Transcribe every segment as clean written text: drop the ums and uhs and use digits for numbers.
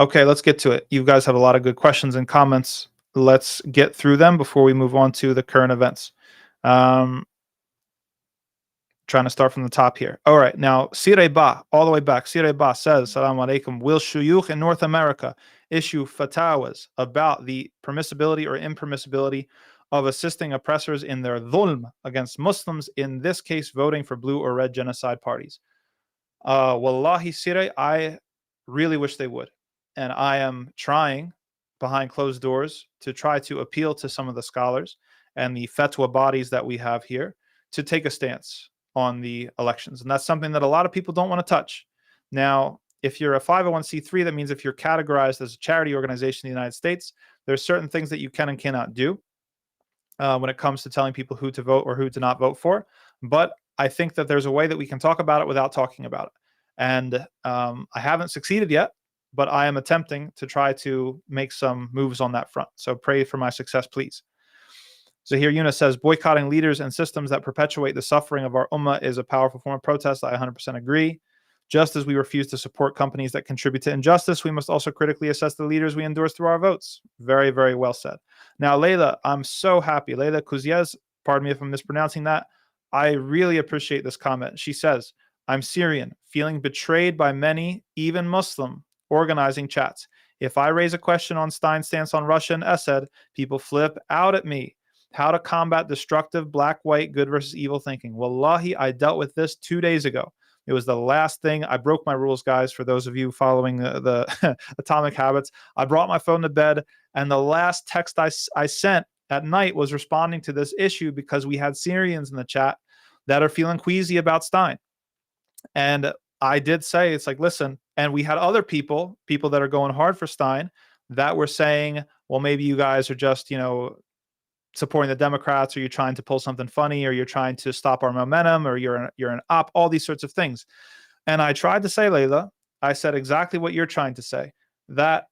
Okay, let's get to it. You guys have a lot of good questions and comments. Let's get through them before we move on to the current events. Um, Trying to start from the top here. All right, now Sireh Ba, all the way back. Sireh Ba says, Salam alaikum, will shuyukh in North America issue fatwas about the permissibility or impermissibility of assisting oppressors in their dhulm against Muslims, in this case, voting for blue or red genocide parties? Wallahi Sireh, I really wish they would. And I am trying behind closed doors to try to appeal to some of the scholars and the fatwa bodies that we have here to take a stance on the elections. And that's something that a lot of people don't want to touch. Now, if you're a 501c3, that means if you're categorized as a charity organization in the United States, there's certain things that you can and cannot do when it comes to telling people who to vote or who to not vote for. But I think that there's a way that we can talk about it without talking about it. And I haven't succeeded yet, but I am attempting to try to make some moves on that front. So pray for my success, please. So here Yunus says, boycotting leaders and systems that perpetuate the suffering of our ummah is a powerful form of protest. I 100% agree. Just as we refuse to support companies that contribute to injustice, we must also critically assess the leaders we endorse through our votes. Very, very well said. Now, Layla, I'm so happy. Layla Kuziez, pardon me if I'm mispronouncing that. I really appreciate this comment. She says, I'm Syrian, feeling betrayed by many, even Muslim, organizing chats. If I raise a question on Stein's stance on Russia and Assad, people flip out at me. How to combat destructive black-white good versus evil thinking. Wallahi, I dealt with this 2 days ago. It was the last thing. I broke my rules, guys, for those of you following the Atomic Habits. I brought my phone to bed, and the last text I sent at night was responding to this issue because we had Syrians in the chat that are feeling queasy about Stein. And I did say, it's like, listen, and we had other people that are going hard for Stein that were saying, well, maybe you guys are just, supporting the Democrats, or you're trying to pull something funny, or you're trying to stop our momentum, or you're an op, all these sorts of things. And I tried to say, Layla, I said exactly what you're trying to say, that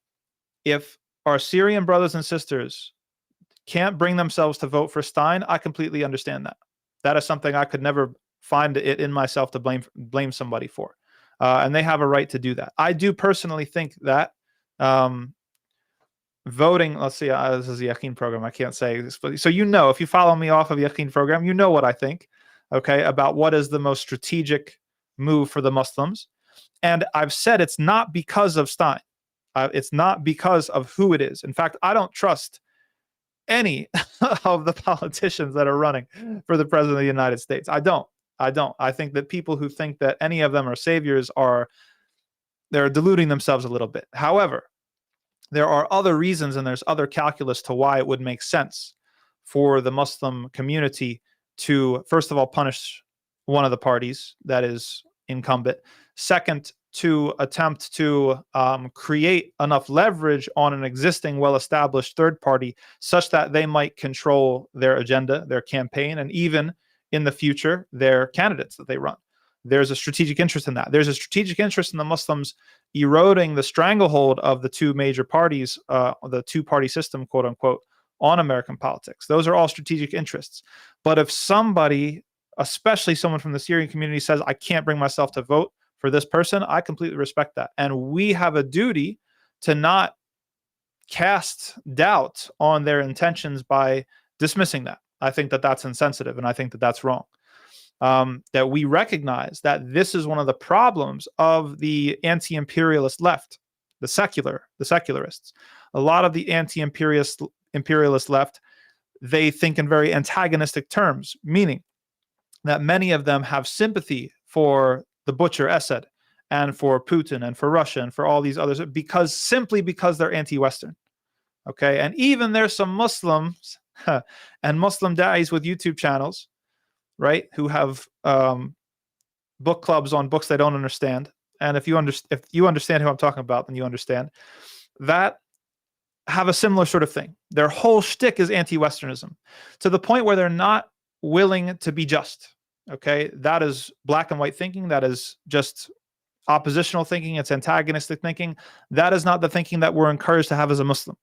if our Syrian brothers and sisters can't bring themselves to vote for Stein, I completely understand that. That is something I could never find it in myself to blame somebody for. And they have a right to do that. I do personally think that voting, let's see, this is the Yaqeen program. I can't say this, but so if you follow me off of Yaqeen program, you know what I think, okay, about what is the most strategic move for the Muslims. And I've said it's not because of Stein. It's not because of who it is. In fact, I don't trust any of the politicians that are running for the president of the United States. I don't. I think that people who think that any of them are saviors they're deluding themselves a little bit. However, there are other reasons and there's other calculus to why it would make sense for the Muslim community to, first of all, punish one of the parties that is incumbent. Second, to attempt to create enough leverage on an existing well-established third party such that they might control their agenda, their campaign, and even in the future, their candidates that they run. There's a strategic interest in that. There's a strategic interest in the Muslims eroding the stranglehold of the two major parties, the two-party system, quote unquote, on American politics. Those are all strategic interests. But if somebody, especially someone from the Syrian community, says, I can't bring myself to vote for this person, I completely respect that. And we have a duty to not cast doubt on their intentions by dismissing that. I think that that's insensitive, and I think that that's wrong. That we recognize that this is one of the problems of the anti-imperialist left, the secularists. A lot of the anti-imperialist left, they think in very antagonistic terms, meaning that many of them have sympathy for the butcher Assad and for Putin and for Russia and for all these others simply because they're anti-Western. Okay, and even there's some Muslims and Muslim da'is with YouTube channels, right, who have book clubs on books they don't understand. And if you understand who I'm talking about, then you understand that have a similar sort of thing. Their whole shtick is anti-Westernism to the point where they're not willing to be just. Okay, that is black and white thinking. That is just oppositional thinking. It's antagonistic thinking. That is not the thinking that we're encouraged to have as a Muslim.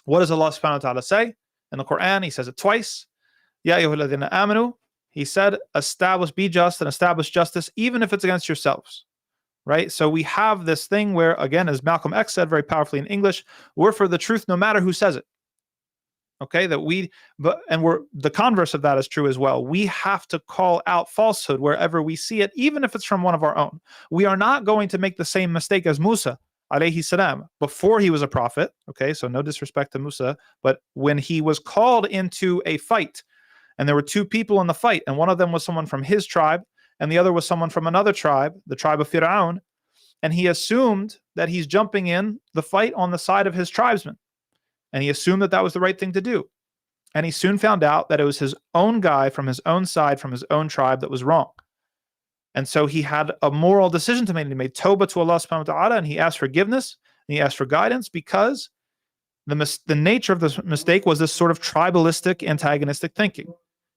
What does Allah subhanahu wa ta'ala say in the Quran? He says it twice. Ya ayyuhalladhina amanu. He said, be just and establish justice, even if it's against yourselves. right? So we have this thing where, again, as Malcolm X said very powerfully in English, we're for the truth no matter who says it. Okay, and we're the converse of that is true as well. We have to call out falsehood wherever we see it, even if it's from one of our own. We are not going to make the same mistake as Musa alayhi salam before he was a prophet. Okay, so no disrespect to Musa, but when he was called into a fight, and there were two people in the fight, and one of them was someone from his tribe, and the other was someone from another tribe, the tribe of Fir'aun, and he assumed that he's jumping in the fight on the side of his tribesmen. And he assumed that that was the right thing to do. And he soon found out that it was his own guy from his own side, from his own tribe, that was wrong. And so he had a moral decision to make. He made tawbah to Allah subhanahu wa ta'ala, and he asked forgiveness, and he asked for guidance, because the nature of this mistake was this sort of tribalistic, antagonistic thinking.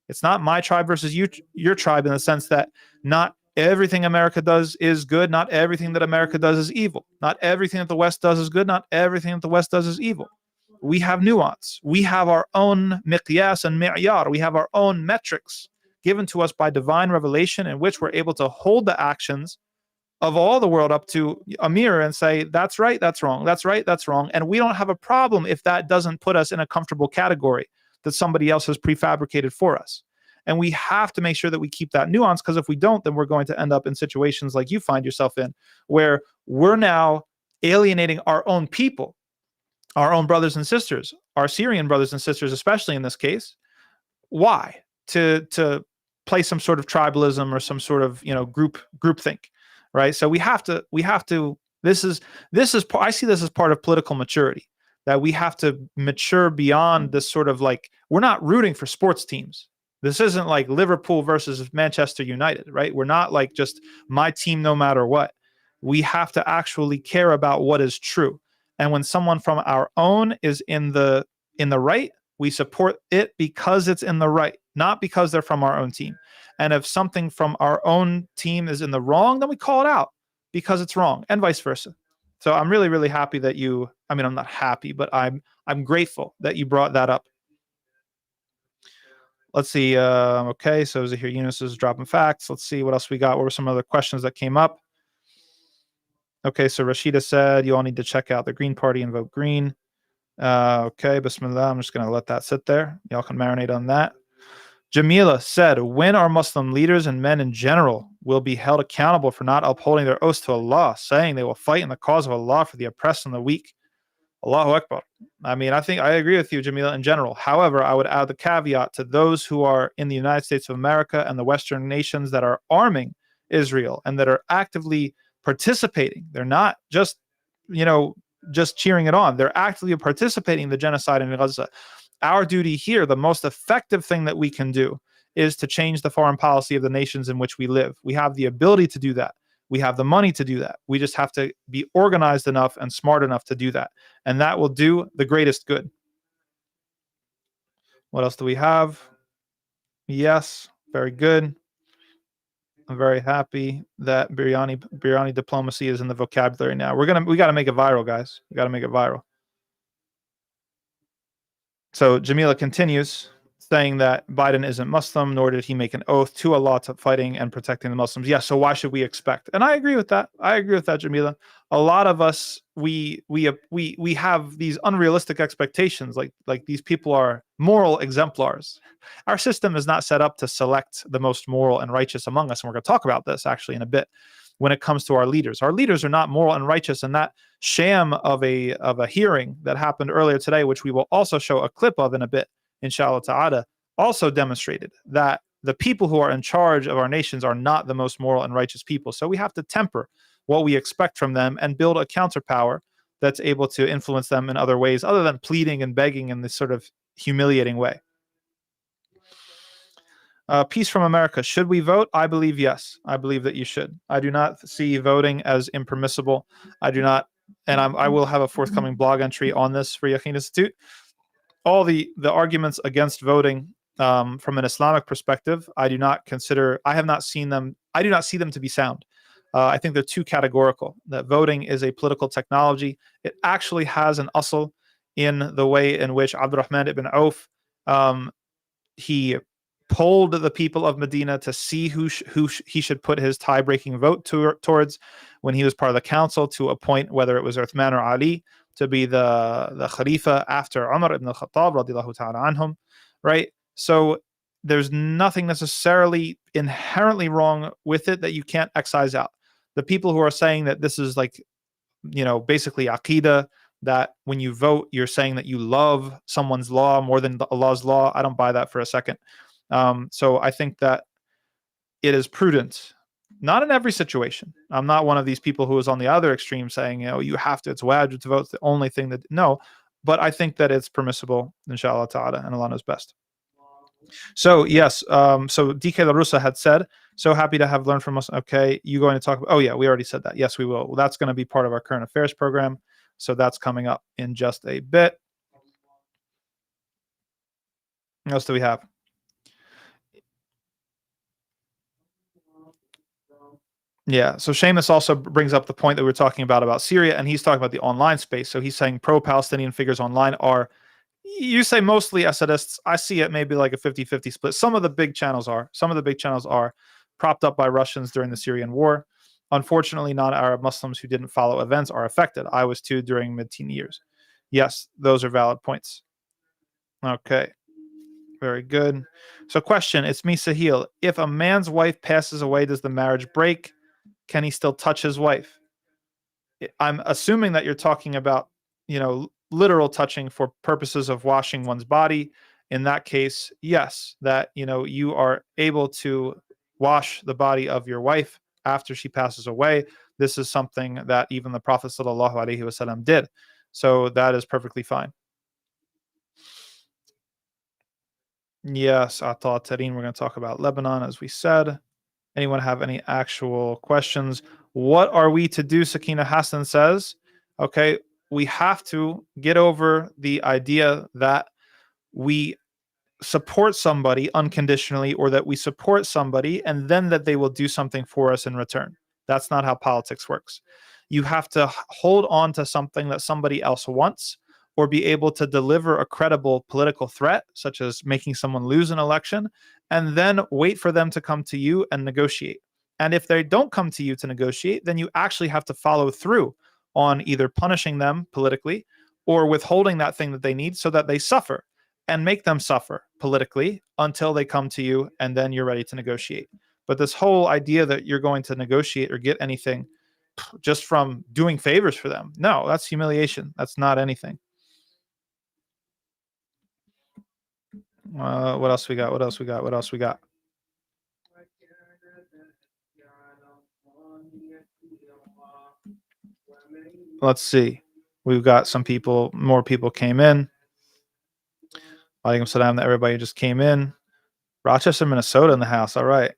It's not my tribe versus your tribe, in the sense that not everything America does is good, not everything that America does is evil. Not everything that the West does is good, not everything that the West does is evil. We have nuance. We have our own miqyas and mi'yar. We have our own metrics given to us by divine revelation, in which we're able to hold the actions of all the world up to a mirror and say, that's right, that's wrong, that's right, that's wrong. And we don't have a problem if that doesn't put us in a comfortable category that somebody else has prefabricated for us. And we have to make sure that we keep that nuance, because if we don't, then we're going to end up in situations like you find yourself in, where we're now alienating our own people, our own brothers and sisters, our Syrian brothers and sisters, especially in this case. Why? To play some sort of tribalism or some sort of groupthink, right? So we have to. This is I see this as part of political maturity, that we have to mature beyond this sort of, like, we're not rooting for sports teams. This isn't like Liverpool versus Manchester United, right? We're not like just my team no matter what. We have to actually care about what is true. And when someone from our own is in the right, we support it because it's in the right, not because they're from our own team. And if something from our own team is in the wrong, then we call it out because it's wrong, and vice versa. So I'm really, really happy that I'm not happy, but I'm grateful that you brought that up. Let's see. Okay, so here Eunice is dropping facts. Let's see what else we got. What were some other questions that came up? Okay, so Rashida said you all need to check out the Green Party and vote green. Okay, bismillah. I'm just going to let that sit there. Y'all can marinate on that. Jamila said, when our Muslim leaders and men in general will be held accountable for not upholding their oaths to Allah, saying they will fight in the cause of Allah for the oppressed and the weak? Allahu Akbar. I mean, I think I agree with you, Jamila, in general. However, I would add the caveat to those who are in the United States of America and the Western nations that are arming Israel and that are actively participating. They're not just, just cheering it on. They're actively participating in the genocide in Gaza. Our duty here, the most effective thing that we can do, is to change the foreign policy of the nations in which we live. We have the ability to do that. We have the money to do that. We just have to be organized enough and smart enough to do that. And that will do the greatest good. What else do we have? Yes, very good. I'm very happy that biryani diplomacy is in the vocabulary now. We got to make it viral, guys. We got to make it viral. So Jamila continues, saying that Biden isn't Muslim, nor did he make an oath to Allah to fighting and protecting the Muslims. Yes, so why should we expect? And I agree with that. Jamila. A lot of us, we have these unrealistic expectations, like these people are moral exemplars. Our system is not set up to select the most moral and righteous among us, and we're going to talk about this actually in a bit. When it comes to our leaders are not moral and righteous, and that sham of a hearing that happened earlier today, which we will also show a clip of in a bit, inshallah ta'ala, also demonstrated that the people who are in charge of our nations are not the most moral and righteous people. So we have to temper what we expect from them and build a counterpower that's able to influence them in other ways, other than pleading and begging in this sort of humiliating way. Peace from America. Should we vote? I believe yes. I believe that you should. I do not see voting as impermissible. I do not, and I will have a forthcoming blog entry on this for Yaqeen Institute. All the arguments against voting from an Islamic perspective, I have not seen them. I do not see them to be sound. I think they're too categorical. That voting is a political technology. It actually has an asl in the way in which Abdurrahman ibn Auf, he polled the people of Medina to see who he should put his tie-breaking vote towards when he was part of the council to appoint whether it was Uthman or Ali to be the Khalifa after Umar ibn al-Khattab radiallahu ta'ala anhum, right? So there's nothing necessarily inherently wrong with it that you can't excise out. The people who are saying that this is like, basically Aqidah, that when you vote, you're saying that you love someone's law more than Allah's law. I don't buy that for a second. So I think that it is prudent, not in every situation. I'm not one of these people who is on the other extreme saying, you have to, it's wajib to vote. It's the only thing that, no, but I think that it's permissible, inshallah ta'ala, and Allah knows best. So yes, so DK LaRussa had said, so happy to have learned from us. Okay, you going to talk about, oh yeah, we already said that. Yes, we will. Well, that's going to be part of our current affairs program. So that's coming up in just a bit. What else do we have? Yeah, so Seamus also brings up the point that we were talking about Syria, and he's talking about the online space. So he's saying pro-Palestinian figures online are, you say mostly Assadists. I see it maybe like a 50-50 split. Some of the big channels are propped up by Russians during the Syrian war. Unfortunately, non-Arab Muslims who didn't follow events are affected. I was too during mid-teen years. Yes, those are valid points. Okay, very good. So question, it's me, Sahil. If a man's wife passes away, does the marriage break? Can he still touch his wife? I'm assuming that you're talking about, literal touching for purposes of washing one's body. In that case, yes, that, you are able to wash the body of your wife after she passes away. This is something that even the Prophet sallallahu alaihi wasallam did. So that is perfectly fine. Yes, Atal Tareen, we're going to talk about Lebanon, as we said. Anyone have any actual questions? What are we to do? Sakina Hassan says, okay, we have to get over the idea that we support somebody unconditionally or that we support somebody and then that they will do something for us in return. That's not how politics works. You have to hold on to something that somebody else wants or be able to deliver a credible political threat, such as making someone lose an election, and then wait for them to come to you and negotiate. And if they don't come to you to negotiate, then you actually have to follow through on either punishing them politically or withholding that thing that they need so that they suffer, and make them suffer politically until they come to you and then you're ready to negotiate. But this whole idea that you're going to negotiate or get anything just from doing favors for them, no, that's humiliation. That's not anything. What else we got? What else we got? What else we got? Let's see. We've got some people, more people came in. Alaikum salam to everybody who just came in. Rochester, Minnesota in the house. All right.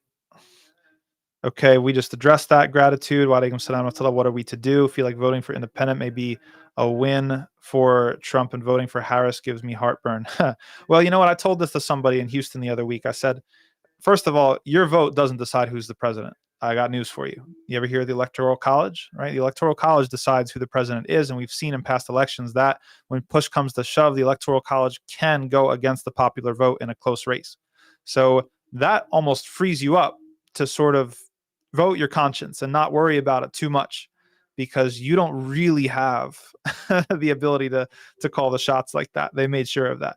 Okay, we just addressed that. Gratitude. Wa alaikum salam wa rahmatullah. What are we to do? Feel like voting for independent may be a win for Trump and voting for Harris gives me heartburn. Well, you know what? I told this to somebody in Houston the other week. I said, first of all, your vote doesn't decide who's the president. I got news for you. You ever hear of the Electoral College, right? The Electoral College decides who the president is. And we've seen in past elections that when push comes to shove, the Electoral College can go against the popular vote in a close race. So that almost frees you up to sort of vote your conscience and not worry about it too much, because you don't really have the ability to call the shots like that. They made sure of that.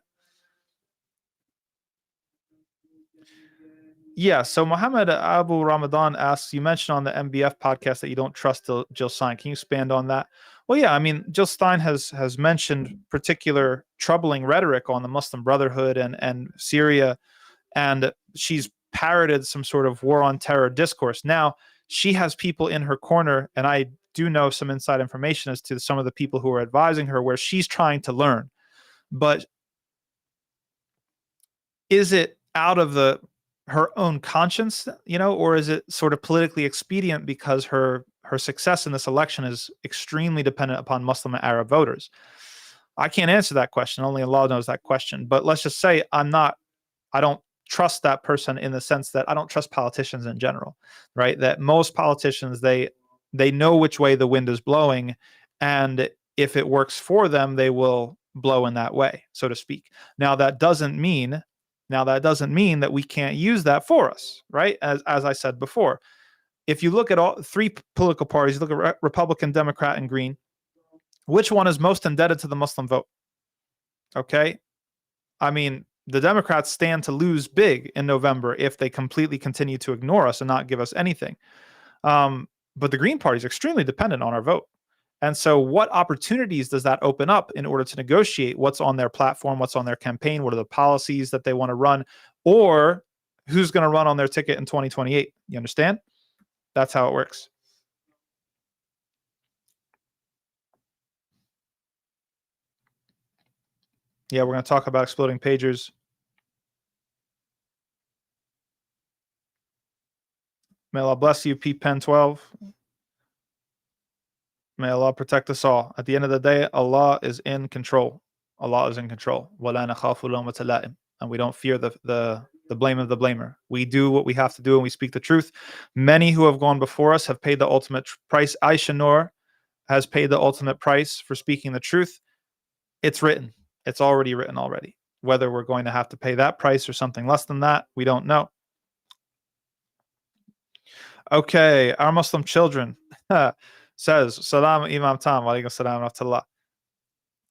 Yeah, so Mohammed Abu Ramadan asks, you mentioned on the MBF podcast that you don't trust Jill Stein. Can you expand on that? Well, yeah, I mean, Jill Stein has mentioned particular troubling rhetoric on the Muslim Brotherhood and Syria, and she's parroted some sort of war on terror discourse. Now, she has people in her corner, and I do know some inside information as to some of the people who are advising her where she's trying to learn. But is it out of her own conscience, or is it sort of politically expedient because her success in this election is extremely dependent upon Muslim and Arab voters? I can't answer that question. Only Allah knows that question. But let's just say I don't trust that person in the sense that I don't trust politicians in general, right? That most politicians, they know which way the wind is blowing, and if it works for them, they will blow in that way, so to speak. Now, that doesn't mean Now, that doesn't mean that we can't use that for us, right? As I said before, if you look at all three political parties, you look at Republican, Democrat, and Green, which one is most indebted to the Muslim vote? Okay. I mean, the Democrats stand to lose big in November if they completely continue to ignore us and not give us anything. But the Green Party is extremely dependent on our vote. And so, what opportunities does that open up in order to negotiate what's on their platform, what's on their campaign, what are the policies that they want to run, or who's going to run on their ticket in 2028? You understand? That's how it works. Yeah, we're going to talk about exploding pagers. May Allah bless you, P Pen 12. May Allah protect us all. At the end of the day, Allah is in control. Allah is in control. And we don't fear the blame of the blamer. We do what we have to do and we speak the truth. Many who have gone before us have paid the ultimate price. Aysenur has paid the ultimate price for speaking the truth. It's written. It's already written already. Whether we're going to have to pay that price or something less than that, we don't know. Okay, our Muslim children says, Salam Imam Tam, Walaikum Salam Rahmatullah.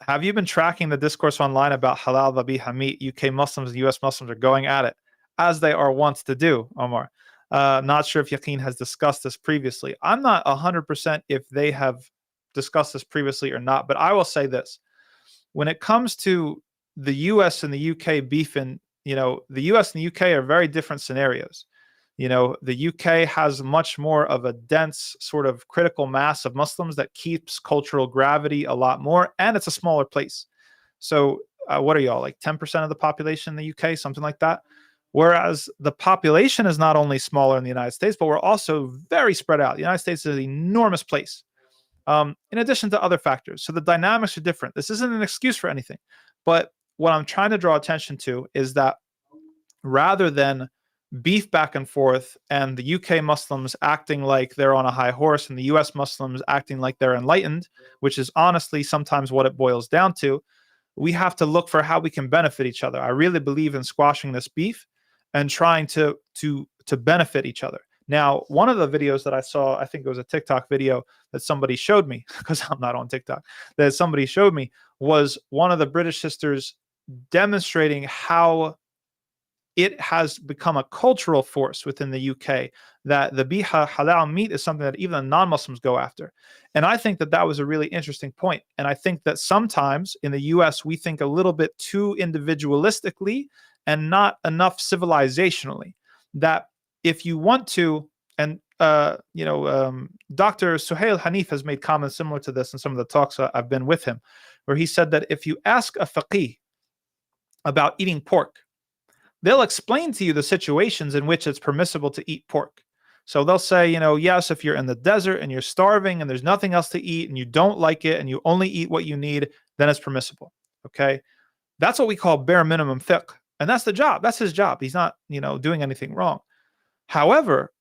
Have you been tracking the discourse online about halal dhabiha meat? UK Muslims and US Muslims are going at it, as they are wont to do, Omar. Not sure if Yaqeen has discussed this previously. I'm not 100% if they have discussed this previously or not, but I will say this. When it comes to the US and the UK beefing, the US and the UK are very different scenarios. The UK has much more of a dense sort of critical mass of Muslims that keeps cultural gravity a lot more, and it's a smaller place. So what are y'all, like 10% of the population in the UK, something like that? Whereas the population is not only smaller in the United States, but we're also very spread out. The United States is an enormous place, in addition to other factors. So the dynamics are different. This isn't an excuse for anything. But what I'm trying to draw attention to is that rather than beef back and forth and the UK Muslims acting like they're on a high horse and the US Muslims acting like they're enlightened, which is honestly sometimes what it boils down to, we have to look for how we can benefit each other. I really believe in squashing this beef and trying to benefit each other. Now, one of the videos that I saw, I think it was a TikTok video that somebody showed me, because I'm not on TikTok, that somebody showed me, was one of the British sisters demonstrating how it has become a cultural force within the UK that the biha halal meat is something that even non-Muslims go after. And I think that was a really interesting point. And I think that sometimes in the US, we think a little bit too individualistically and not enough civilizationally. That if you want to, and Dr. Suhail Hanif has made comments similar to this in some of the talks I've been with him, where he said that if you ask a faqih about eating pork, they'll explain to you the situations in which it's permissible to eat pork. So they'll say, yes, if you're in the desert and you're starving and there's nothing else to eat and you don't like it and you only eat what you need, then it's permissible. Okay. That's what we call bare minimum fiqh. And that's the job. That's his job. He's not, doing anything wrong. However,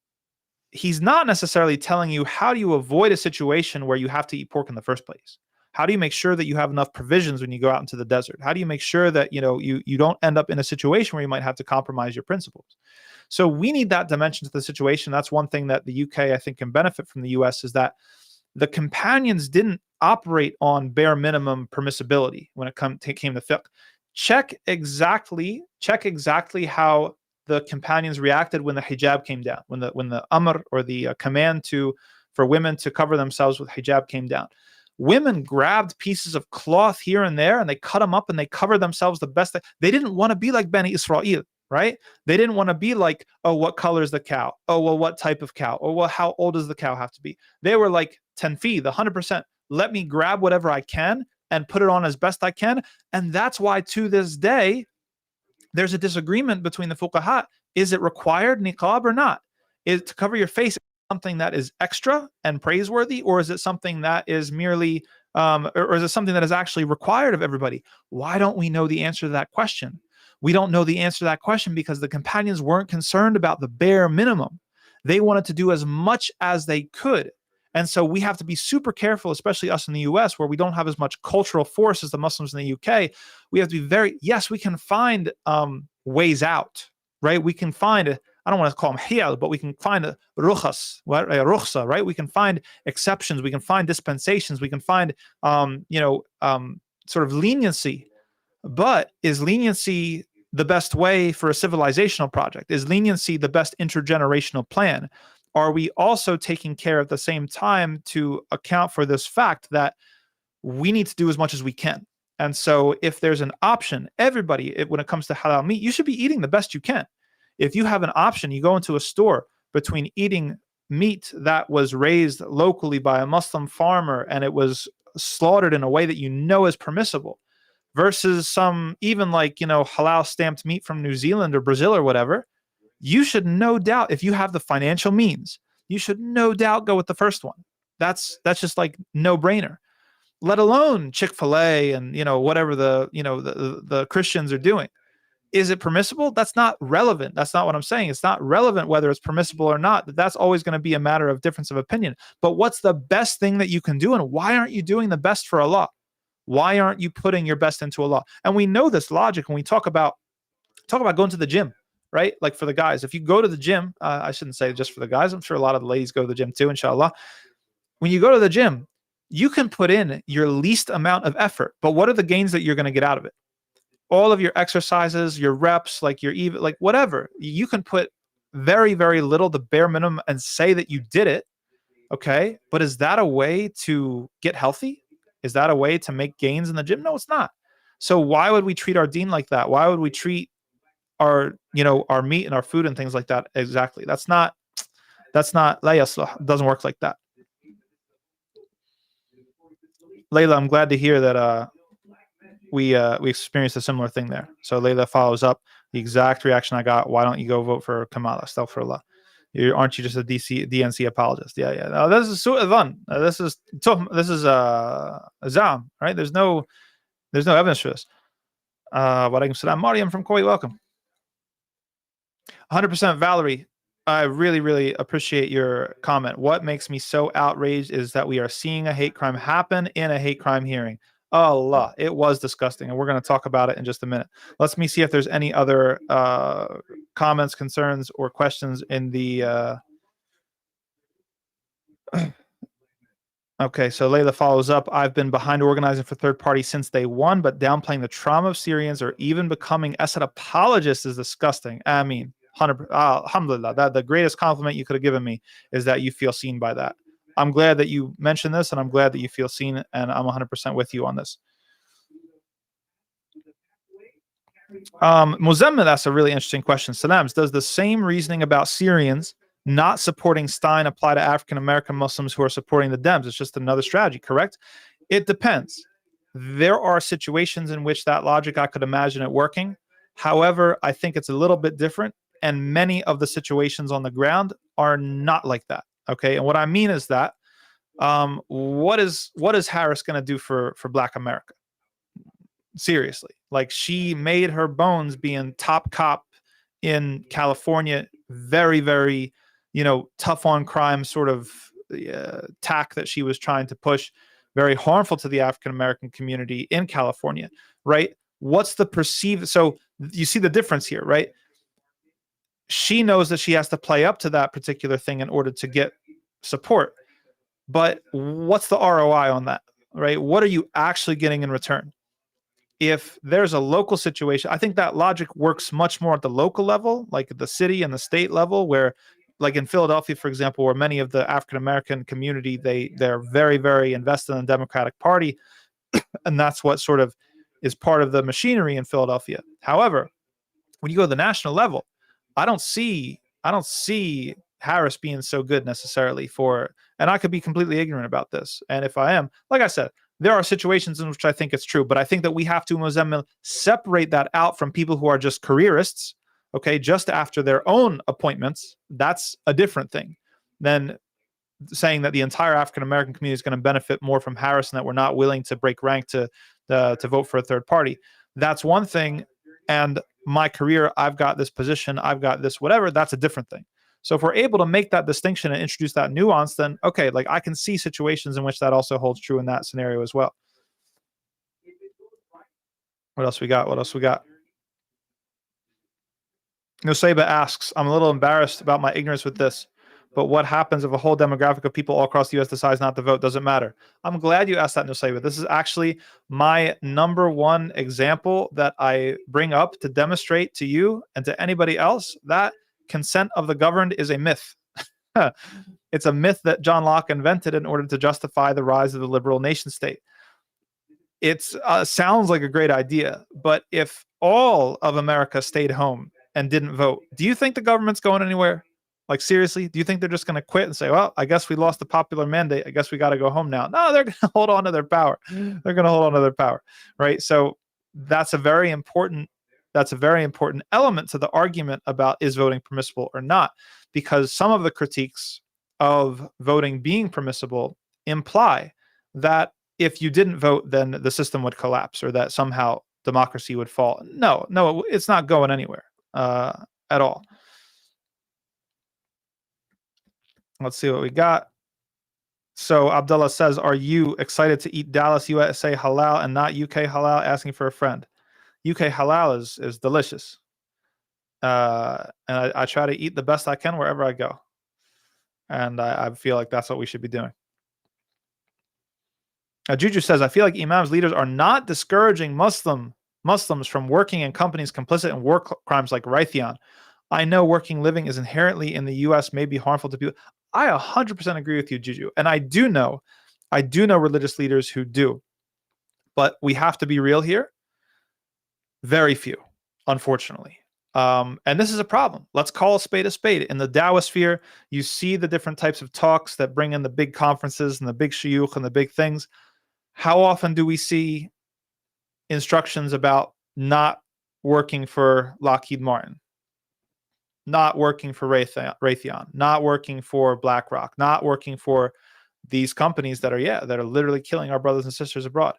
he's not necessarily telling you how do you avoid a situation where you have to eat pork in the first place. How do you make sure that you have enough provisions when you go out into the desert? How do you make sure that you don't end up in a situation where you might have to compromise your principles? So we need that dimension to the situation. That's one thing that the UK, I think, can benefit from the US, is that the companions didn't operate on bare minimum permissibility when it came to fiqh. Check exactly how the companions reacted when the hijab came down, when the amr, or the command for women to cover themselves with hijab, came down. Women grabbed pieces of cloth here and there and they cut them up and they covered themselves the best. They didn't want to be like Bani Israel, right? They didn't want to be like, oh, what color is the cow? Oh, well, what type of cow? Or, well, how old does the cow have to be? They were like 10 feet, 100%. Let me grab whatever I can and put it on as best I can. And that's why to this day, there's a disagreement between the fuqaha. Is it required niqab or not? Is to cover your face something that is extra and praiseworthy, or is it something that is merely, or is it something that is actually required of everybody? Why don't we know the answer to that question? We don't know the answer to that question because the companions weren't concerned about the bare minimum. They wanted to do as much as they could. And so we have to be super careful, especially us in the US, where we don't have as much cultural force as the Muslims in the UK. We have to be yes, we can find ways out, right? We can find, I don't want to call them hiyal, but we can find a rukhas, rukhsa, right? We can find exceptions, we can find dispensations, we can find, sort of leniency. But is leniency the best way for a civilizational project? Is leniency the best intergenerational plan? Are we also taking care at the same time to account for this fact that we need to do as much as we can? And so, if there's an option, everybody, when it comes to halal meat, you should be eating the best you can. If you have an option, you go into a store between eating meat that was raised locally by a Muslim farmer and it was slaughtered in a way that you know is permissible, versus some even halal stamped meat from New Zealand or Brazil or whatever, you should no doubt, if you have the financial means, you should no doubt go with the first one. That's just like no brainer. Let alone Chick-fil-A and whatever the Christians are doing. Is it permissible? That's not relevant. That's not what I'm saying. It's not relevant whether it's permissible or not. That's always going to be a matter of difference of opinion. But what's the best thing that you can do, and why aren't you doing the best for Allah? Why aren't you putting your best into Allah? And we know this logic when we talk about going to the gym, right? Like for the guys, if you go to the gym, I shouldn't say just for the guys. I'm sure a lot of the ladies go to the gym too, inshallah. When you go to the gym, you can put in your least amount of effort, but what are the gains that you're going to get out of it? All of your exercises, your reps, whatever, you can put very, very little, the bare minimum, and say that you did it. Okay. But is that a way to get healthy? Is that a way to make gains in the gym? No, it's not. So why would we treat our deen like that? Why would we treat our meat and our food and things like that? Exactly. That's not la yaslah. It doesn't work like that. Layla, I'm glad to hear that we experienced a similar thing there. So Layla follows up the exact reaction I got. Why don't you go vote for Kamala? Astaghfirullah. Aren't you just a DNC apologist? Yeah. No, this is su'adhan. This is Zam, right? There's no evidence for this. Wa alaikum salam. Mariam from Kuwait, welcome. 100% Valerie. I really, really appreciate your comment. What makes me so outraged is that we are seeing a hate crime happen in a hate crime hearing. Allah, it was disgusting, and we're going to talk about it in just a minute. Let me see if there's any other comments, concerns, or questions in the. Okay, so Layla follows up. I've been behind organizing for third party since day one, but downplaying the trauma of Syrians or even becoming Assad apologists is disgusting. I mean, alhamdulillah, that the greatest compliment you could have given me is that you feel seen by that. I'm glad that you mentioned this, and I'm glad that you feel seen, and I'm 100% with you on this. Muzammil asks a really interesting question. Salams, does the same reasoning about Syrians not supporting Stein apply to African American Muslims who are supporting the Dems? It's just another strategy, correct? It depends. There are situations in which that logic, I could imagine it working. However, I think it's a little bit different, and many of the situations on the ground are not like that. Okay, and what I mean is that what is Harris going to do for Black America? Seriously, like, she made her bones being top cop in California, very, very, tough on crime sort of tack that she was trying to push, very harmful to the African American community in California, right? What's the perceived? So you see the difference here, right? She knows that she has to play up to that particular thing in order to get support. But what's the ROI on that, right? What are you actually getting in return? If there's a local situation, I think that logic works much more at the local level, like the city and the state level, where, like in Philadelphia, for example, where many of the African American community, they're very, very invested in the Democratic Party, and that's what sort of is part of the machinery in Philadelphia. However, when you go to the national level, I don't see Harris being so good necessarily for, and I could be completely ignorant about this. And if I am, like I said, there are situations in which I think it's true, but I think that we have to separate that out from people who are just careerists, okay, just after their own appointments. That's a different thing than saying that the entire African American community is going to benefit more from Harris and that we're not willing to break rank to vote for a third party. That's one thing. And my career, I've got this position, I've got this whatever, that's a different thing. So if we're able to make that distinction and introduce that nuance, then okay, like I can see situations in which that also holds true in that scenario as well. What else we got? Nusayba asks, I'm a little embarrassed about my ignorance with this, but what happens if a whole demographic of people all across the U.S. decides not to vote? Does it matter? I'm glad you asked that, Nusayba. This is actually my number one example that I bring up to demonstrate to you and to anybody else that consent of the governed is a myth. It's a myth that John Locke invented in order to justify the rise of the liberal nation state. It sounds like a great idea, but if all of America stayed home and didn't vote, do you think the government's going anywhere? Like, seriously, do you think they're just going to quit and say, well, I guess we lost the popular mandate. I guess we got to go home now? No, they're going to hold on to their power. They're going to hold on to their power, right? So that's a very important element to the argument about is voting permissible or not, because some of the critiques of voting being permissible imply that if you didn't vote, then the system would collapse or that somehow democracy would fall. No, it's not going anywhere at all. Let's see what we got. So Abdullah says, are you excited to eat Dallas USA halal and not UK halal? Asking for a friend. UK halal is delicious. And I try to eat the best I can wherever I go. And I feel like that's what we should be doing. Juju says, I feel like Imam's leaders are not discouraging Muslims from working in companies complicit in war crimes like Raytheon. I know working living is inherently in the U.S. may be harmful to people. I 100% agree with you, Juju. And I do know religious leaders who do. But we have to be real here. Very few, unfortunately. And this is a problem. Let's call a spade a spade. In the Dawah sphere, you see the different types of talks that bring in the big conferences and the big shuyukh and the big things. How often do we see instructions about not working for Lockheed Martin, not working for Raytheon, not working for BlackRock, not working for these companies that are literally killing our brothers and sisters abroad?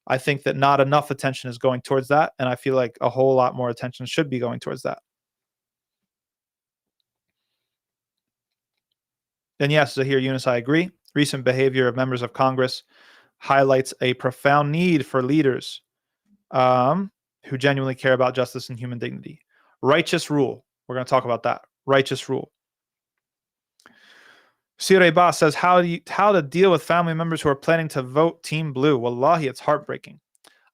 I think that not enough attention is going towards that, and I feel like a whole lot more attention should be going towards that. And yes, Zahir Yunus, I agree. Recent behavior of members of Congress highlights a profound need for leaders who genuinely care about justice and human dignity. Righteous rule. We're going to talk about that. Righteous rule. Sire Ba says, how to deal with family members who are planning to vote Team Blue. Wallahi, it's heartbreaking.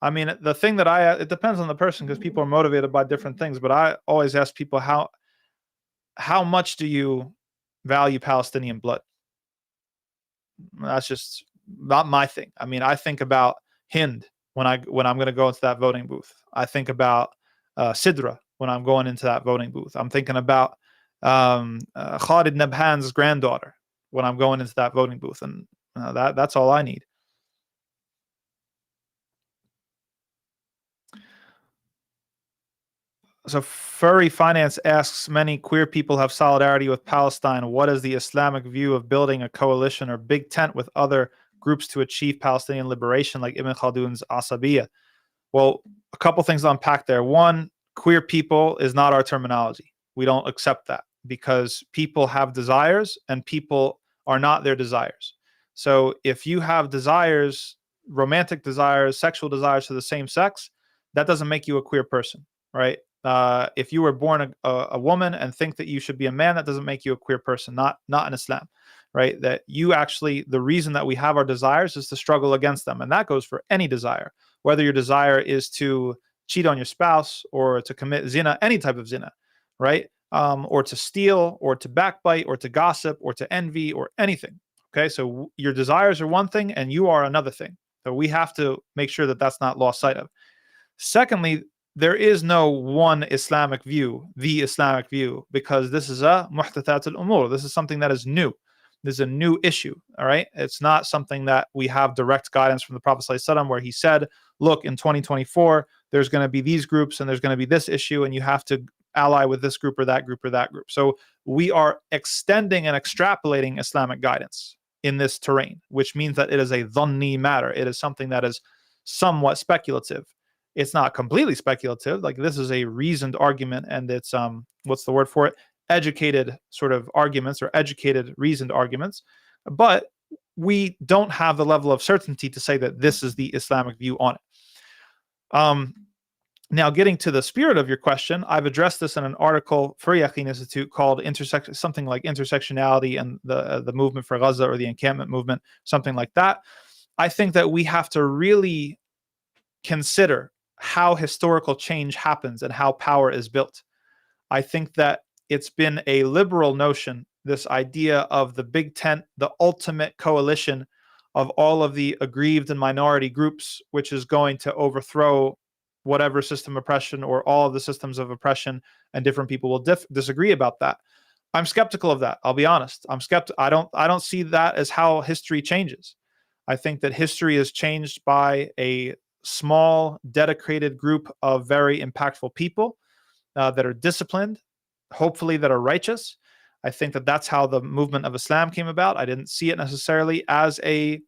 I mean, the thing that it depends on the person because people are motivated by different things. But I always ask people, how much do you value Palestinian blood? That's just not my thing. I mean, I think about Hind when I'm going to go into that voting booth. I think about Sidra when I'm going into that voting booth. I'm thinking about Khalid Nabhan's granddaughter when I'm going into that voting booth, and that's all I need. So Furry Finance asks, many queer people have solidarity with Palestine. What is the Islamic view of building a coalition or big tent with other groups to achieve Palestinian liberation, like Ibn Khaldun's Asabiyya? Well, a couple things to unpack there. One, queer people is not our terminology. We don't accept that because people have desires and people are not their desires. So if you have desires, romantic desires, sexual desires to the same sex, that doesn't make you a queer person, right? If you were born a woman and think that you should be a man, that doesn't make you a queer person, not in Islam, right? That you actually, the reason that we have our desires is to struggle against them. And that goes for any desire, whether your desire is to cheat on your spouse or to commit zina, any type of zina, right? Or to steal or to backbite or to gossip or to envy or anything. Okay, so your desires are one thing and you are another thing. So we have to make sure that that's not lost sight of. Secondly, there is no one Islamic view, the Islamic view, because this is a muhdathat al-umur. This is something that is new. This is a new issue, all right? It's not something that we have direct guidance from the Prophet ﷺ where he said, look, in 2024, there's going to be these groups and there's going to be this issue and you have to ally with this group or that group or that group. So we are extending and extrapolating Islamic guidance in this terrain, which means that it is a dhanni matter. It is something that is somewhat speculative. It's not completely speculative. Like this is a reasoned argument, and it's what's the word for it? Educated sort of arguments or educated reasoned arguments. But we don't have the level of certainty to say that this is the Islamic view on it. Now, getting to the spirit of your question, I've addressed this in an article for Yaqeen Institute called something like intersectionality and the movement for Gaza, or the encampment movement, something like that. I think that we have to really consider how historical change happens and how power is built. I think that it's been a liberal notion, this idea of the big tent, the ultimate coalition of all of the aggrieved and minority groups, which is going to overthrow whatever system of oppression or all of the systems of oppression, and different people will disagree about that. I'm skeptical of that. I'll be honest. I'm skeptical. I don't see that as how history changes. I think that history is changed by a small, dedicated group of very impactful people that are disciplined, hopefully that are righteous. I think that that's how the movement of Islam came about. I didn't see it necessarily as a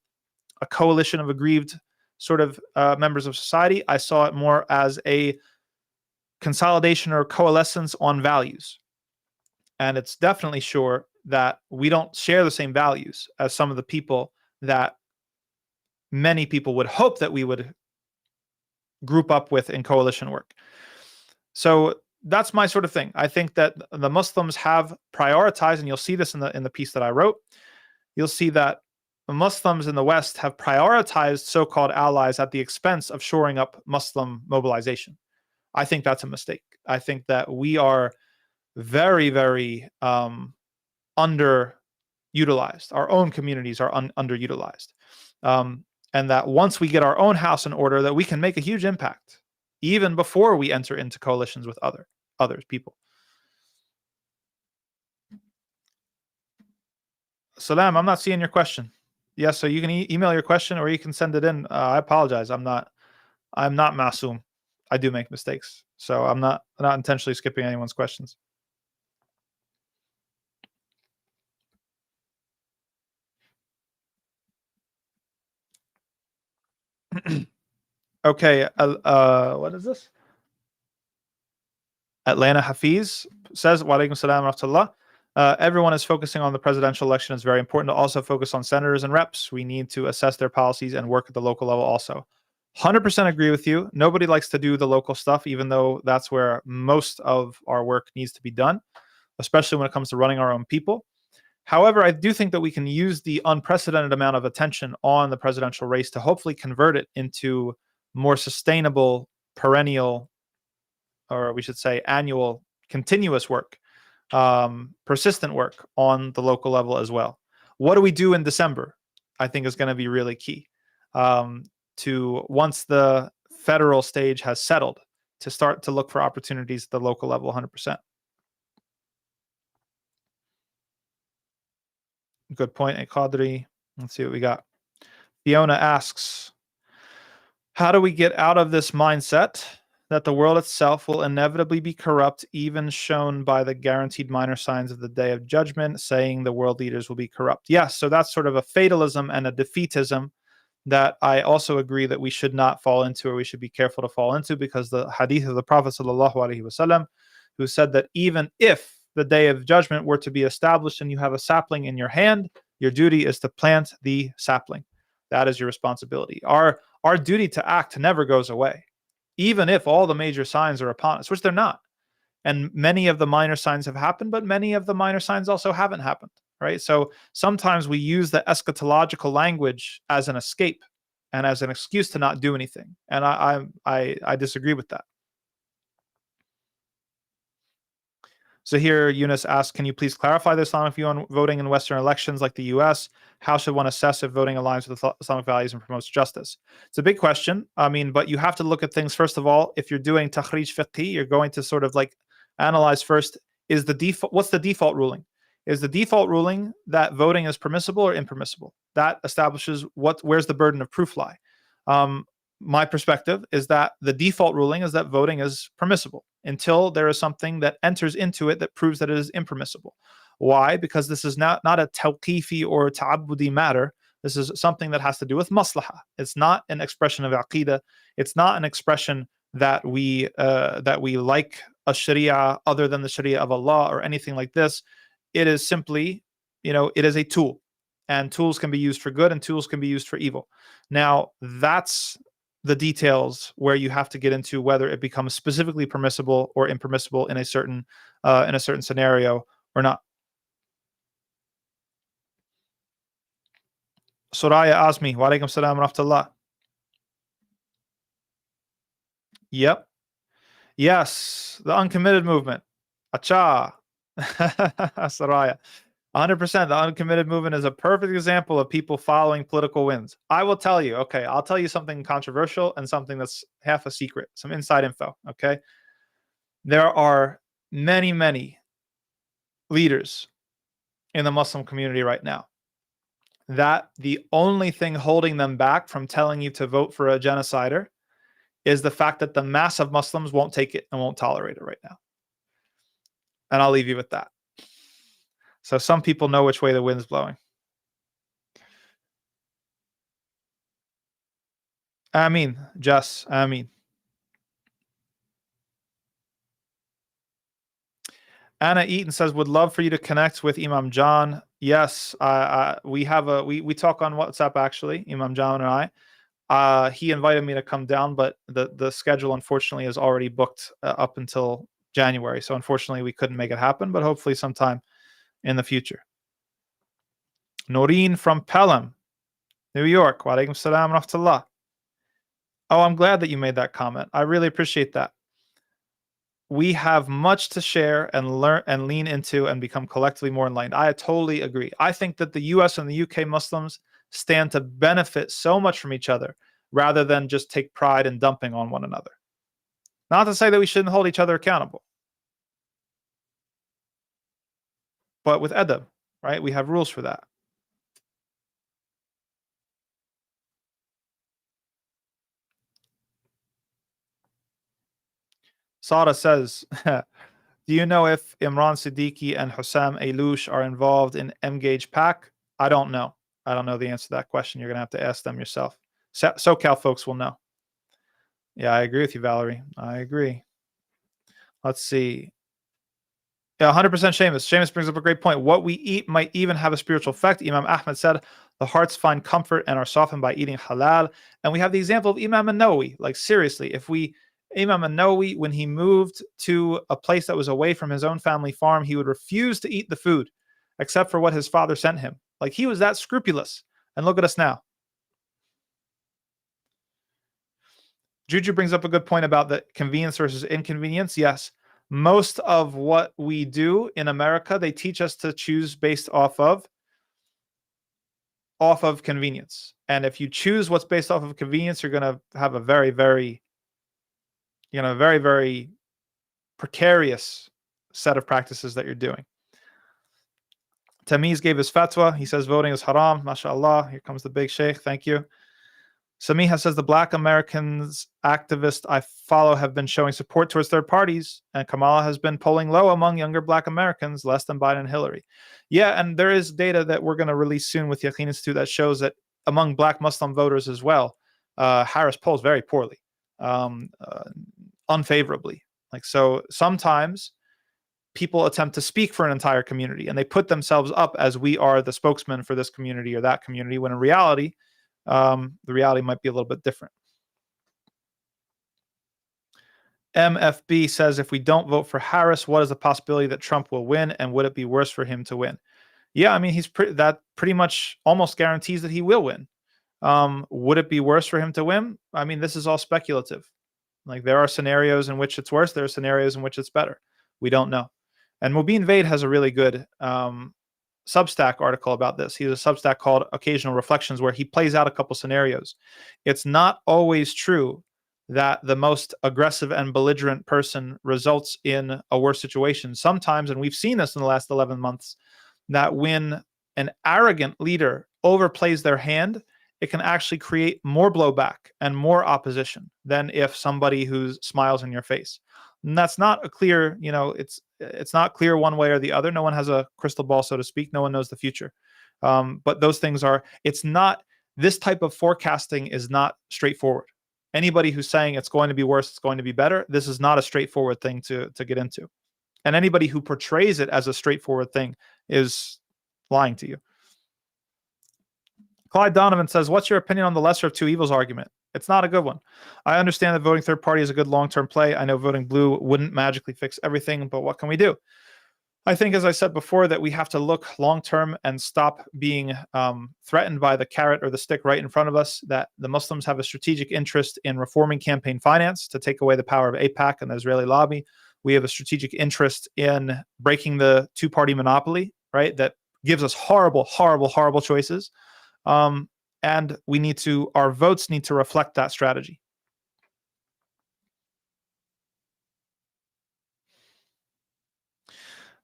coalition of aggrieved sort of members of society. I saw it more as a consolidation or coalescence on values. And it's definitely sure that we don't share the same values as some of the people that many people would hope that we would group up with in coalition work. So that's my sort of thing. I think that the Muslims have prioritized, and you'll see this in the piece that I wrote. You'll see that the Muslims in the West have prioritized so-called allies at the expense of shoring up Muslim mobilization. I think that's a mistake. I think that we are very, very underutilized. Our own communities are underutilized. And that once we get our own house in order, that we can make a huge impact, even before we enter into coalitions with other people. Salam, I'm not seeing your question. Yes, so you can email your question, or you can send it in. I apologize. I'm not Masoom. I do make mistakes, so I'm not intentionally skipping anyone's questions. Okay, what is this? Atlanta Hafiz says, Wa alaikum salam wa rahmatullah. Everyone is focusing on the presidential election. It's very important to also focus on senators and reps. We need to assess their policies and work at the local level also. 100% agree with you. Nobody likes to do the local stuff, even though that's where most of our work needs to be done, especially when it comes to running our own people. However, I do think that we can use the unprecedented amount of attention on the presidential race to hopefully convert it into more sustainable, perennial, or we should say annual, continuous work, persistent work on the local level as well. What do we do in December? I think is going to be really key. To once the federal stage has settled, to start to look for opportunities at the local level 100%. Good point, Qadri. Let's see what we got. Fiona asks, how do we get out of this mindset that the world itself will inevitably be corrupt, even shown by the guaranteed minor signs of the day of judgment, saying the world leaders will be corrupt? Yes, so that's sort of a fatalism and a defeatism that I also agree that we should not fall into, or we should be careful to fall into, because the hadith of the Prophet ﷺ, who said that even if the day of judgment were to be established and you have a sapling in your hand, your duty is to plant the sapling. That is your responsibility. Our duty to act never goes away, even if all the major signs are upon us, which they're not. And many of the minor signs have happened, but many of the minor signs also haven't happened, right? So sometimes we use the eschatological language as an escape and as an excuse to not do anything. And I disagree with that. So here, Eunice asks, can you please clarify the Islamic view on voting in Western elections like the US? How should one assess if voting aligns with Islamic values and promotes justice? It's a big question. I mean, but you have to look at things, first of all, if you're doing takhrij fiqhi, you're going to sort of like analyze first, is the default, what's the default ruling? Is the default ruling that voting is permissible or impermissible? That establishes where's the burden of proof lie. My perspective is that the default ruling is that voting is permissible until there is something that enters into it that proves that it is impermissible. Why? Because this is not a tawqifi or ta'abbudi matter. This is something that has to do with maslaha. It's not an expression of aqidah. It's not an expression that we like a sharia other than the sharia of Allah or anything like this. It is simply, it is a tool, and tools can be used for good and tools can be used for evil. Now, that's the details where you have to get into whether it becomes specifically permissible or impermissible in a certain scenario or not. Soraya Azmi, wa alaikum salam wa rahmatullah. Yep. Yes, the uncommitted movement. Acha. Soraya. 100%. The uncommitted movement is a perfect example of people following political winds. I will tell you, okay, I'll tell you something controversial and something that's half a secret, some inside info, okay? There are many, many leaders in the Muslim community right now that the only thing holding them back from telling you to vote for a genocider is the fact that the mass of Muslims won't take it and won't tolerate it right now. And I'll leave you with that. So some people know which way the wind's blowing. Ameen, Jess, Ameen. Anna Eaton says, would love for you to connect with Imam John. Yes, we talk on WhatsApp actually, Imam John and I. He invited me to come down, but the schedule unfortunately is already booked up until January. So unfortunately we couldn't make it happen, but hopefully sometime in the future. Noreen from Pelham, New York. Wa alaikum salam wa rahmatullah. Oh, I'm glad that you made that comment. I really appreciate that. We have much to share and learn and lean into and become collectively more enlightened. I totally agree. I think that the US and the UK Muslims stand to benefit so much from each other rather than just take pride in dumping on one another. Not to say that we shouldn't hold each other accountable, but with adab, right? We have rules for that. Sada says, do you know if Imran Siddiqui and Hussam Ayloush are involved in Engage PAC? I don't know. I don't know the answer to that question. You're going to have to ask them yourself. SoCal folks will know. Yeah, I agree with you, Valerie. I agree. Let's see. Yeah, 100% Seamus. Seamus brings up a great point. What we eat might even have a spiritual effect. Imam Ahmed said, the hearts find comfort and are softened by eating halal. And we have the example of Imam An-Nawawi. Like seriously, Imam An-Nawawi, when he moved to a place that was away from his own family farm, he would refuse to eat the food except for what his father sent him. Like he was that scrupulous. And look at us now. Juju brings up a good point about the convenience versus inconvenience. Yes, most of what we do in America, they teach us to choose based off of convenience. And if you choose what's based off of convenience, you're going to have a very, very precarious set of practices that you're doing. Tamiz gave his fatwa. He says voting is haram. MashaAllah. Here comes the big sheikh. Thank you. Samiha says the Black Americans activists I follow have been showing support towards third parties, and Kamala has been polling low among younger Black Americans, less than Biden and Hillary. Yeah, and there is data that we're going to release soon with Yaqeen Institute that shows that among Black Muslim voters as well, Harris polls very poorly, unfavorably. Like so, sometimes people attempt to speak for an entire community, and they put themselves up as we are the spokesman for this community or that community, when in reality, the reality might be a little bit different. MFB says, if we don't vote for Harris, what is the possibility that Trump will win, and would it be worse for him to win? Yeah, I mean, that pretty much almost guarantees that he will win. Would it be worse for him to win? I mean, this is all speculative. Like there are scenarios in which it's worse. There are scenarios in which it's better. We don't know. And Mubin Vaid has a really good Substack article about this. He has a Substack called Occasional Reflections where he plays out a couple scenarios. It's not always true that the most aggressive and belligerent person results in a worse situation. Sometimes, and we've seen this in the last 11 months, that when an arrogant leader overplays their hand, it can actually create more blowback and more opposition than if somebody who smiles in your face. And that's not a clear, it's not clear one way or the other. No one has a crystal ball, so to speak. No one knows the future. But those things this type of forecasting is not straightforward. Anybody who's saying it's going to be worse, it's going to be better, this is not a straightforward thing to get into. And anybody who portrays it as a straightforward thing is lying to you. Clyde Donovan says, what's your opinion on the lesser of two evils argument? It's not a good one. I understand that voting third party is a good long-term play. I know voting blue wouldn't magically fix everything, but what can we do? I think, as I said before, that we have to look long-term and stop being threatened by the carrot or the stick right in front of us, that the Muslims have a strategic interest in reforming campaign finance to take away the power of AIPAC and the Israeli lobby. We have a strategic interest in breaking the two-party monopoly, right? That gives us horrible, horrible, horrible choices. And our votes need to reflect that strategy.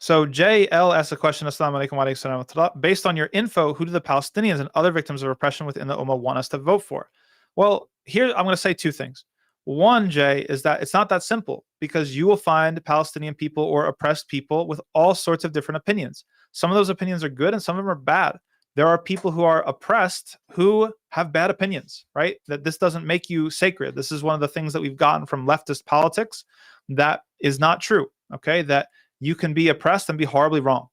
So JL asks a question, Assalamu alaikum wa alaikum salam. Based on your info, who do the Palestinians and other victims of repression within the Ummah want us to vote for? Well, here I'm going to say two things. One, Jay, is that it's not that simple, because you will find Palestinian people or oppressed people with all sorts of different opinions. Some of those opinions are good and some of them are bad. There are people who are oppressed who have bad opinions, right? That this doesn't make you sacred. This is one of the things that we've gotten from leftist politics that is not true, okay? That you can be oppressed and be horribly wrong,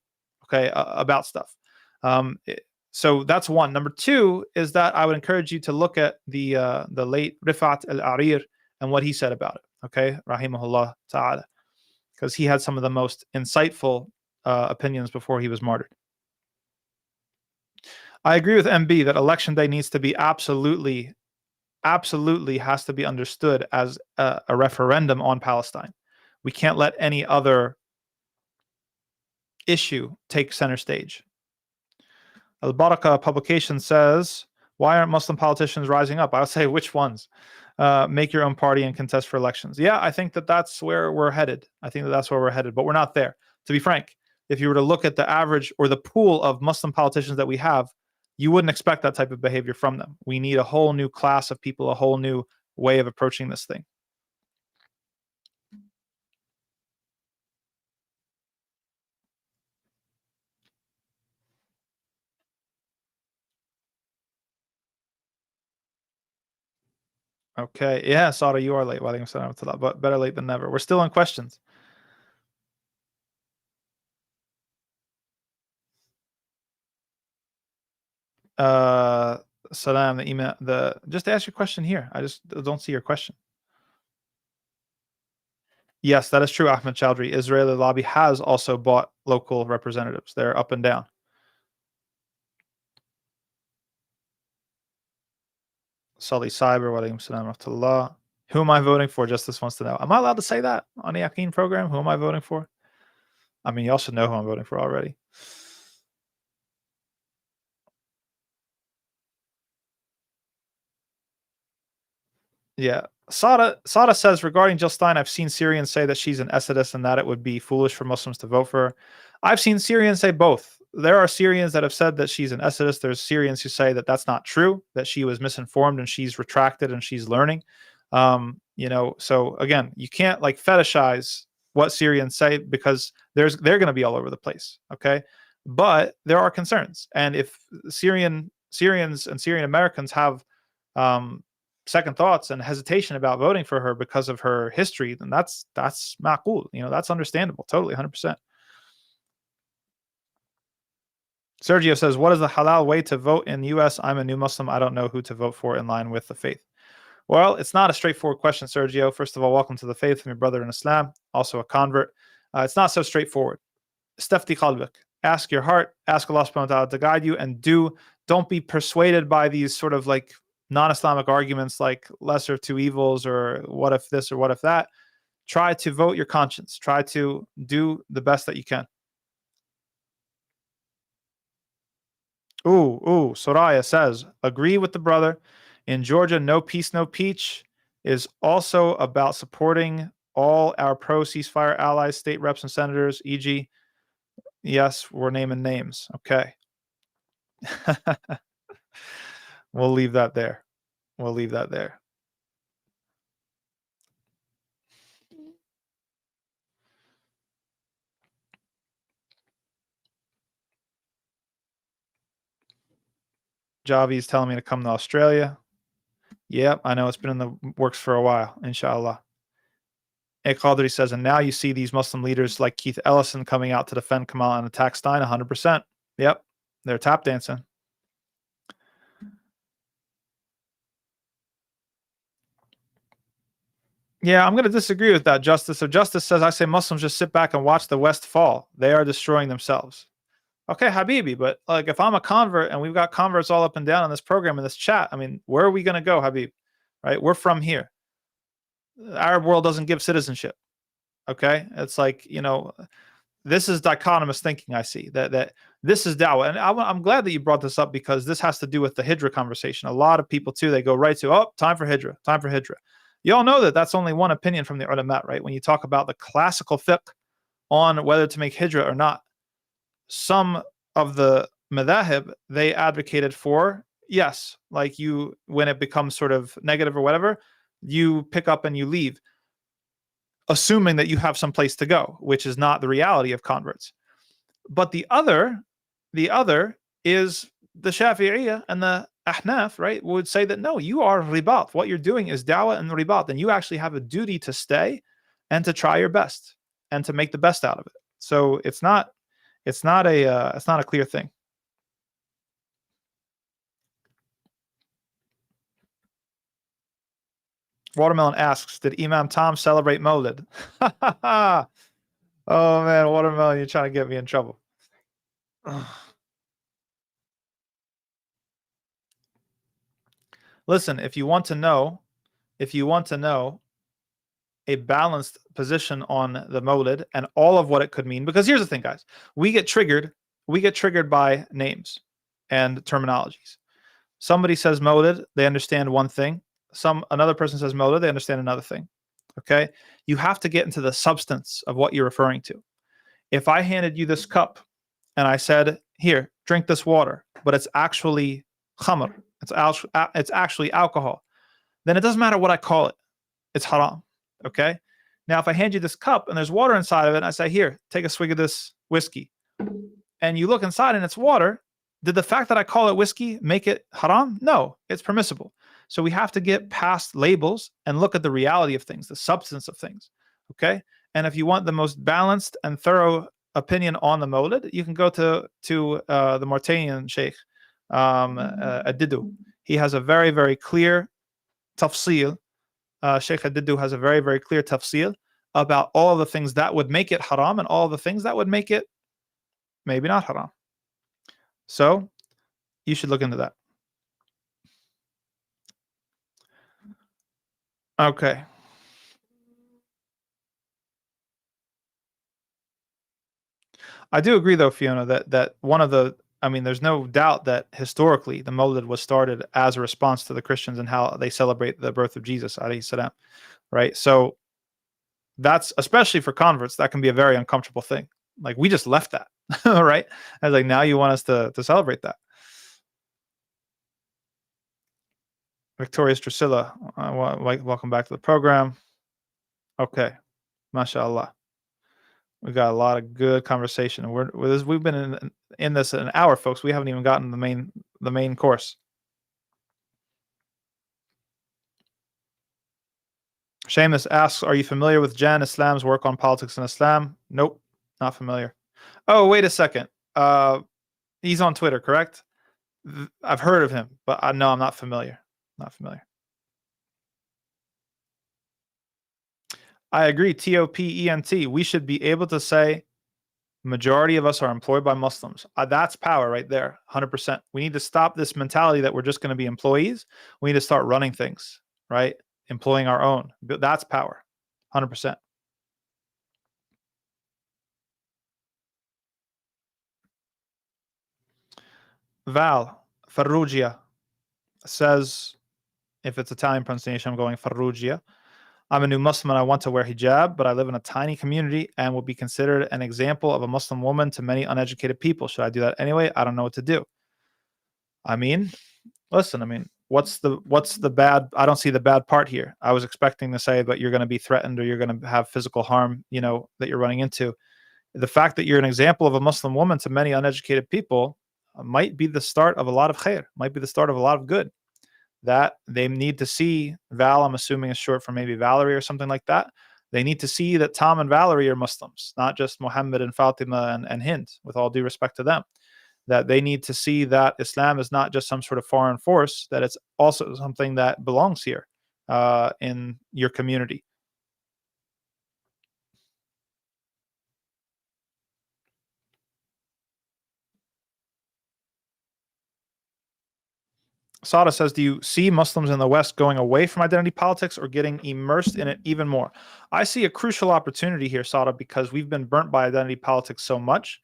okay, about stuff. So that's one. Number two is that I would encourage you to look at the late Rifat al-Arir and what he said about it, okay, rahimahullah ta'ala, because he had some of the most insightful opinions before he was martyred. I agree with MB that election day needs to be absolutely has to be understood as a referendum on Palestine. We can't let any other issue take center stage. Al-Baraka publication says, why aren't Muslim politicians rising up? I would say, which ones? Make your own party and contest for elections. Yeah, I think that that's where we're headed. But we're not there. To be frank, if you were to look at the average or the pool of Muslim politicians that we have, you wouldn't expect that type of behavior from them. We need a whole new class of people, a whole new way of approaching this thing. Okay. Yeah, Sada, you are late. But better late than never. We're still on questions. Salam, the email, just ask your question here. I just don't see your question. Yes, that is true, Ahmed Chowdhury. Israeli lobby has also bought local representatives. They're up and down. Sully Cyber, wa alaikum salam wa rahmatullah. Who am I voting for? Justice wants to know. Am I allowed to say that on the Yaqeen program? Who am I voting for? I mean, you also know who I'm voting for already. Yeah. Sada says, regarding Jill Stein, I've seen Syrians say that she's an Assadist and that it would be foolish for Muslims to vote for her. I've seen Syrians say both. There are Syrians that have said that she's an Assadist. There's Syrians who say that that's not true, that she was misinformed and she's retracted and she's learning. So again, you can't like fetishize what Syrians say, because they're going to be all over the place. Okay. But there are concerns. And if Syrians and Syrian Americans have second thoughts and hesitation about voting for her because of her history, then that's maqul. That's understandable. Totally, 100%. Sergio says, what is the halal way to vote in the U.S.? I'm a new Muslim. I don't know who to vote for in line with the faith. Well, it's not a straightforward question, Sergio. First of all, welcome to the faith from your brother in Islam, also a convert. It's not so straightforward. Stefti qalbik. Ask your heart, ask Allah subhanahu wa ta'ala to guide you, and don't be persuaded by these sort of like non-Islamic arguments like lesser of two evils or what if this or what if that. Try to vote your conscience. Try to do the best that you can. Soraya says, agree with the brother. In Georgia, no peace, no peach is also about supporting all our pro-ceasefire allies, state reps and senators, e.g. Yes, we're naming names. Okay. We'll leave that there. Javi's telling me to come to Australia. Yep, I know it's been in the works for a while, inshallah. Qadri says, and now you see these Muslim leaders like Keith Ellison coming out to defend Kamal and attack Stein 100%. Yep, they're tap dancing. Yeah, I'm going to disagree with that, Justice. So Justice says, I say Muslims just sit back and watch the West fall. They are destroying themselves. Okay, Habibi, but like if I'm a convert and we've got converts all up and down in this program in this chat, I mean, where are we going to go, Habib? Right? We're from here. The Arab world doesn't give citizenship. Okay, it's like this is dichotomous thinking. I see that this is dawah, and I'm glad that you brought this up because this has to do with the hijra conversation. A lot of people too, they go right to time for hijra, time for hijra. You all know that that's only one opinion from the ulama, right? When you talk about the classical fiqh on whether to make hijra or not, some of the madahib they advocated for yes, like you when it becomes sort of negative or whatever, you pick up and you leave, assuming that you have some place to go, which is not the reality of converts. But the other is the Shafi'iyya and the Ahnaf, right, would say that no, you are ribat. What you're doing is dawah and ribat, and you actually have a duty to stay and to try your best and to make the best out of it. So it's not a clear thing. Watermelon asks, did Imam Tom celebrate Mawlid? Oh man, Watermelon, you're trying to get me in trouble. Listen, if you want to know a balanced position on the Mawlid and all of what it could mean, because here's the thing, guys, we get triggered by names and terminologies. Somebody says Mawlid, they understand one thing. Another person says Mawlid, they understand another thing. Okay, you have to get into the substance of what you're referring to. If I handed you this cup and I said, "Here, drink this water," but it's actually khamr, it's actually alcohol, then it doesn't matter what I call it. It's haram. Okay. Now, if I hand you this cup and there's water inside of it, and I say, "Here, take a swig of this whiskey," and you look inside and it's water, did the fact that I call it whiskey make it haram? No, it's permissible. So we have to get past labels and look at the reality of things, the substance of things. Okay. And if you want the most balanced and thorough opinion on the Mawlid, you can go to the Mauritanian Sheikh, Adidu. He has a very, very clear tafsir. Sheikh Adidu has a very, very clear tafsir about all of the things that would make it haram and all of the things that would make it maybe not haram. So you should look into that. Okay. I do agree though, Fiona, that one of the I mean, there's no doubt that historically the Mawlid was started as a response to the Christians and how they celebrate the birth of Jesus, alayhi salam, right? So that's especially for converts, that can be a very uncomfortable thing. Like we just left that, right? I was like, now you want us to celebrate that. Victorious Drusilla, welcome back to the program. Okay, mashallah. We got a lot of good conversation. We've been in this an hour, folks. We haven't even gotten the main course. Seamus asks, "Are you familiar with Jan Islam's work on politics in Islam?" Nope, not familiar. Oh, wait a second. He's on Twitter, correct? I've heard of him, but no, I'm not familiar. Not familiar. I agree. TOPENT. We should be able to say majority of us are employed by Muslims. That's power right there, 100%. We need to stop this mentality that we're just going to be employees. We need to start running things, right? Employing our own. That's power, 100%. Val Farrugia says, if it's Italian pronunciation, I'm going Farrugia. I'm a new Muslim and I want to wear hijab, but I live in a tiny community and will be considered an example of a Muslim woman to many uneducated people. Should I do that anyway? I don't know what to do. I mean, listen, what's the bad? I don't see the bad part here. I was expecting to say, but you're going to be threatened or you're going to have physical harm, that you're running into. The fact that you're an example of a Muslim woman to many uneducated people might be the start of a lot of khair, might be the start of a lot of good. That they need to see. Val, I'm assuming, is short for maybe Valerie or something like that. They need to see that Tom and Valerie are Muslims, not just Muhammad and Fatima and Hind, with all due respect to them. That they need to see that Islam is not just some sort of foreign force, that it's also something that belongs here in your community. Sada says, do you see Muslims in the West going away from identity politics or getting immersed in it even more? I see a crucial opportunity here, Sada, because we've been burnt by identity politics so much.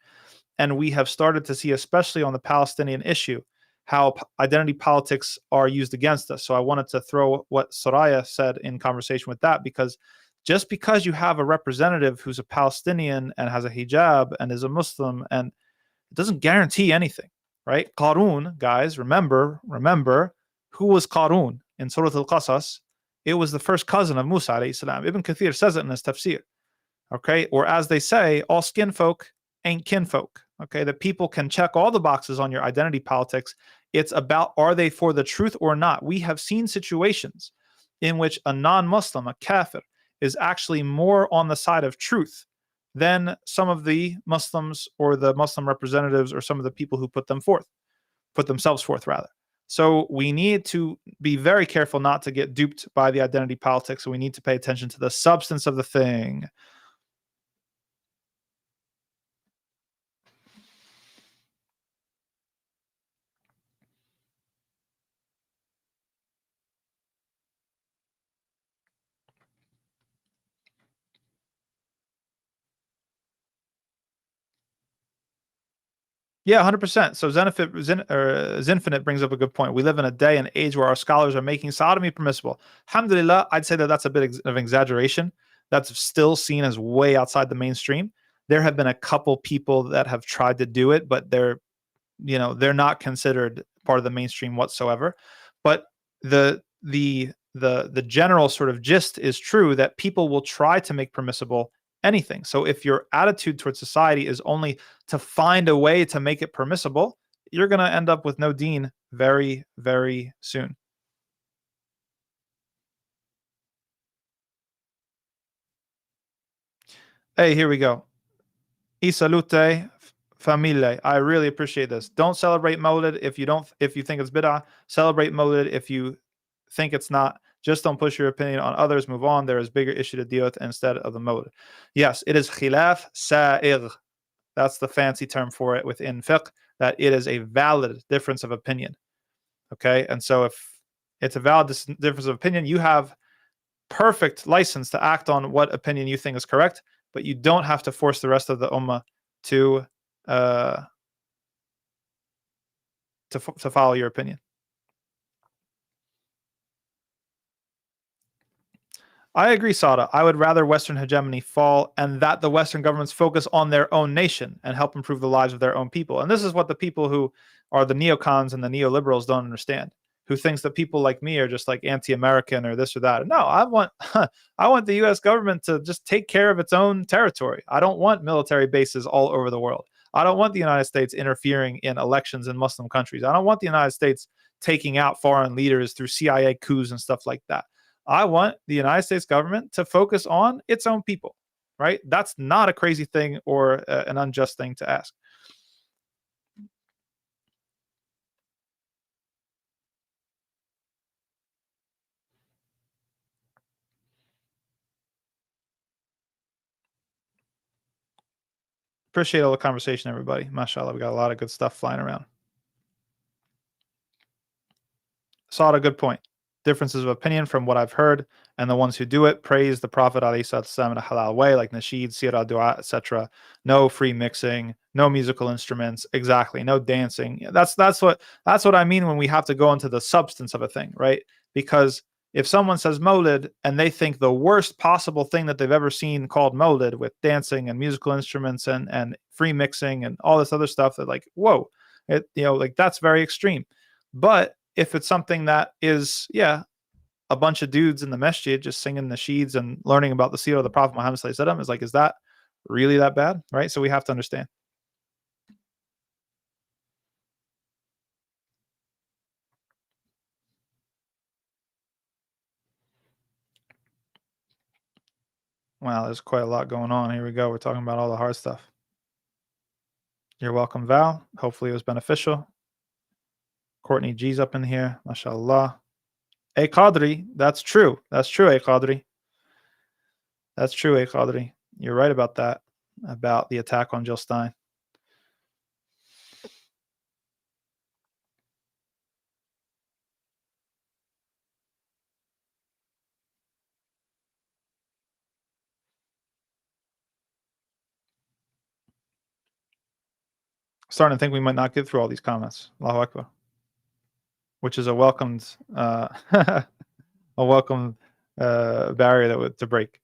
And we have started to see, especially on the Palestinian issue, how identity politics are used against us. So I wanted to throw what Soraya said in conversation with that, because just because you have a representative who's a Palestinian and has a hijab and is a Muslim, and it doesn't guarantee anything, right? Qarun, guys, remember who was Qarun in Surah Al-Qasas? It was the first cousin of Musa alayhi salam. Ibn Kathir says it in his tafsir. Okay, or as they say, all skin folk ain't kinfolk. Okay, that people can check all the boxes on your identity politics. It's about, are they for the truth or not? We have seen situations in which a non-Muslim, a kafir, is actually more on the side of truth than some of the Muslims or the Muslim representatives or some of the people who put themselves forth rather. So we need to be very careful not to get duped by the identity politics. So we need to pay attention to the substance of the thing. Yeah, 100%. So Zenfinite brings up a good point. We live in a day and age where our scholars are making sodomy permissible. Alhamdulillah, I'd say that that's a bit of exaggeration. That's still seen as way outside the mainstream. There have been a couple people that have tried to do it, but they're not considered part of the mainstream whatsoever. But the general sort of gist is true, that people will try to make permissible anything. So if your attitude towards society is only to find a way to make it permissible, you're going to end up with no deen very, very soon. Hey, here we go. I salute famille. I really appreciate this. Don't celebrate Mawlid if you think it's bid'ah. Celebrate Mawlid if you think it's not. Just don't push your opinion on others. Move on. There is bigger issue to deal with instead of the Mawlid. Yes, it is khilaf sa'ir. That's the fancy term for it within fiqh, that it is a valid difference of opinion. Okay, and so if it's a valid difference of opinion, you have perfect license to act on what opinion you think is correct, but you don't have to force the rest of the ummah to uh, to follow your opinion. I agree, Sada. I would rather Western hegemony fall and that the Western governments focus on their own nation and help improve the lives of their own people. And this is what the people who are the neocons and the neoliberals don't understand, who thinks that people like me are just like anti-American or this or that. No, I want the US government to just take care of its own territory. I don't want military bases all over the world. I don't want the United States interfering in elections in Muslim countries. I don't want the United States taking out foreign leaders through CIA coups and stuff like that. I want the United States government to focus on its own people, right? That's not a crazy thing or an unjust thing to ask. Appreciate all the conversation, everybody. MashaAllah, we got a lot of good stuff flying around. Saw a good point. Differences of opinion from what I've heard, and the ones who do it praise the Prophet ﷺ in a halal way, like nasheed, sirah, dua, etc. No free mixing, no musical instruments, exactly, no dancing. That's what I mean when we have to go into the substance of a thing, right? Because if someone says Mawlid and they think the worst possible thing that they've ever seen called Mawlid, with dancing and musical instruments and free mixing and all this other stuff, that like, whoa, like that's very extreme. But if it's something that is, yeah, a bunch of dudes in the masjid just singing the sheeds and learning about the seerah of the Prophet Muhammad sallallahu is like, is that really that bad? Right? So we have to understand. Wow, there's quite a lot going on. Here we go. We're talking about all the hard stuff. You're welcome, Val. Hopefully it was beneficial. Courtney G's up in here. MashaAllah. A Qadri, that's true. That's true, A Qadri. That's true, A Qadri. You're right about that, about the attack on Jill Stein. Starting to think we might not get through all these comments. Allahu Akbar. Which is a welcomed a welcome barrier to break.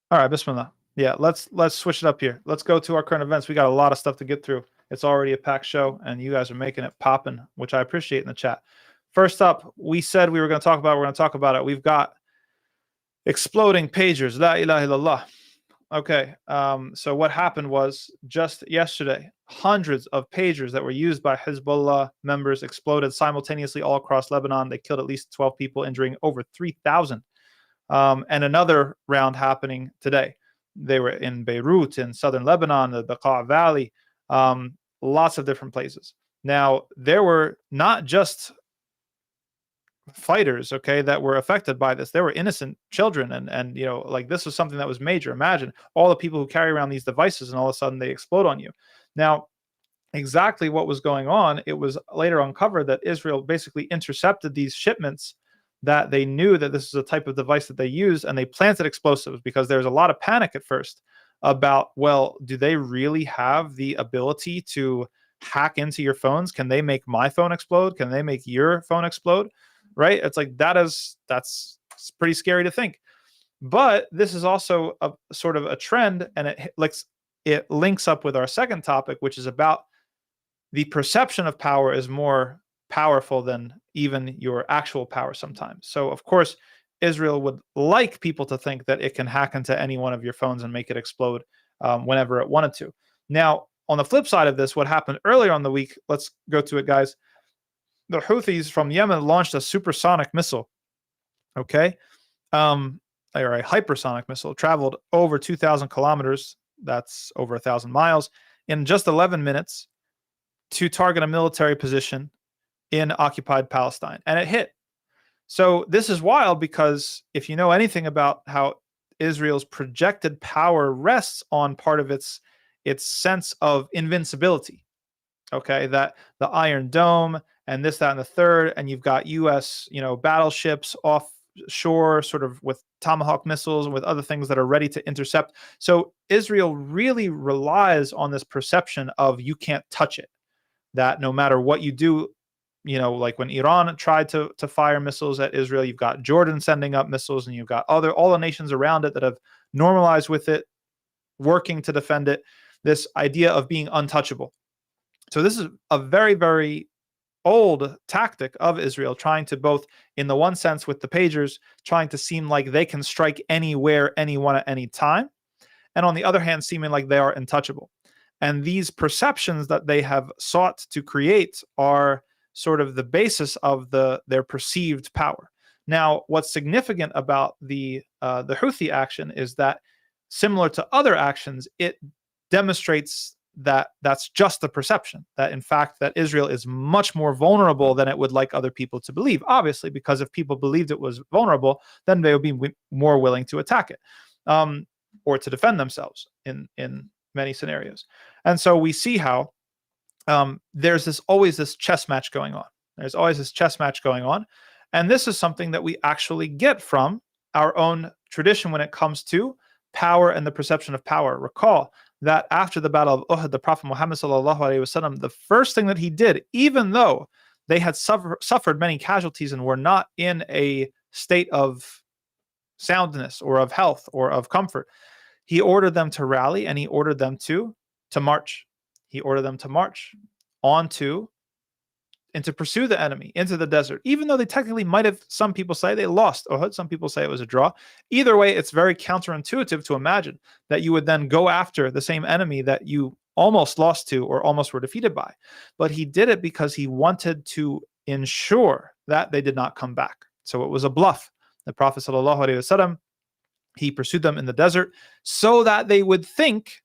All right, Bismillah. Yeah, let's switch it up here. Let's go to our current events. We got a lot of stuff to get through. It's already a packed show, and you guys are making it popping, which I appreciate in the chat. First up, we said we were going to talk about it. We're going to talk about it. We've got exploding pagers. La ilaha illallah. Okay, so what happened was just yesterday, hundreds of pagers that were used by Hezbollah members exploded simultaneously all across Lebanon. They killed at least 12 people, injuring over 3,000. And another round happening today. They were in Beirut, in southern Lebanon, the Bekaa Valley, lots of different places. Now, there were not just fighters, okay, that were affected by this. There were innocent children, and you know, like, this was something that was major. Imagine all the people who carry around these devices, and all of a sudden they explode on you. Now, exactly what was going on, it was later uncovered that Israel basically intercepted these shipments, that they knew that this is a type of device that they use, and they planted explosives, because there was a lot of panic at first about, well, do they really have the ability to hack into your phones? Can they make my phone explode? Can they make your phone explode? Right? It's like, that's pretty scary to think. But this is also a sort of a trend, and it links up with our second topic, which is about the perception of power is more powerful than even your actual power sometimes. So, of course, Israel would like people to think that it can hack into any one of your phones and make it explode whenever it wanted to. Now, on the flip side of this, what happened earlier on the week, let's go to it, guys. The Houthis from Yemen launched a supersonic missile, okay? Or a hypersonic missile, traveled over 2,000 kilometers, that's over 1,000 miles, in just 11 minutes to target a military position in occupied Palestine, and it hit. So this is wild, because if you know anything about how Israel's projected power rests on part of its sense of invincibility, okay, that the Iron Dome and this, that, and the third, and you've got U.S. battleships offshore, sort of with Tomahawk missiles and with other things that are ready to intercept. So Israel really relies on this perception of you can't touch it, that no matter what you do, like when Iran tried to fire missiles at Israel, you've got Jordan sending up missiles, and you've got all the nations around it that have normalized with it, working to defend it, this idea of being untouchable. So this is a very, very old tactic of Israel, trying to, both in the one sense with the pagers, trying to seem like they can strike anywhere, anyone at any time, and on the other hand, seeming like they are untouchable. And these perceptions that they have sought to create are sort of the basis of their perceived power. Now, what's significant about the Houthi action is that, similar to other actions, it demonstrates that that's just a perception, that in fact that Israel is much more vulnerable than it would like other people to believe, obviously, because if people believed it was vulnerable, then they would be more willing to attack it, or to defend themselves in many scenarios. And so we see how there's always this chess match going on. There's always this chess match going on. And this is something that we actually get from our own tradition when it comes to power and the perception of power. Recall that after the Battle of Uhud, the Prophet Muhammad sallallahu alaihi wasallam, the first thing that he did, even though they had suffered many casualties and were not in a state of soundness or of health or of comfort, he ordered them to rally, and he ordered them to march. He ordered them to march onto and to pursue the enemy into the desert, even though they technically might have, some people say they lost Uhud, some people say it was a draw. Either way, it's very counterintuitive to imagine that you would then go after the same enemy that you almost lost to or almost were defeated by. But he did it because he wanted to ensure that they did not come back. So it was a bluff. The Prophet sallallahu alaihi wasallam, he pursued them in the desert so that they would think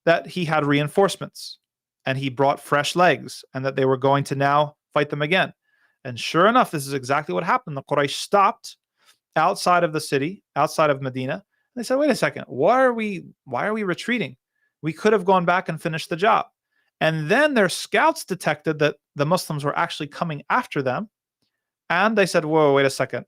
that he had reinforcements and he brought fresh legs, and that they were going to now fight them again. And sure enough, this is exactly what happened. The Quraysh stopped outside of the city, outside of Medina. And they said, wait a second, why are we retreating? We could have gone back and finished the job. And then their scouts detected that the Muslims were actually coming after them. And they said, whoa, wait a second.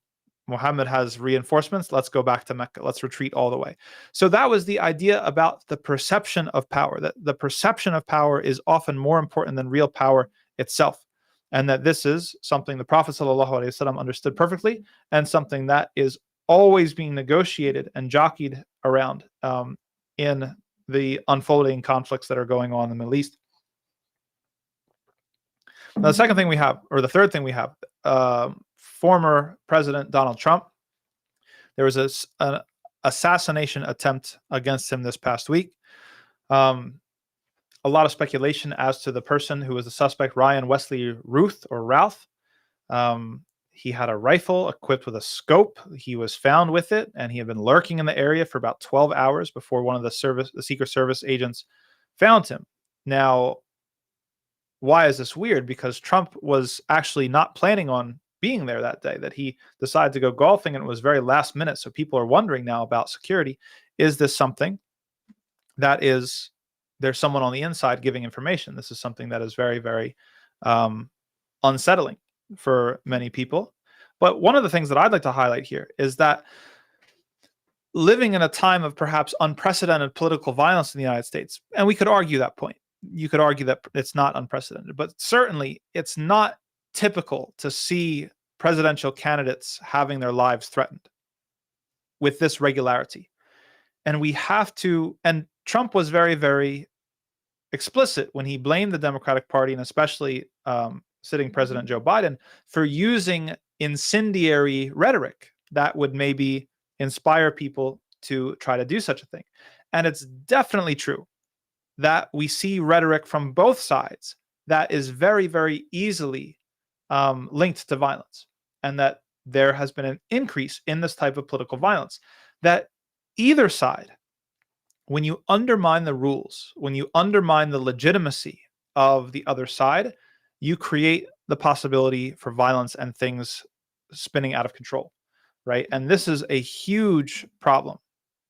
Muhammad has reinforcements. Let's go back to Mecca. Let's retreat all the way. So that was the idea about the perception of power, that the perception of power is often more important than real power itself. And that this is something the Prophet ﷺ understood perfectly, and something that is always being negotiated and jockeyed around in the unfolding conflicts that are going on in the Middle East. Now, the second thing we have, or the third thing we have, former President Donald Trump. There was an assassination attempt against him this past week. A lot of speculation as to the person who was the suspect, Ryan Wesley Routh. He had a rifle equipped with a scope. He was found with it, and he had been lurking in the area for about 12 hours before one of the Secret Service agents found him. Now, why is this weird? Because Trump was actually not planning on being there that day, that he decided to go golfing, and it was very last minute. So people are wondering now about security. Is this something that is, there's someone on the inside giving information? This is something that is very, very unsettling for many people. But one of the things that I'd like to highlight here is that living in a time of perhaps unprecedented political violence in the United States, and we could argue that point. You could argue that it's not unprecedented, but certainly it's not typical to see presidential candidates having their lives threatened with this regularity. And we have to, and Trump was very, very explicit when he blamed the Democratic Party, and especially sitting President Joe Biden, for using incendiary rhetoric that would maybe inspire people to try to do such a thing. And it's definitely true that we see rhetoric from both sides that is very, very easily linked to violence, and that there has been an increase in this type of political violence. That either side, when you undermine the rules, when you undermine the legitimacy of the other side, you create the possibility for violence and things spinning out of control, right? And this is a huge problem.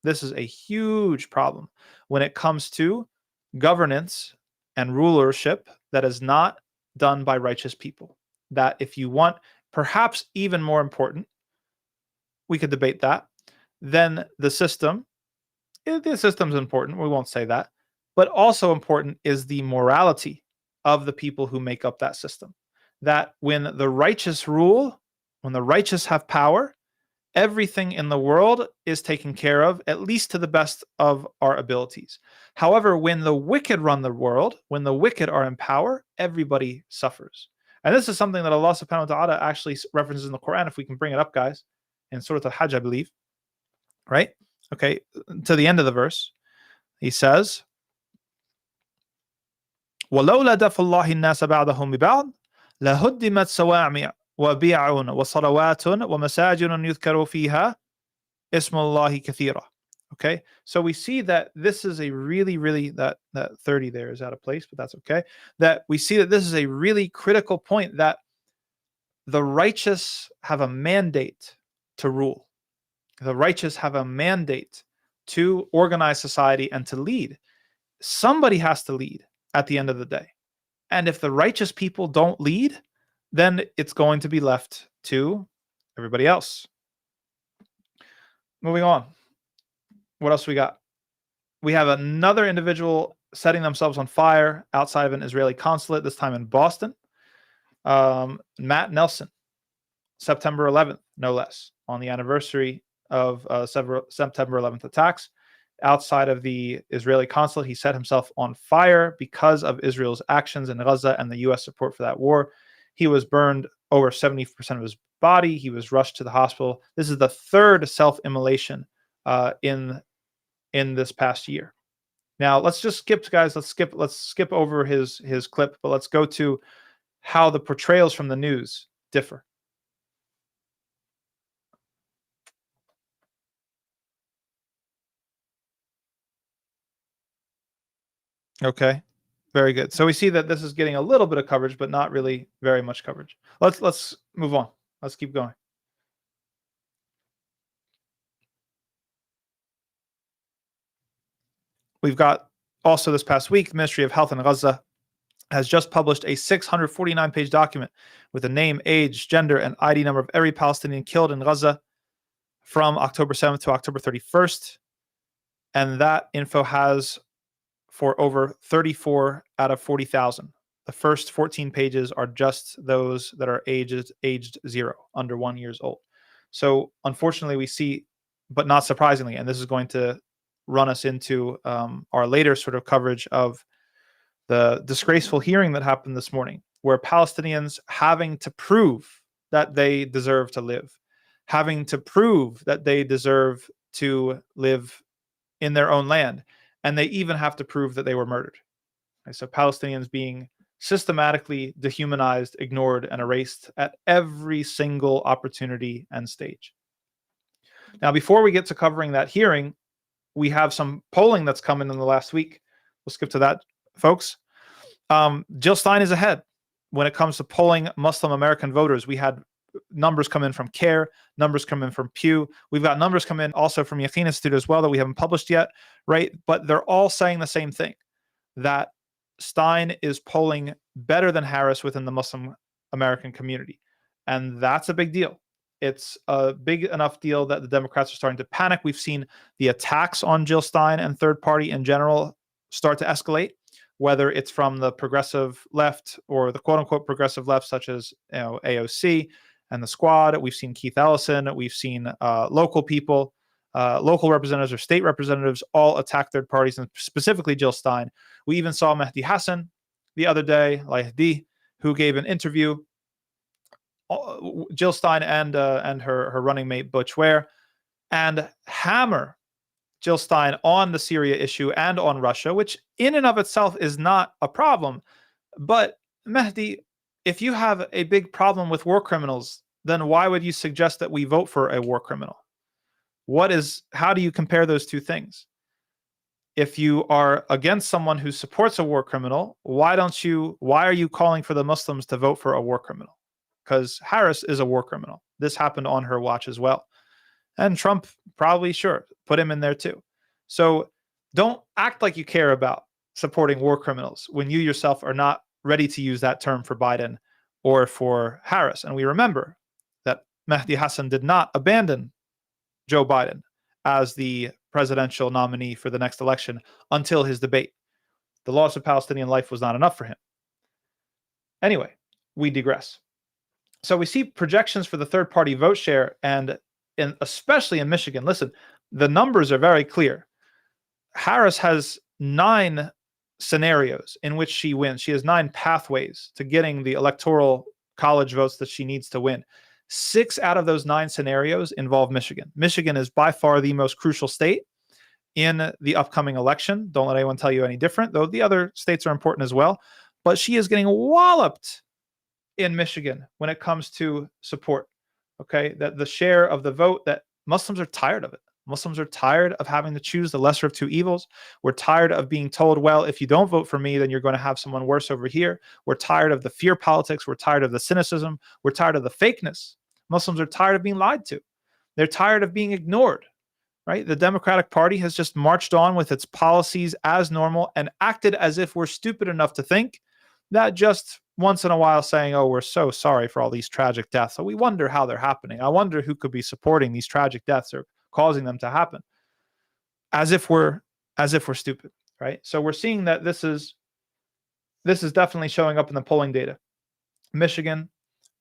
This is a huge problem when it comes to governance and rulership that is not done by righteous people. That, if you want, perhaps even more important, we could debate that, then the system. The system's important, we won't say that, but also important is the morality of the people who make up that system. That when the righteous rule, when the righteous have power, everything in the world is taken care of, at least to the best of our abilities. However, when the wicked run the world, when the wicked are in power, everybody suffers. And this is something that Allah subhanahu wa ta'ala actually references in the Quran, if we can bring it up, guys, in Surah Al-Hajj, I believe. Right? Okay, to the end of the verse, he says, وَلَوْلَا دَفْعُ اللَّهِ النَّاسَ بَعْضَهُم بِبَعْضٍ لَهُدِّمَتْ صَوَامِعُ وَبِيَعٌ وَصَلَوَاتٌ وَمَسَاجِدٌ يُذْكَرُ فِيهَا اسم الله كثيرا. Okay, so we see that this is a really, really, that 30 there is out of place, but that's okay. That we see that this is a really critical point, that the righteous have a mandate to rule. The righteous have a mandate to organize society and to lead. Somebody has to lead at the end of the day. And if the righteous people don't lead, then it's going to be left to everybody else. Moving on. What else we got? We have another individual setting themselves on fire outside of an Israeli consulate, this time in Boston. Matt Nelson, September 11th, no less, on the anniversary of September 11th attacks. Outside of the Israeli consulate, he set himself on fire because of Israel's actions in Gaza and the U.S. support for that war. He was burned over 70% of his body. He was rushed to the hospital. This is the third self-immolation in this past year. Now let's just skip, guys. Let's skip over his clip, but let's go to how the portrayals from the news differ. Okay, very good. So we see that this is getting a little bit of coverage, but not really very much coverage. Let's move on. Let's keep going. We've got also this past week, the Ministry of Health in Gaza has just published a 649-page document with the name, age, gender, and ID number of every Palestinian killed in Gaza from October 7th to October 31st. And that info has for over 34 out of 40,000. The first 14 pages are just those that are aged 0, under 1 year old. So unfortunately, we see, but not surprisingly, and this is going to run us into our later sort of coverage of the disgraceful hearing that happened this morning, where Palestinians having to prove that they deserve to live, having to prove that they deserve to live in their own land, and they even have to prove that they were murdered. Okay, so Palestinians being systematically dehumanized, ignored, and erased at every single opportunity and stage. Now, before we get to covering that hearing, we have some polling that's come in the last week. We'll skip to that, folks. Jill Stein is ahead when it comes to polling Muslim American voters. We had numbers come in from CARE, numbers come in from Pew. We've got numbers come in also from Yaqeen Institute as well that we haven't published yet, right? But they're all saying the same thing, that Stein is polling better than Harris within the Muslim American community. And that's a big deal. It's a big enough deal that the Democrats are starting to panic. We've seen the attacks on Jill Stein and third party in general start to escalate, whether it's from the progressive left or the quote unquote progressive left, such as AOC and the Squad. We've seen Keith Ellison. We've seen local people, local representatives or state representatives all attack third parties, and specifically Jill Stein. We even saw Mehdi Hassan the other day, Lahdi, who gave an interview. Jill Stein and her running mate Butch Ware, and hammer Jill Stein on the Syria issue and on Russia, which in and of itself is not a problem. But Mehdi, if you have a big problem with war criminals, then why would you suggest that we vote for a war criminal? How do you compare those two things? If you are against someone who supports a war criminal, why are you calling for the Muslims to vote for a war criminal? Because Harris is a war criminal. This happened on her watch as well. And Trump probably, sure, put him in there too. So don't act like you care about supporting war criminals when you yourself are not ready to use that term for Biden or for Harris. And we remember that Mehdi Hassan did not abandon Joe Biden as the presidential nominee for the next election until his debate. The loss of Palestinian life was not enough for him. Anyway, we digress. So we see projections for the third party vote share, and especially in Michigan. Listen, the numbers are very clear. Harris has 9 scenarios in which she wins. She has 9 pathways to getting the electoral college votes that she needs to win. 6 out of those 9 scenarios involve Michigan. Michigan is by far the most crucial state in the upcoming election. Don't let anyone tell you any different, though the other states are important as well. But she is getting walloped in Michigan when it comes to support. Okay, that the share of the vote, that Muslims are tired of it. Muslims are tired of having to choose the lesser of two evils. We're tired of being told, well, if you don't vote for me, then you're going to have someone worse over here. We're tired of the fear politics. We're tired of the cynicism. We're tired of the fakeness. Muslims are tired of being lied to. They're tired of being ignored, right? The Democratic Party has just marched on with its policies as normal and acted as if we're stupid enough to think that just once in a while saying, oh, we're so sorry for all these tragic deaths. So we wonder how they're happening. I wonder who could be supporting these tragic deaths or causing them to happen. As if we're stupid, right? So we're seeing that this is definitely showing up in the polling data. Michigan,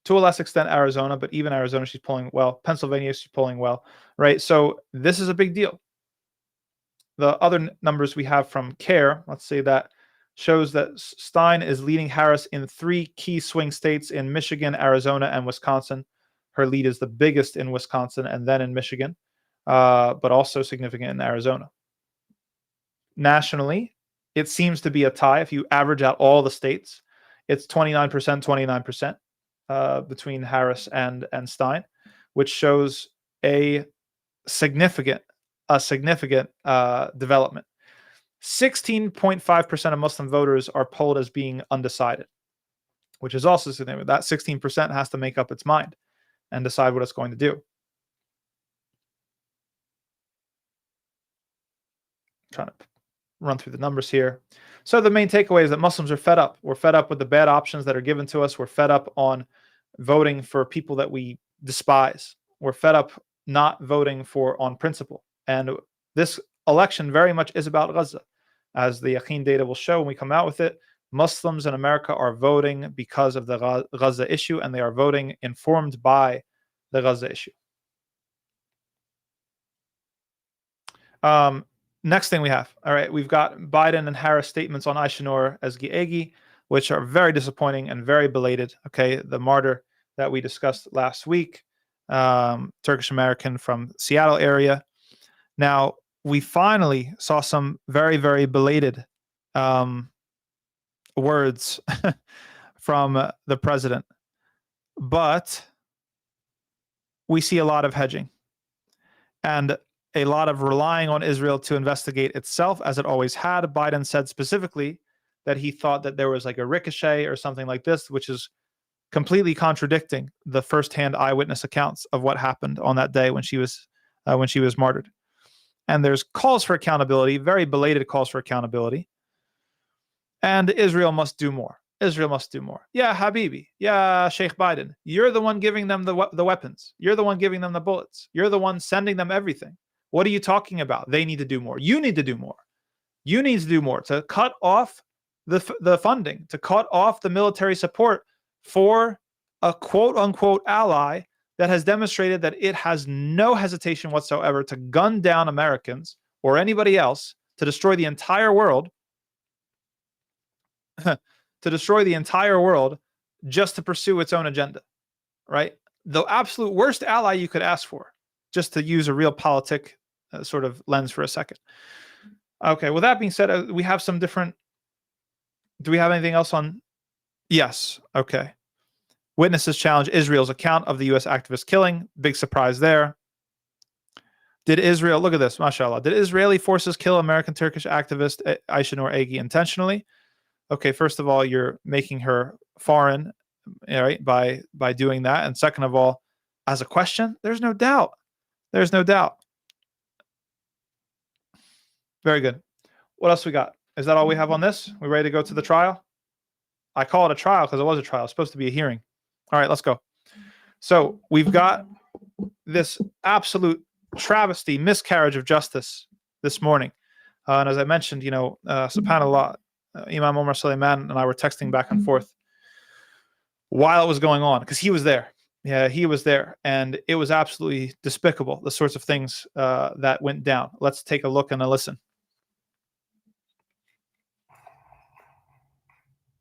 to a less extent Arizona, but even Arizona, she's polling well. Pennsylvania, she's polling well, right? So this is a big deal. The other numbers we have from CARE, let's say that shows that Stein is leading Harris in 3 key swing states in Michigan, Arizona, and Wisconsin. Her lead is the biggest in Wisconsin and then in Michigan, but also significant in Arizona. Nationally, it seems to be a tie. If you average out all the states, it's 29%, 29% between Harris and Stein, which shows a significant development. 16.5% of Muslim voters are polled as being undecided, which is also significant. That 16% has to make up its mind and decide what it's going to do. Trying to run through the numbers here. So the main takeaway is that Muslims are fed up. We're fed up with the bad options that are given to us. We're fed up on voting for people that we despise. We're fed up not voting for on principle. And this election very much is about Gaza. As the Yaqeen data will show when we come out with it, Muslims in America are voting because of the Gaza issue, and they are voting informed by the Gaza issue. Next thing we have, all right, we've got Biden and Harris statements on Aysenur Eygi, which are very disappointing and very belated. Okay, the martyr that we discussed last week, Turkish American from Seattle area. Now, we finally saw some very, very belated words from the president, but we see a lot of hedging and a lot of relying on Israel to investigate itself, as it always had. Biden said specifically that he thought that there was like a ricochet or something like this, which is completely contradicting the firsthand eyewitness accounts of what happened on that day when she was martyred. And there's calls for accountability, very belated calls for accountability. And Israel must do more. Israel must do more. Yeah, Habibi. Yeah, Sheikh Biden. You're the one giving them the weapons. You're the one giving them the bullets. You're the one sending them everything. What are you talking about? They need to do more. You need to do more. You need to do more to cut off the funding, to cut off the military support for a quote-unquote ally that has demonstrated that it has no hesitation whatsoever to gun down Americans or anybody else, to destroy the entire world, just to pursue its own agenda, right? The absolute worst ally you could ask for, just to use a real politic sort of lens for a second. Okay, with that being said, we have some different... Do we have anything else on... Yes, okay. Witnesses challenge Israel's account of the U.S. activist killing. Big surprise there. Did Israel... Look at this, mashallah. Did Israeli forces kill American-Turkish activist Aysenur Eygi intentionally? Okay, first of all, you're making her foreign, right, by doing that. And second of all, as a question, there's no doubt. There's no doubt. Very good. What else we got? Is that all we have on this? We ready to go to the trial? I call it a trial because it was a trial. It's supposed to be a hearing. All right, let's go. So we've got this absolute travesty, miscarriage of justice this morning. And as I mentioned, subhanAllah, Imam Omar Suleiman and I were texting back and forth while it was going on, because he was there. Yeah, he was there. And it was absolutely despicable, the sorts of things that went down. Let's take a look and a listen.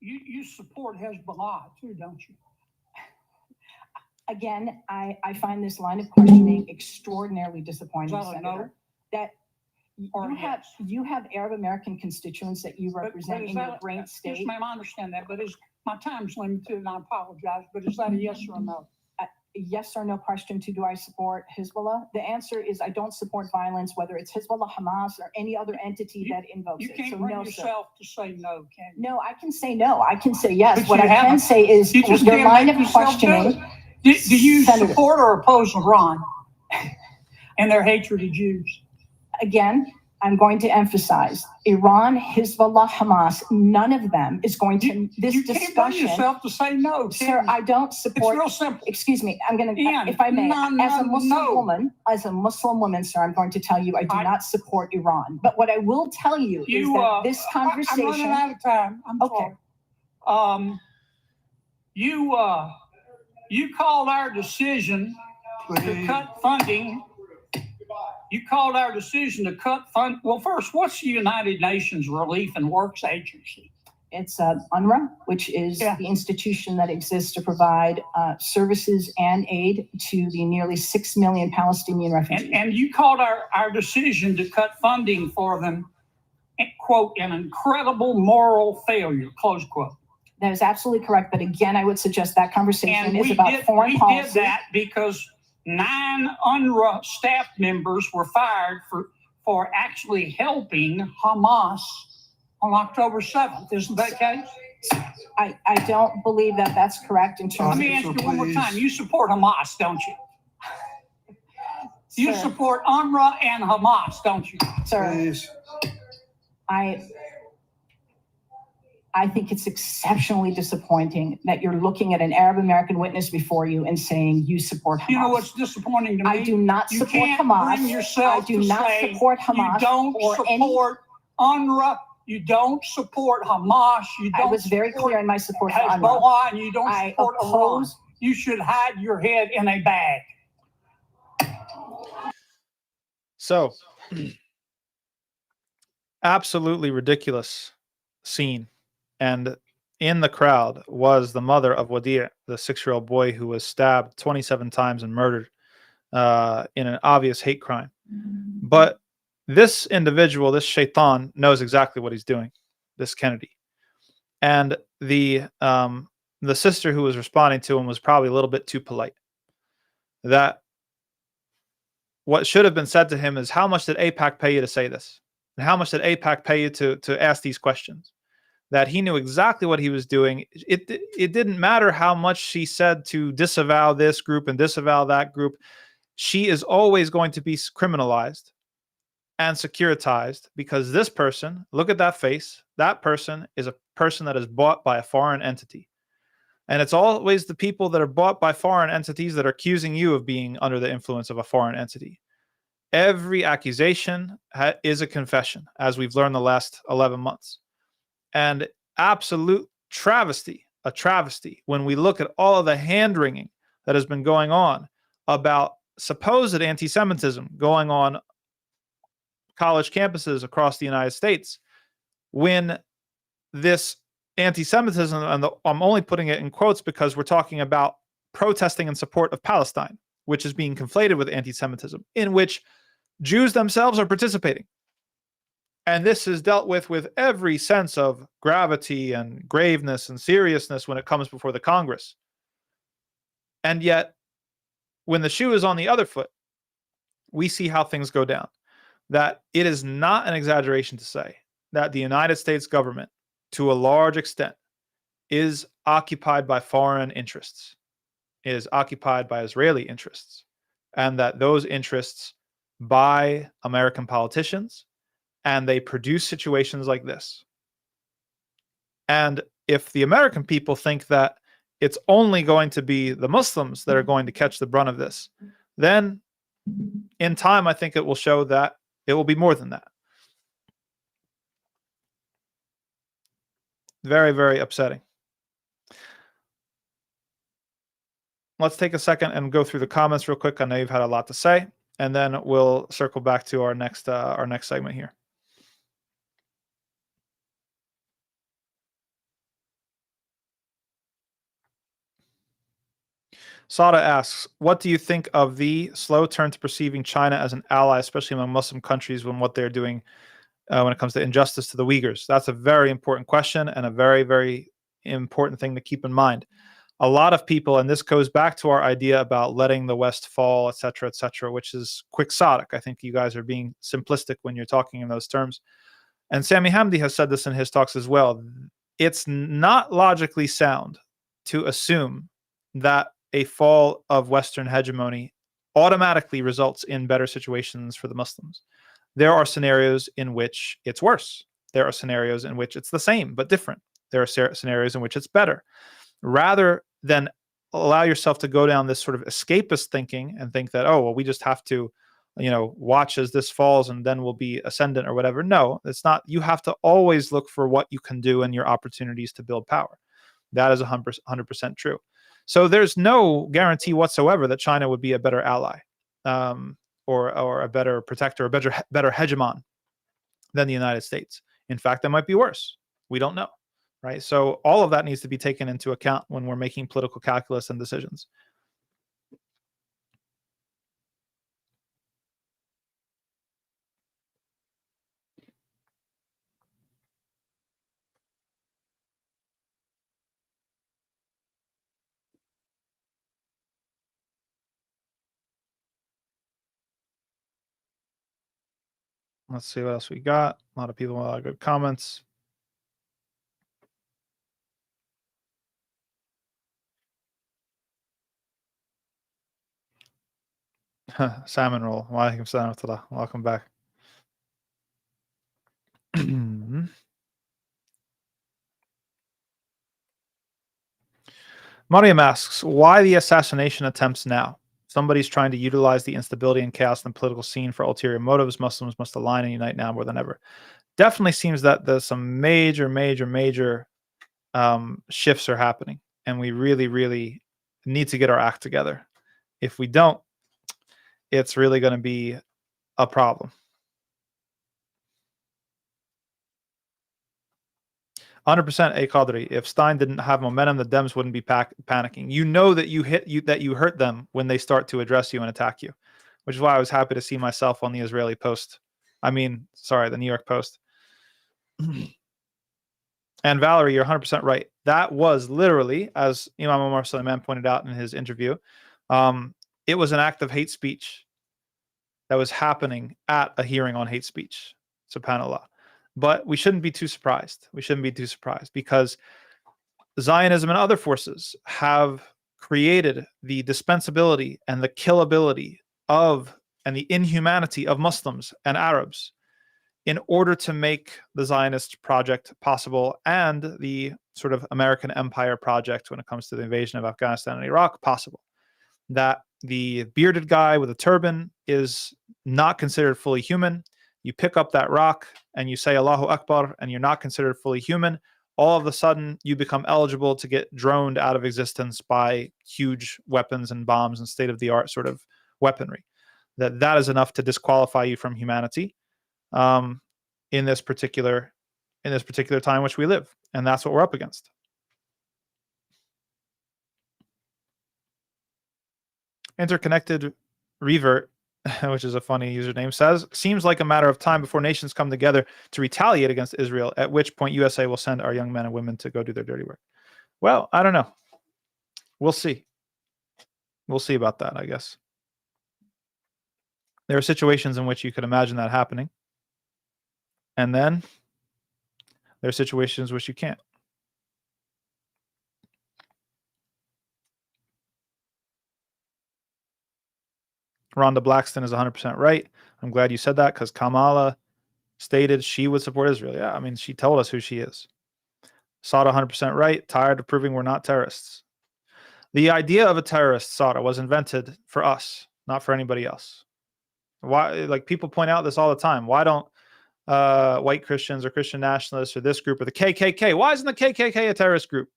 You support Hezbollah too, don't you? Again, I find this line of questioning extraordinarily disappointing, Senator. No? That you have Arab American constituents that you represent in your great state. Yes, ma'am, I understand that, but my time's limited, and I apologize. But is that a yes or a no? A yes or no question to do I support Hezbollah? The answer is I don't support violence, whether it's Hezbollah, Hamas, or any other entity that invokes it. You can't So bring no, yourself to say no, can you? No, I can say no. I can say yes. But What I can say is you just your can't line make of yourself do questioning. it. Do you Senator, support or oppose Iran and their hatred of Jews? Again, I'm going to emphasize Iran, Hezbollah, Hamas, none of them is going to this you can't bring discussion. yourself to say no, Sir, I don't support. It's real simple. Excuse me, I'm going to, Ian, if I may, as a Muslim woman, sir, I'm going to tell you I do not support Iran. But what I will tell you is that this conversation. I'm running out of time. I'm okay. Sorry. You called our decision to cut funding. You called our decision to cut fund. Well, first, what's the United Nations Relief and Works Agency? It's UNRWA, which is the institution that exists to provide services and aid to the nearly 6 million Palestinian refugees. And you called our decision to cut funding for them, quote, an incredible moral failure, close quote. That is absolutely correct. But again, I would suggest that conversation is about foreign policy. We did that because 9 UNRWA staff members were fired for actually helping Hamas on October 7th. Isn't that the case? I don't believe that that's correct in terms Let me ask you one more time. You support Hamas, don't you? You support UNRWA and Hamas, don't you? Sir, I think it's exceptionally disappointing that you're looking at an Arab American witness before you and saying you support Hamas. You know what's disappointing to me? I do not You support can't Hamas. bring yourself I do to not say support Hamas. You don't or support UNRWA. You don't support Hamas. You don't. I was very clear in my support for UNRWA. Hezbollah, and you don't I support Iran. oppose. You should hide your head in a bag. So, absolutely ridiculous scene. And in the crowd was the mother of Wadi', the 6-year-old boy who was stabbed 27 times and murdered in an obvious hate crime. But this individual, this shaitan, knows exactly what he's doing, this Kennedy. And the sister who was responding to him was probably a little bit too polite. That what should have been said to him is, how much did AIPAC pay you to say this? And how much did AIPAC pay you to ask these questions? That he knew exactly what he was doing. It didn't matter how much she said to disavow this group and disavow that group. She is always going to be criminalized and securitized because this person, look at that face, that person is a person that is bought by a foreign entity. And it's always the people that are bought by foreign entities that are accusing you of being under the influence of a foreign entity. Every accusation is a confession, as we've learned the last 11 months. And absolute travesty, a travesty, when we look at all of the hand-wringing that has been going on about supposed anti-Semitism going on college campuses across the United States, when this anti-Semitism, and I'm only putting it in quotes because we're talking about protesting in support of Palestine, which is being conflated with anti-Semitism, in which Jews themselves are participating. And this is dealt with every sense of gravity and graveness and seriousness when it comes before the Congress. And yet, when the shoe is on the other foot, we see how things go down. That it is not an exaggeration to say that the United States government, to a large extent, is occupied by foreign interests, is occupied by Israeli interests, and that those interests buy American politicians, and they produce situations like this. And if the American people think that it's only going to be the Muslims that are going to catch the brunt of this, then in time, I think it will show that it will be more than that. Very, very upsetting. Let's take a second and go through the comments real quick. I know you've had a lot to say, and then we'll circle back to our next segment here. Sada asks, what do you think of the slow turn to perceiving China as an ally, especially among Muslim countries, when what they're doing when it comes to injustice to the Uyghurs? That's a very important question and a very, very important thing to keep in mind. A lot of people, and this goes back to our idea about letting the West fall, et cetera, which is quixotic. I think you guys are being simplistic when you're talking in those terms. And Sami Hamdi has said this in his talks as well. It's not logically sound to assume that a fall of Western hegemony automatically results in better situations for the Muslims. There are scenarios in which it's worse. There are scenarios in which it's the same but different. There are scenarios in which it's better. Rather than allow yourself to go down this sort of escapist thinking and think that, oh, well, we just have to, watch as this falls and then we'll be ascendant or whatever. No, it's not. You have to always look for what you can do and your opportunities to build power. That is 100% true. So there's no guarantee whatsoever that China would be a better ally or a better protector, a better hegemon than the United States. In fact, that might be worse. We don't know, right? So all of that needs to be taken into account when we're making political calculus and decisions. Let's see what else we got. A lot of people, a lot of good comments. Salmon roll. Walaikum salam wa rahmatullah. Welcome back. Mariam asks, why the assassination attempts now? Somebody's trying to utilize the instability and chaos in the political scene for ulterior motives. Muslims must align and unite now more than ever. Definitely seems that there's some major shifts are happening, and we really need to get our act together. If we don't, it's really going to be a problem. 100% A Qadri. If Stein didn't have momentum, the Dems wouldn't be panicking. You know that you hurt them when they start to address you and attack you, which is why I was happy to see myself on the Israeli Post. The New York Post. And Valerie, you're 100% right. That was literally, as Imam Omar Suleiman pointed out in his interview, it was an act of hate speech that was happening at a hearing on hate speech. SubhanAllah. But we shouldn't be too surprised. We shouldn't be too surprised because Zionism and other forces have created the dispensability and the killability of and the inhumanity of Muslims and Arabs in order to make the Zionist project possible and the sort of American empire project when it comes to the invasion of Afghanistan and Iraq possible. That the bearded guy with a turban is not considered fully human. You pick up that rock and you say Allahu Akbar and you're not considered fully human. All of a sudden, you become eligible to get droned out of existence by huge weapons and bombs and state-of-the-art sort of weaponry. That is enough to disqualify you from humanity in this particular time in which we live, and that's what we're up against. Interconnected Revert, which is a funny username, says, seems like a matter of time before nations come together to retaliate against Israel, at which point USA will send our young men and women to go do their dirty work. Well, I don't know. We'll see. We'll see about that, I guess. There are situations in which you could imagine that happening. And then there are situations which you can't. Rhonda Blackston is 100% right. I'm glad you said that because Kamala stated she would support Israel. Yeah, I mean, she told us who she is. Sada 100% right. Tired of proving we're not terrorists. The idea of a terrorist, Sada, was invented for us, not for anybody else. Why? Like, people point out this all the time. Why don't white Christians or Christian nationalists or this group or the KKK? Why isn't the KKK a terrorist group?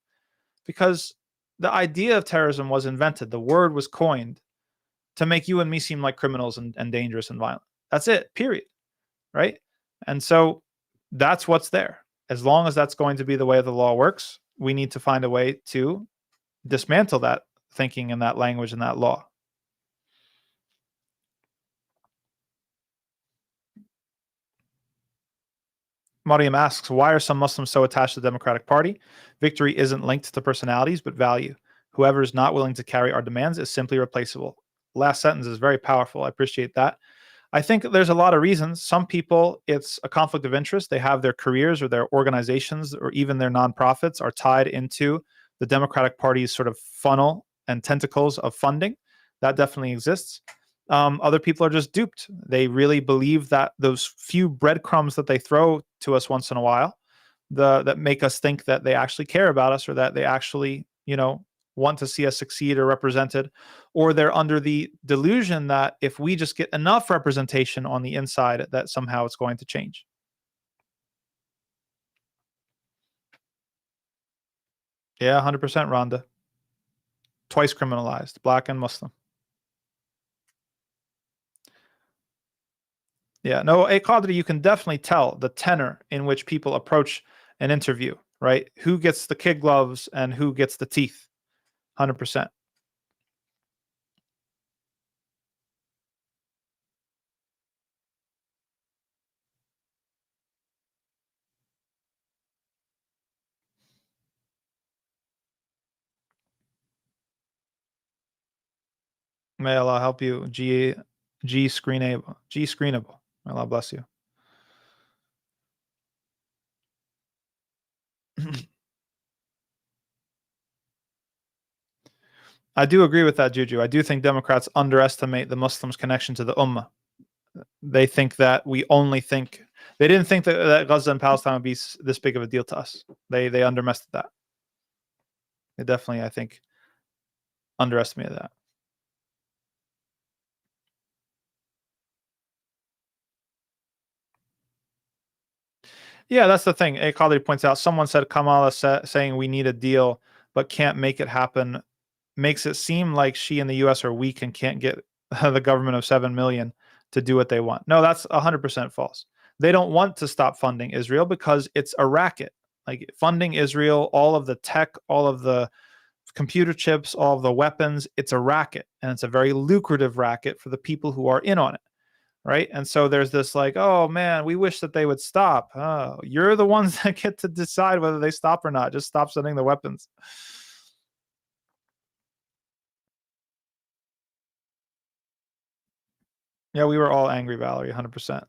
Because the idea of terrorism was invented. The word was coined to make you and me seem like criminals and dangerous and violent. That's it, period. Right? And so that's what's there. As long as that's going to be the way the law works, we need to find a way to dismantle that thinking and that language and that law. Mariam asks, why are some Muslims so attached to the Democratic Party? Victory isn't linked to personalities, but value. Whoever is not willing to carry our demands is simply replaceable. Last sentence is very powerful. I appreciate that. I think there's a lot of reasons. Some people, it's a conflict of interest. They have their careers or their organizations or even their nonprofits are tied into the Democratic Party's sort of funnel and tentacles of funding. That definitely exists. Other people are just duped. They really believe that those few breadcrumbs that they throw to us once in a while, that make us think that they actually care about us or that they actually, want to see us succeed or represented, or they're under the delusion that if we just get enough representation on the inside, that somehow it's going to change. Yeah, 100%, Rhonda. Twice criminalized, black and Muslim. Yeah, no, a Qadri, you can definitely tell the tenor in which people approach an interview, right? Who gets the kid gloves and who gets the teeth. 100%. May Allah help you. G screenable. May Allah bless you. I do agree with that, Juju. I do think Democrats underestimate the Muslims' connection to the Ummah. They think that they didn't think that Gaza and Palestine would be this big of a deal to us. They underestimated that. They definitely, I think, underestimated that. Yeah, that's the thing. A Qadri points out, someone said Kamala saying we need a deal but can't make it happen makes it seem like she and the US are weak and can't get the government of 7 million to do what they want. No, that's 100% false. They don't want to stop funding Israel because it's a racket. Like funding Israel, all of the tech, all of the computer chips, all of the weapons, it's a racket, and it's a very lucrative racket for the people who are in on it. Right. And so there's this like, oh man, we wish that they would stop. Oh, you're the ones that get to decide whether they stop or not. Just stop sending the weapons. Yeah, we were all angry, Valerie, 100%.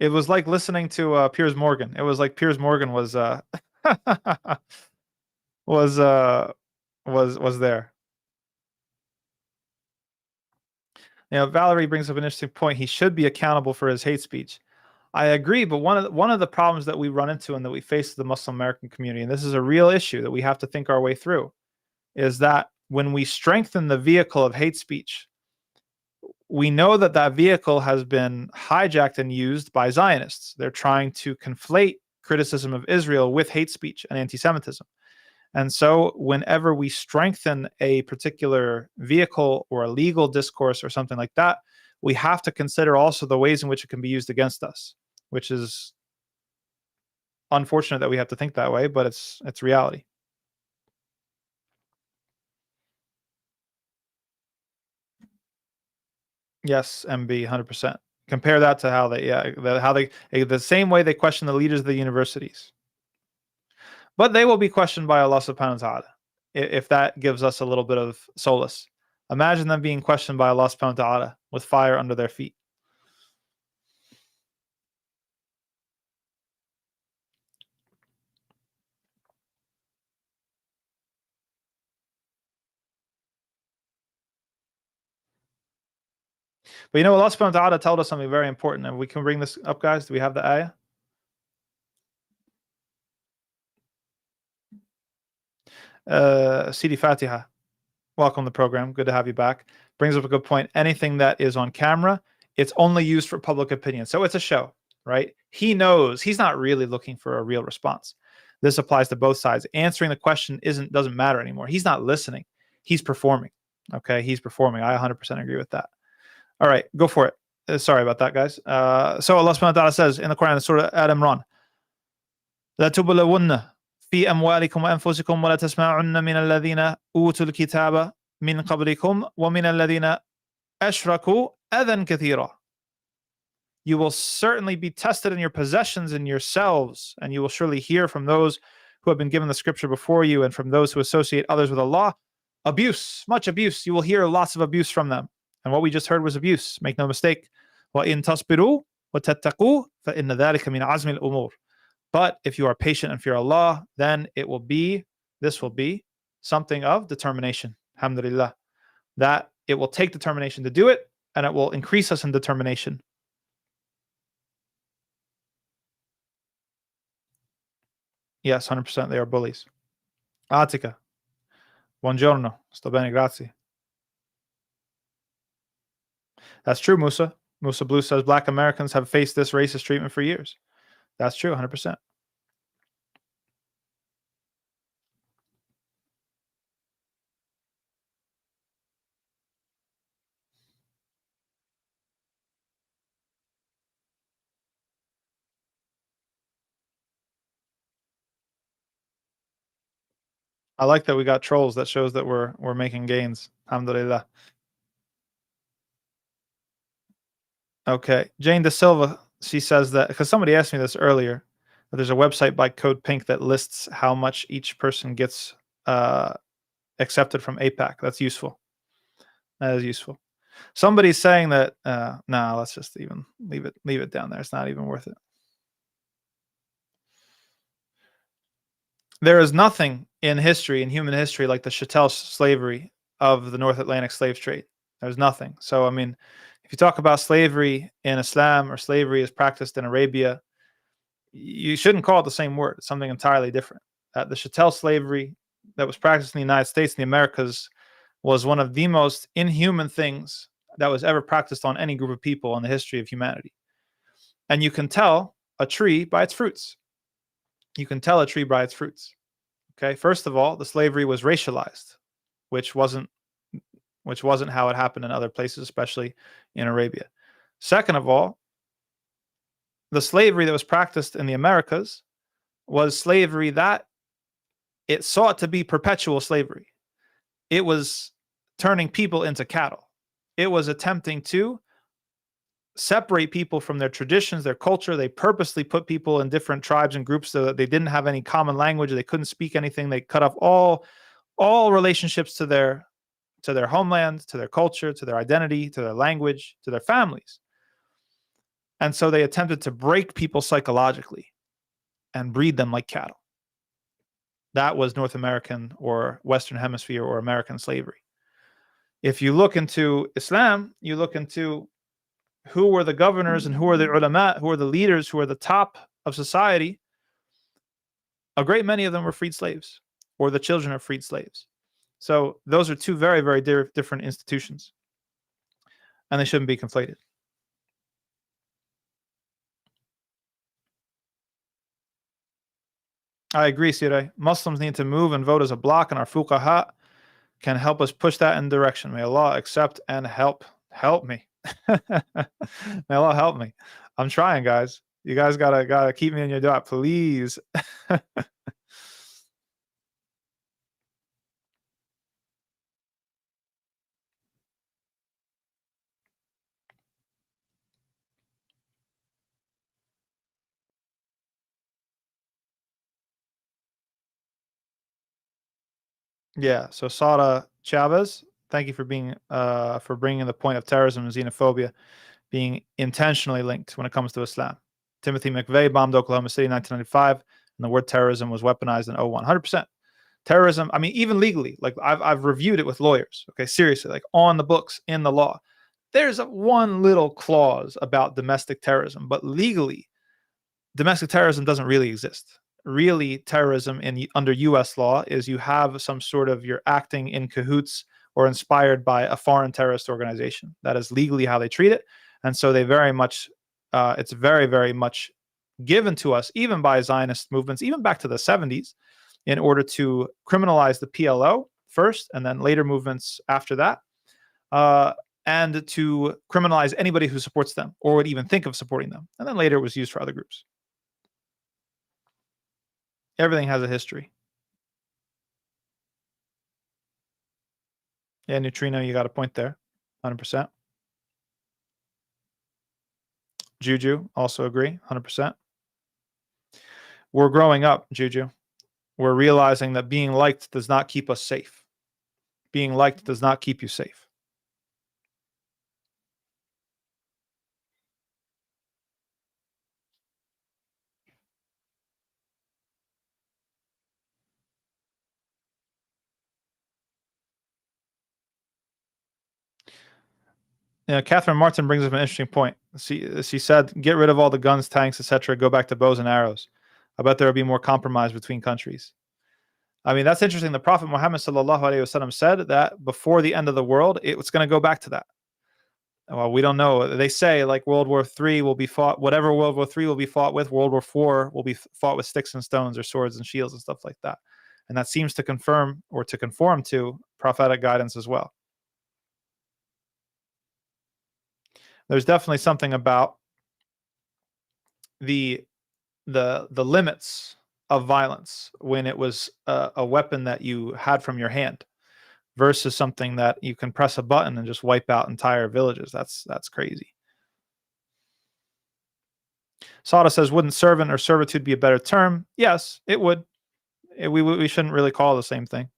It was like listening to Piers Morgan. It was like Piers Morgan was was there. You know, Valerie brings up an interesting point. He should be accountable for his hate speech. I agree, but one of the problems that we run into and that we face the Muslim American community, and this is a real issue that we have to think our way through, is that when we strengthen the vehicle of hate speech, we know that that vehicle has been hijacked and used by Zionists. They're trying to conflate criticism of Israel with hate speech and anti-Semitism. And so whenever we strengthen a particular vehicle or a legal discourse or something like that, we have to consider also the ways in which it can be used against us, which is unfortunate that we have to think that way, but it's reality. Yes, MB, 100%. Compare that to how the same way they question the leaders of the universities. But they will be questioned by Allah subhanahu wa ta'ala, if that gives us a little bit of solace. Imagine them being questioned by Allah subhanahu wa ta'ala with fire under their feet. But you know, Allah subhanahu wa ta'ala told us something very important, and we can bring this up, guys. Do we have the ayah? Sidi Fatiha, welcome to the program. Good to have you back. Brings up a good point. Anything that is on camera, it's only used for public opinion. So it's a show, right? He knows he's not really looking for a real response. This applies to both sides. Answering the question doesn't matter anymore. He's not listening. He's performing. Okay, he's performing. I 100% agree with that. All right, go for it. Sorry about that, guys. So Allah subhanahu wa ta'ala says in the Quran, Surah Al-Imran, لا تبلون في أموالكم وأنفسكم ولا تسمعن من الذين أوتوا الكتاب من قبلكم ومن الذين أشركوا أذى كثيرا. You will certainly be tested in your possessions and yourselves, and you will surely hear from those who have been given the scripture before you and from those who associate others with Allah. Abuse, much abuse. You will hear lots of abuse from them. And what we just heard was abuse. Make no mistake. وَإِن تَصْبِرُوا وَتَتَّقُوا فَإِنَّ ذَلِكَ مِنْ عَزْمِ الْأُمُورِ. But if you are patient and fear Allah, then this will be something of determination. Alhamdulillah. That it will take determination to do it, and it will increase us in determination. Yes, 100%. They are bullies. Atika. Buongiorno. Sto bene, grazie. That's true, Musa. Musa Blue says Black Americans have faced this racist treatment for years. That's true, 100%. I like that we got trolls. That shows that we're making gains. Alhamdulillah. Okay. Jane De Silva, she says that, because somebody asked me this earlier, that there's a website by Code Pink that lists how much each person gets accepted from APAC. That's useful. That is useful. Somebody's saying that, no, let's just even leave it down there. It's not even worth it. There is nothing in history, in human history, like the chattel slavery of the North Atlantic slave trade. There's nothing. So, I mean, if you talk about slavery in Islam or slavery is practiced in Arabia, you shouldn't call it the same word. It's something entirely different. The chattel slavery that was practiced in the United States and the Americas was one of the most inhuman things that was ever practiced on any group of people in the history of humanity. And you can tell a tree by its fruits. You can tell a tree by its fruits. Okay, first of all, the slavery was racialized, which wasn't how it happened in other places, especially in Arabia. Second of all, the slavery that was practiced in the Americas was slavery that it sought to be perpetual slavery. It was turning people into cattle. It was attempting to separate people from their traditions, their culture. They purposely put people in different tribes and groups so that they didn't have any common language. They couldn't speak anything. They cut off all relationships to their homeland, to their culture, to their identity, to their language, to their families. And so they attempted to break people psychologically and breed them like cattle. That was North American or Western Hemisphere or American slavery. If you look into Islam, you look into who were the governors and who were the ulama, who were the leaders, who were the top of society. A great many of them were freed slaves or the children of freed slaves. So those are two very, very different institutions, and they shouldn't be conflated. I agree, Siraj. Muslims need to move and vote as a bloc, and our fuqaha can help us push that in direction. May Allah accept and help me. May Allah help me. I'm trying, guys. You guys gotta keep me in your dua, please. Yeah. So Sada Chavez, thank you for being for bringing the point of terrorism and xenophobia being intentionally linked when it comes to Islam. Timothy McVeigh bombed Oklahoma City in 1995, and the word terrorism was weaponized in 01. 100%. Terrorism, I mean, even legally, like I've reviewed it with lawyers, okay, seriously, like on the books, in the law. There's one little clause about domestic terrorism, but legally, domestic terrorism doesn't really exist. Really, terrorism under U.S. law is you have some sort of, you're acting in cahoots or inspired by a foreign terrorist organization. That is legally how they treat it. And so they very much, it's very, very much given to us, even by Zionist movements, even back to the 70s, in order to criminalize the PLO first, and then later movements after that, and to criminalize anybody who supports them or would even think of supporting them. And then later it was used for other groups. Everything has a history. Yeah, Neutrino, you got a point there, 100%. Juju, also agree, 100%. We're growing up, Juju. We're realizing that being liked does not keep us safe. Being liked does not keep you safe. Yeah, Catherine Martin brings up an interesting point. She said, get rid of all the guns, tanks, etc. Go back to bows and arrows. I bet there will be more compromise between countries. I mean, that's interesting. The Prophet Muhammad sallallahu alaihi wasallam said that before the end of the world, it's going to go back to that. Well, we don't know. They say like World War III will be fought, whatever World War III will be fought with, World War IV will be fought with sticks and stones or swords and shields and stuff like that. And that seems to confirm or to conform to prophetic guidance as well. There's definitely something about the limits of violence when it was a weapon that you had from your hand versus something that you can press a button and just wipe out entire villages. That's crazy. Sada says, wouldn't servant or servitude be a better term? Yes, it would. We shouldn't really call it the same thing.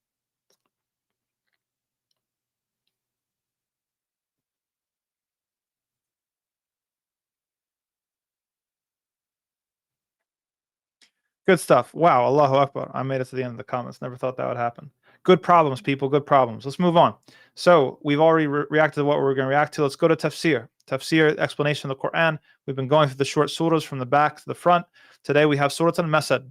Good stuff. Wow, Allahu Akbar. I made it to the end of the comments. Never thought that would happen. Good problems, people. Good problems. Let's move on. So we've already reacted to what we're going to react to. Let's go to Tafsir. Tafsir, explanation of the Quran. We've been going through the short surahs from the back to the front. Today we have Surah Al-Masad.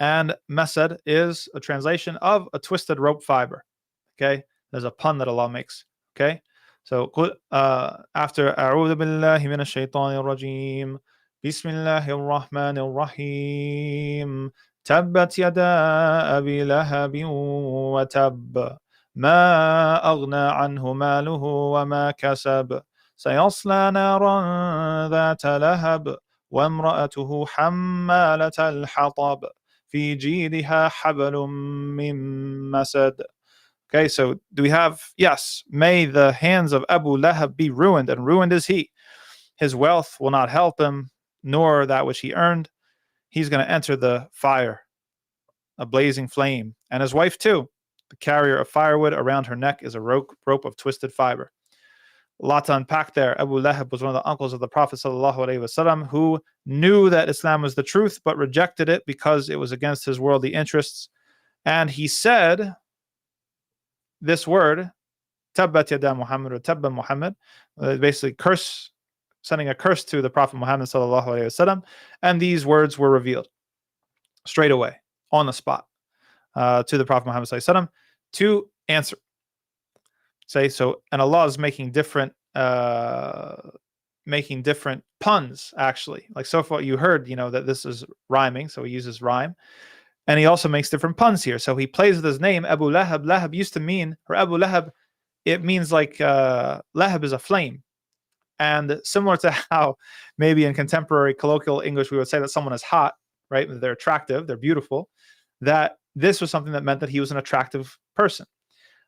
And Masad is a translation of a twisted rope fiber. Okay, there's a pun that Allah makes. Okay, so after A'udhu billahi minash shaitanir rajim, Bismillahir Rahmanir Rahim, Tabbat yada abi lahabin wa tab, ma aghna anhu maluhu wa ma kasab, sayasla naran dhata lahab, wa imra'atuhu hammalatal hatab, fi jidha hablum min masad. Okay, so do we have, yes, may the hands of Abu Lahab be ruined, and ruined is he. His wealth will not help him, nor that which he earned. He's going to enter the fire, a blazing flame, and his wife too. The carrier of firewood around her neck is a rope of twisted fiber. A lot to unpack there. Abu Lahab was one of the uncles of the Prophet ﷺ who knew that Islam was the truth, but rejected it because it was against his worldly interests. And he said this word, Tabbat yada Muhammad, or Tabba Muhammad, basically sending a curse to the Prophet Muhammad ﷺ. And these words were revealed straight away, on the spot, to the Prophet Muhammad ﷺ to answer. Say so, and Allah is making different puns, actually. Like so far you heard, that this is rhyming, so he uses rhyme. And he also makes different puns here. So he plays with his name, Abu Lahab. Lahab used to mean, or Abu Lahab, it means like Lahab is a flame. And similar to how maybe in contemporary colloquial English we would say that someone is hot, right? They're attractive, they're beautiful. That this was something that meant that he was an attractive person.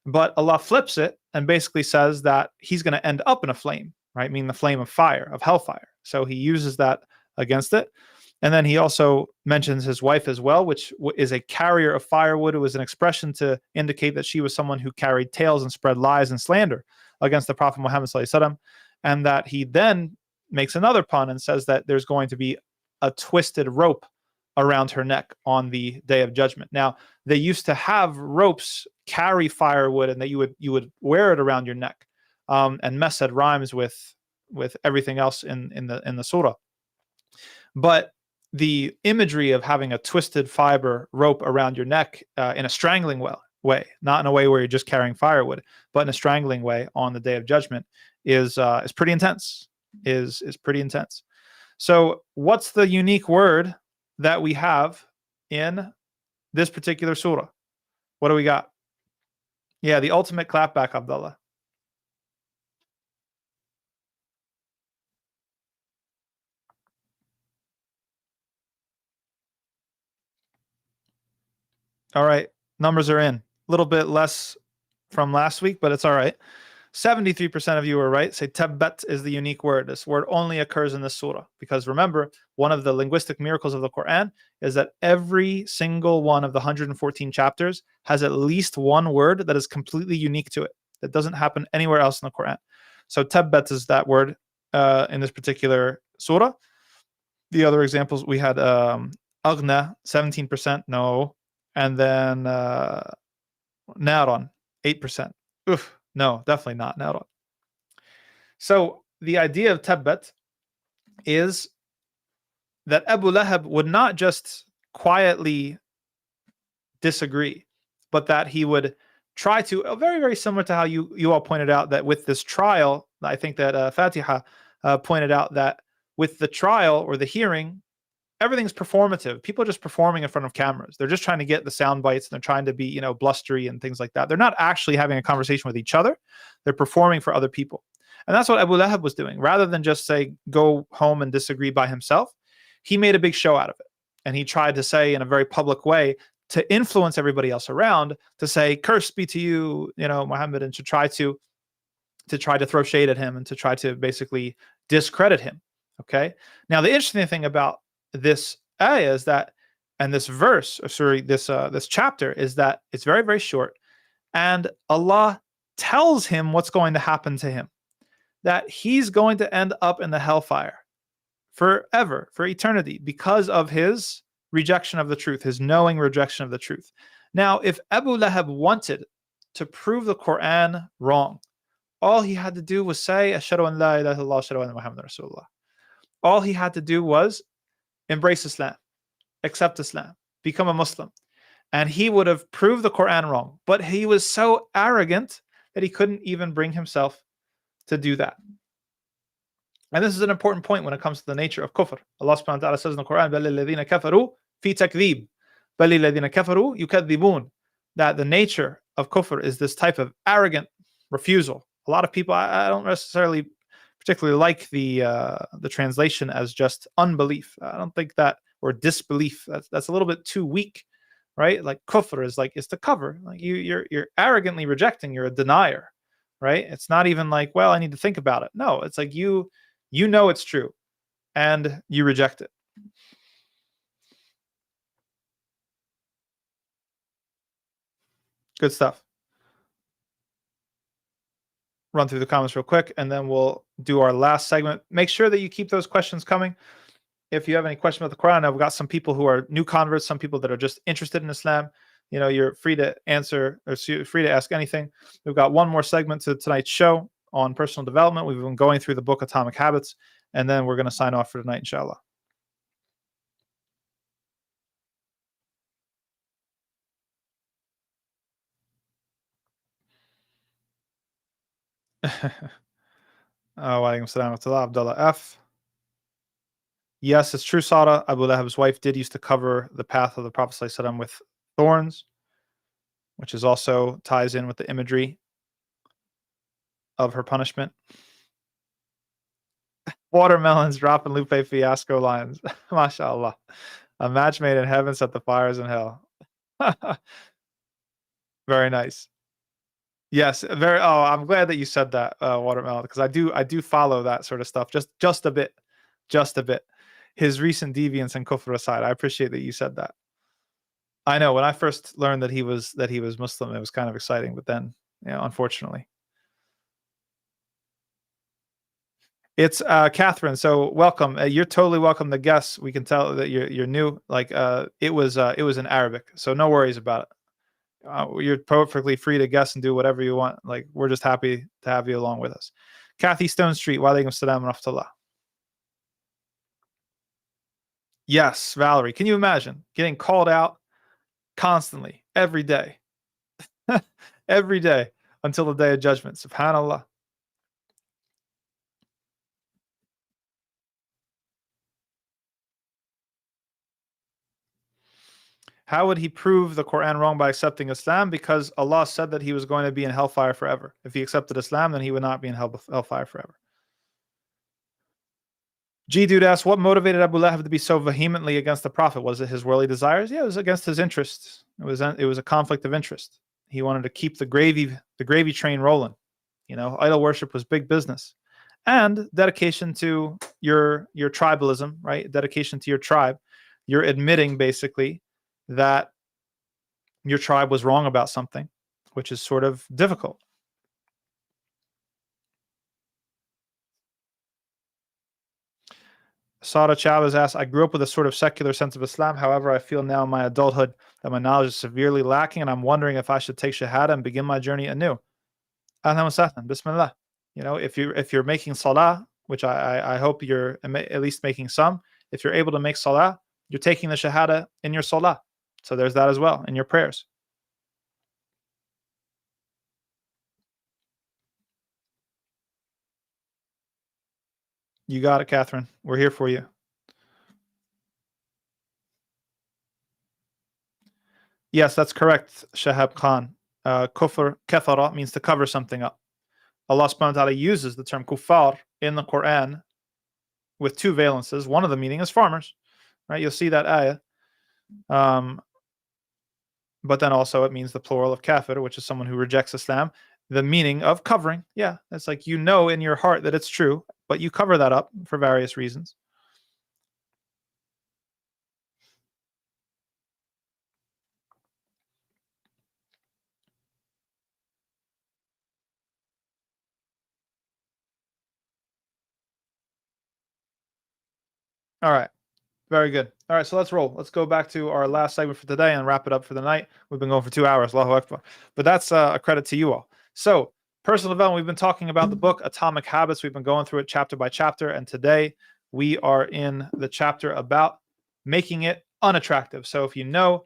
But Allah flips it and basically says that he's going to end up in a flame, right? Meaning the flame of fire, of hellfire. So he uses that against it. And then he also mentions his wife as well, which is a carrier of firewood. It was an expression to indicate that she was someone who carried tales and spread lies and slander against the Prophet Muhammad ﷺ. And that he then makes another pun and says that there's going to be a twisted rope around her neck on the Day of Judgment. Now, they used to have ropes carry firewood, and that you would wear it around your neck. And Masad rhymes with everything else in the surah. But the imagery of having a twisted fiber rope around your neck in a strangling way, not in a way where you're just carrying firewood, but in a strangling way on the Day of Judgment is pretty intense. Is pretty intense. So, what's the unique word that we have in this particular surah? What do we got? Yeah, the ultimate clapback, Abdullah. All right, numbers are in. A little bit less from last week, but it's all right. 73% of you are right. Say tabbat is the unique word. This word only occurs in this surah. Because remember, one of the linguistic miracles of the Quran is that every single one of the 114 chapters has at least one word that is completely unique to it. That doesn't happen anywhere else in the Quran. So tabbat is that word in this particular surah. The other examples, we had aghna, 17%, no. And then naron, 8%. Oof. No, definitely not. No. So the idea of tabbat is that Abu Lahab would not just quietly disagree, but that he would try to, very, very similar to how you all pointed out that with this trial, I think that Fatiha pointed out that with the trial or the hearing, everything's performative. People are just performing in front of cameras. They're just trying to get the sound bites, and they're trying to be, blustery and things like that. They're not actually having a conversation with each other. They're performing for other people. And that's what Abu Lahab was doing. Rather than just say, go home and disagree by himself, he made a big show out of it. And he tried to say in a very public way to influence everybody else around to say, curse be to you, Muhammad, and to try to throw shade at him and to try to basically discredit him. Okay. Now, the interesting thing about this ayah is that, and this verse, this chapter is that it's very, very short, and Allah tells him what's going to happen to him, that he's going to end up in the hellfire forever, for eternity, because of his rejection of the truth, his knowing rejection of the truth. Now, if Abu Lahab wanted to prove the Quran wrong, All he had to do was say, Ashhadu an la ilaha illallah, Ashhadu anna Muhammadan Rasulullah. All he had to do was embrace Islam, accept Islam, become a Muslim. And he would have proved the Quran wrong. But he was so arrogant that he couldn't even bring himself to do that. And this is an important point when it comes to the nature of kufr. Allah subhanahu wa ta'ala says in the Quran, بَلِ الَّذِينَ كَفَرُوا فِي تَكْذِيبٍ بَلِ الَّذِينَ كَفَرُوا يُكَذِّبُونَ. That the nature of kufr is this type of arrogant refusal. A lot of people, I don't necessarily particularly like the translation as just unbelief. I don't think that, or disbelief. That's a little bit too weak, right? Like kufr is like, it's to cover. Like you're arrogantly rejecting. You're a denier, right? It's not even like, well, I need to think about it. No, it's like you know it's true, and you reject it. Good stuff. Run through the comments real quick, and then we'll do our last segment. Make sure that you keep those questions coming. If you have any questions about the Quran, I've got some people who are new converts, some people that are just interested in Islam. You know, you're free to answer or free to ask anything. We've got one more segment to tonight's show on personal development. We've been going through the book Atomic Habits, and then we're going to sign off for tonight, inshallah. Walaikum salam wa rahmatullah. Abdullah F. Yes, it's true, Sada. Abu Lahab's wife did used to cover the path of the Prophet ﷺ with thorns, which is also ties in with the imagery of her punishment. Watermelons dropping Lupe Fiasco lines. MashaAllah. A match made in heaven set the fires in hell. Very nice. Yes, very. Oh, I'm glad that you said that, Watermelon, because I do follow that sort of stuff just a bit. His recent deviance and kufr aside, I appreciate that you said that. I know when I first learned that he was Muslim, it was kind of exciting, but then, unfortunately. It's Catherine. So welcome. You're totally welcome to guess. We can tell that you're new. Like it was in Arabic, so no worries about it. You're perfectly free to guess and do whatever you want. Like we're just happy to have you along with us. Kathy Stone Street. Walaikum salam wa rahmatullah. Yes, Valerie. Can you imagine getting called out constantly every day, every day until the day of judgment? Subhanallah. How would he prove the Quran wrong by accepting Islam? Because Allah said that he was going to be in hellfire forever. If he accepted Islam, then he would not be in hellfire forever. G-Dude asks, what motivated Abu Lahab to be so vehemently against the Prophet? Was it his worldly desires? Yeah, it was against his interests. It was a conflict of interest. He wanted to keep the gravy train rolling. Idol worship was big business. And dedication to your tribalism, right? Dedication to your tribe. You're admitting basically that your tribe was wrong about something, which is sort of difficult. Sada Chavez asks, I grew up with a sort of secular sense of Islam. However, I feel now in my adulthood that my knowledge is severely lacking, and I'm wondering if I should take Shahada and begin my journey anew. Ahlan wa sahlan, Bismillah. If you're making salah, which I hope you're at least making some, if you're able to make salah, you're taking the Shahada in your salah. So there's that as well in your prayers. You got it, Catherine. We're here for you. Yes, that's correct, Shahab Khan. Kufr, kathara, means to cover something up. Allah subhanahu wa ta'ala uses the term kuffar in the Quran with two valences. One of the meaning is farmers, right? You'll see that ayah. But then also it means the plural of kafir, which is someone who rejects Islam. The meaning of covering. Yeah, it's like in your heart that it's true, but you cover that up for various reasons. All right. Very good. All right, so let's roll. Let's go back to our last segment for today and wrap it up for the night. We've been going for 2 hours. Allahu Akbar. But that's a credit to you all. So Personal development, we've been talking about the book Atomic Habits. We've been going through it chapter by chapter, and today we are in the chapter about making it unattractive. So if you know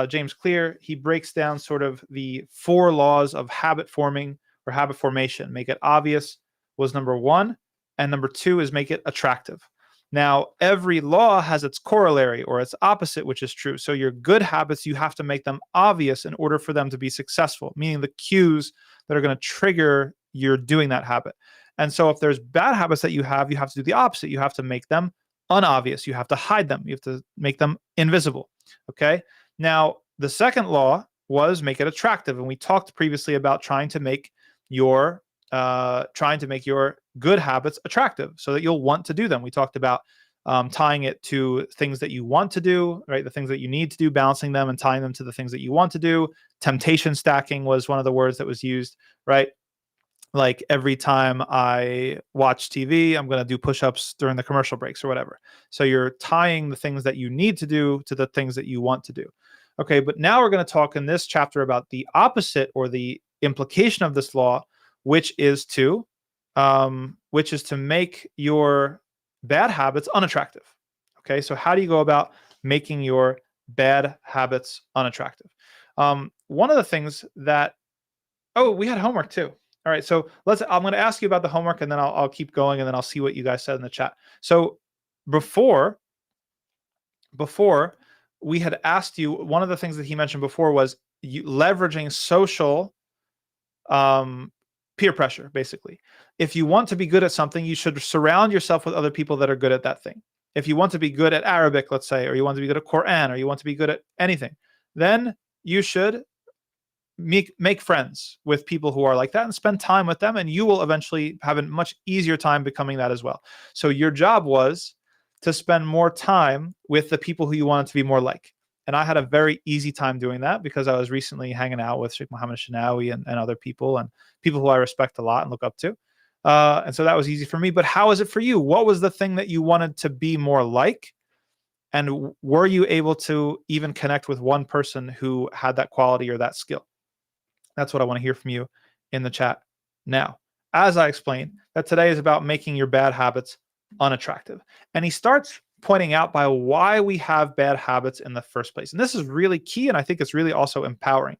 James Clear, he breaks down sort of the 4 laws of habit forming or habit formation. Make it obvious was number 1, and number 2 is make it attractive. Now, every law has its corollary or its opposite, which is true. So your good habits, you have to make them obvious in order for them to be successful, meaning the cues that are going to trigger you're doing that habit. And so if there's bad habits that you have to do the opposite. You have to make them unobvious. You have to hide them. You have to make them invisible. Okay. Now, the second law was make it attractive. And we talked previously about trying to make your good habits attractive so that you'll want to do them. We talked about tying it to things that you want to do, right? The things that you need to do, balancing them and tying them to the things that you want to do. Temptation stacking was one of the words that was used, right? Like every time I watch TV, I'm going to do push-ups during the commercial breaks or whatever. So you're tying the things that you need to do to the things that you want to do. Okay, but now we're going to talk in this chapter about the opposite or the implication of this law, which is to make your bad habits unattractive. Okay, so how do you go about making your bad habits unattractive? One of the things that, we had homework too. All right, so I'm going to ask you about the homework, and then I'll keep going, and then I'll see what you guys said in the chat. So before we had asked you, one of the things that he mentioned before was leveraging social peer pressure, basically. If you want to be good at something, you should surround yourself with other people that are good at that thing. If you want to be good at Arabic, let's say, or you want to be good at Quran, or you want to be good at anything, then you should make friends with people who are like that and spend time with them, and you will eventually have a much easier time becoming that as well. So your job was to spend more time with the people who you wanted to be more like. And I had a very easy time doing that because I was recently hanging out with Sheikh Mohammed Shinawi and other people, and people who I respect a lot and look up to. And so that was easy for me. But how is it for you? What was the thing that you wanted to be more like? And were you able to even connect with one person who had that quality or that skill? That's what I want to hear from you in the chat now. As I explained, that today is about making your bad habits unattractive. And he starts pointing out by why we have bad habits in the first place. And this is really key, and I think it's really also empowering,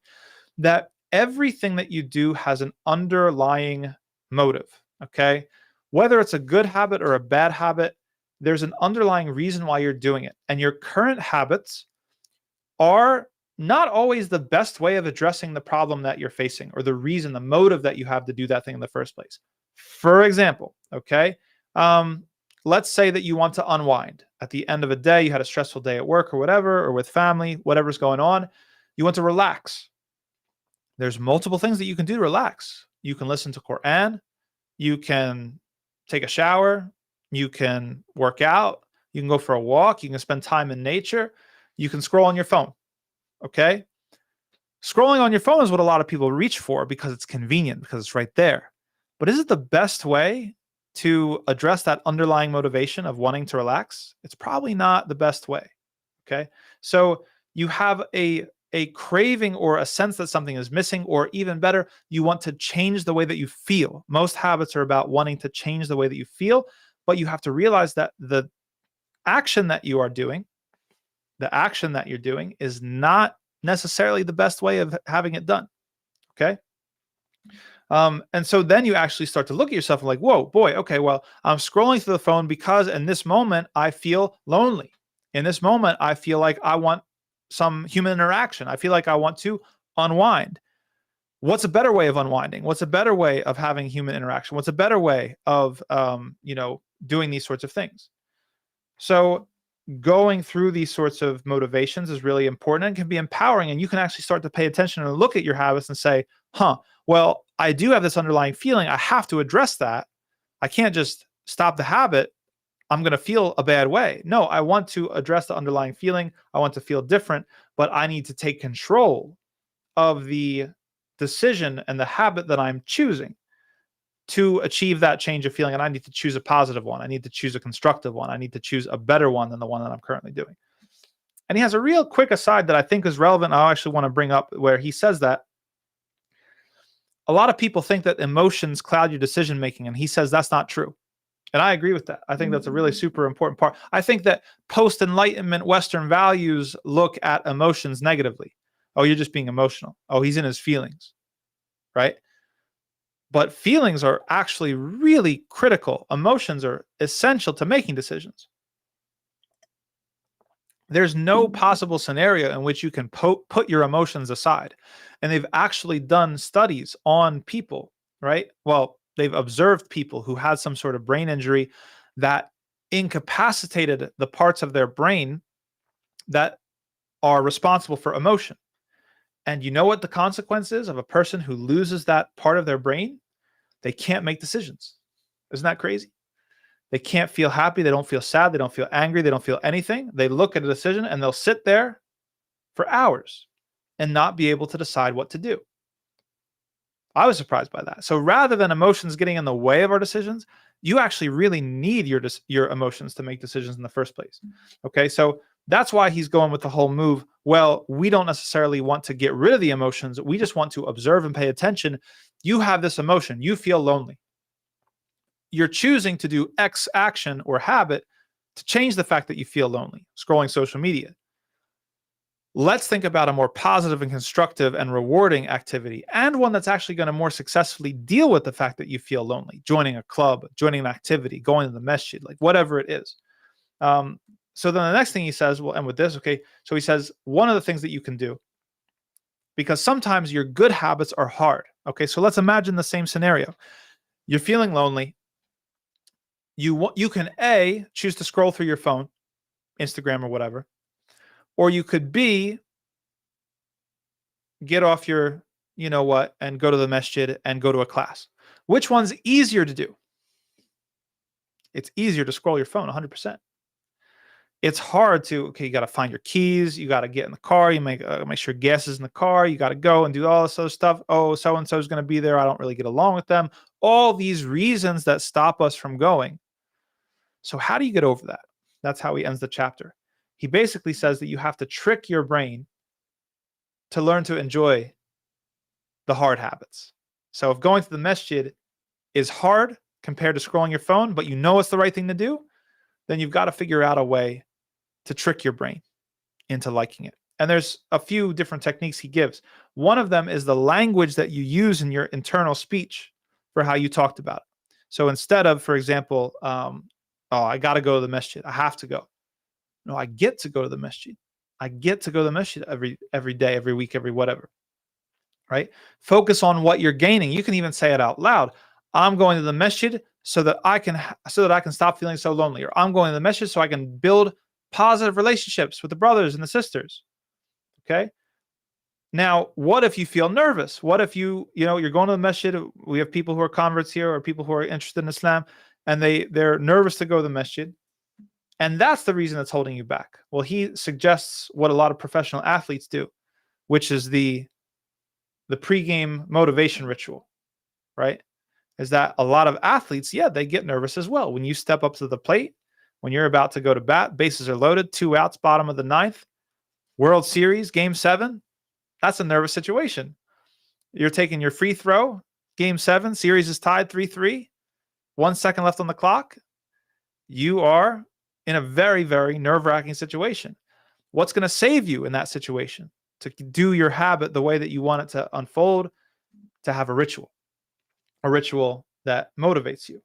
that everything that you do has an underlying motive, okay? Whether it's a good habit or a bad habit, there's an underlying reason why you're doing it. And your current habits are not always the best way of addressing the problem that you're facing or the reason, the motive that you have to do that thing in the first place. For example, okay, let's say that you want to unwind. At the end of a day, you had a stressful day at work or whatever, or with family, whatever's going on. You want to relax. There's multiple things that you can do to relax. You can listen to Quran. You can take a shower. You can work out. You can go for a walk. You can spend time in nature. You can scroll on your phone. Okay? Scrolling on your phone is what a lot of people reach for because it's convenient, because it's right there. But is it the best way to address that underlying motivation of wanting to relax? It's probably not the best way. Okay? So you have a craving or a sense that something is missing, or even better, you want to change the way that you feel. Most habits are about wanting to change the way that you feel, but you have to realize that the action that you're doing is not necessarily the best way of having it done. Okay. And so then you actually start to look at yourself and like, whoa, boy, okay, well, I'm scrolling through the phone because in this moment I feel lonely. In this moment, I feel like I want some human interaction. I feel like I want to unwind. What's a better way of unwinding? What's a better way of having human interaction? What's a better way of, doing these sorts of things? So going through these sorts of motivations is really important and can be empowering. And you can actually start to pay attention and look at your habits and say, well, I do have this underlying feeling. I have to address that. I can't just stop the habit. I'm going to feel a bad way. No, I want to address the underlying feeling. I want to feel different, but I need to take control of the decision and the habit that I'm choosing to achieve that change of feeling. And I need to choose a positive one. I need to choose a constructive one. I need to choose a better one than the one that I'm currently doing. And he has a real quick aside that I think is relevant. I actually want to bring up where he says that A lot of people think that emotions cloud your decision making, and he says that's not true. And I agree with that. I think that's a really super important part. I think that post-Enlightenment Western values look at emotions negatively. Oh, you're just being emotional. Oh, he's in his feelings, right? But feelings are actually really critical. Emotions are essential to making decisions. There's no possible scenario in which you can put your emotions aside. And they've actually done studies on people, right? Well, they've observed people who had some sort of brain injury that incapacitated the parts of their brain that are responsible for emotion. And you know what the consequence is of a person who loses that part of their brain? They can't make decisions. Isn't that crazy? They can't feel happy. They don't feel sad. They don't feel angry. They don't feel anything. They look at a decision and they'll sit there for hours and not be able to decide what to do. I was surprised by that. So rather than emotions getting in the way of our decisions, you actually really need your emotions to make decisions in the first place. Okay, so that's why he's going with the whole move. Well, we don't necessarily want to get rid of the emotions. We just want to observe and pay attention. You have this emotion. You feel lonely. You're choosing to do X action or habit to change the fact that you feel lonely, scrolling social media. Let's think about a more positive and constructive and rewarding activity, and one that's actually going to more successfully deal with the fact that you feel lonely. Joining a club, joining an activity, going to the masjid, like whatever it is. So then the next thing he says, we'll end with this, okay? So he says, one of the things that you can do, because sometimes your good habits are hard. Okay, so let's imagine the same scenario. You're feeling lonely. You can A, choose to scroll through your phone, Instagram or whatever, or you could B, get off your, you know what, and go to the masjid and go to a class. Which one's easier to do? It's easier to scroll your phone, 100%. It's hard to, okay, you got to find your keys, you got to get in the car, you make sure gas is in the car, you got to go and do all this other stuff. Oh, so-and-so is going to be there. I don't really get along with them. All these reasons that stop us from going. So how do you get over that? That's how he ends the chapter. He basically says that you have to trick your brain to learn to enjoy the hard habits. So if going to the masjid is hard compared to scrolling your phone, but you know it's the right thing to do, then you've got to figure out a way to trick your brain into liking it. And there's a few different techniques he gives. One of them is the language that you use in your internal speech for how you talked about it. So instead of, for example, oh, I got to go to the masjid, I have to go. No, I get to go to the masjid. I get to go to the masjid every day, every week, every whatever. Right? Focus on what you're gaining. You can even say it out loud. I'm going to the masjid so that I can stop feeling so lonely. Or I'm going to the masjid so I can build positive relationships with the brothers and the sisters. Okay? Now, what if you feel nervous? What if you're going to the masjid? We have people who are converts here or people who are interested in Islam, and they're nervous to go to the masjid. And that's the reason that's holding you back. Well, he suggests what a lot of professional athletes do, which is the pregame motivation ritual, right? Is that a lot of athletes, yeah, they get nervous as well. When you step up to the plate, when you're about to go to bat, bases are loaded, 2 outs, bottom of the 9th, World Series, Game 7, that's a nervous situation. You're taking your free throw, Game 7, series is tied 3-3, 1 second left on the clock. You are in a very, very nerve-wracking situation. What's going to save you in that situation? To do your habit the way that you want it to unfold, to have a ritual that motivates you.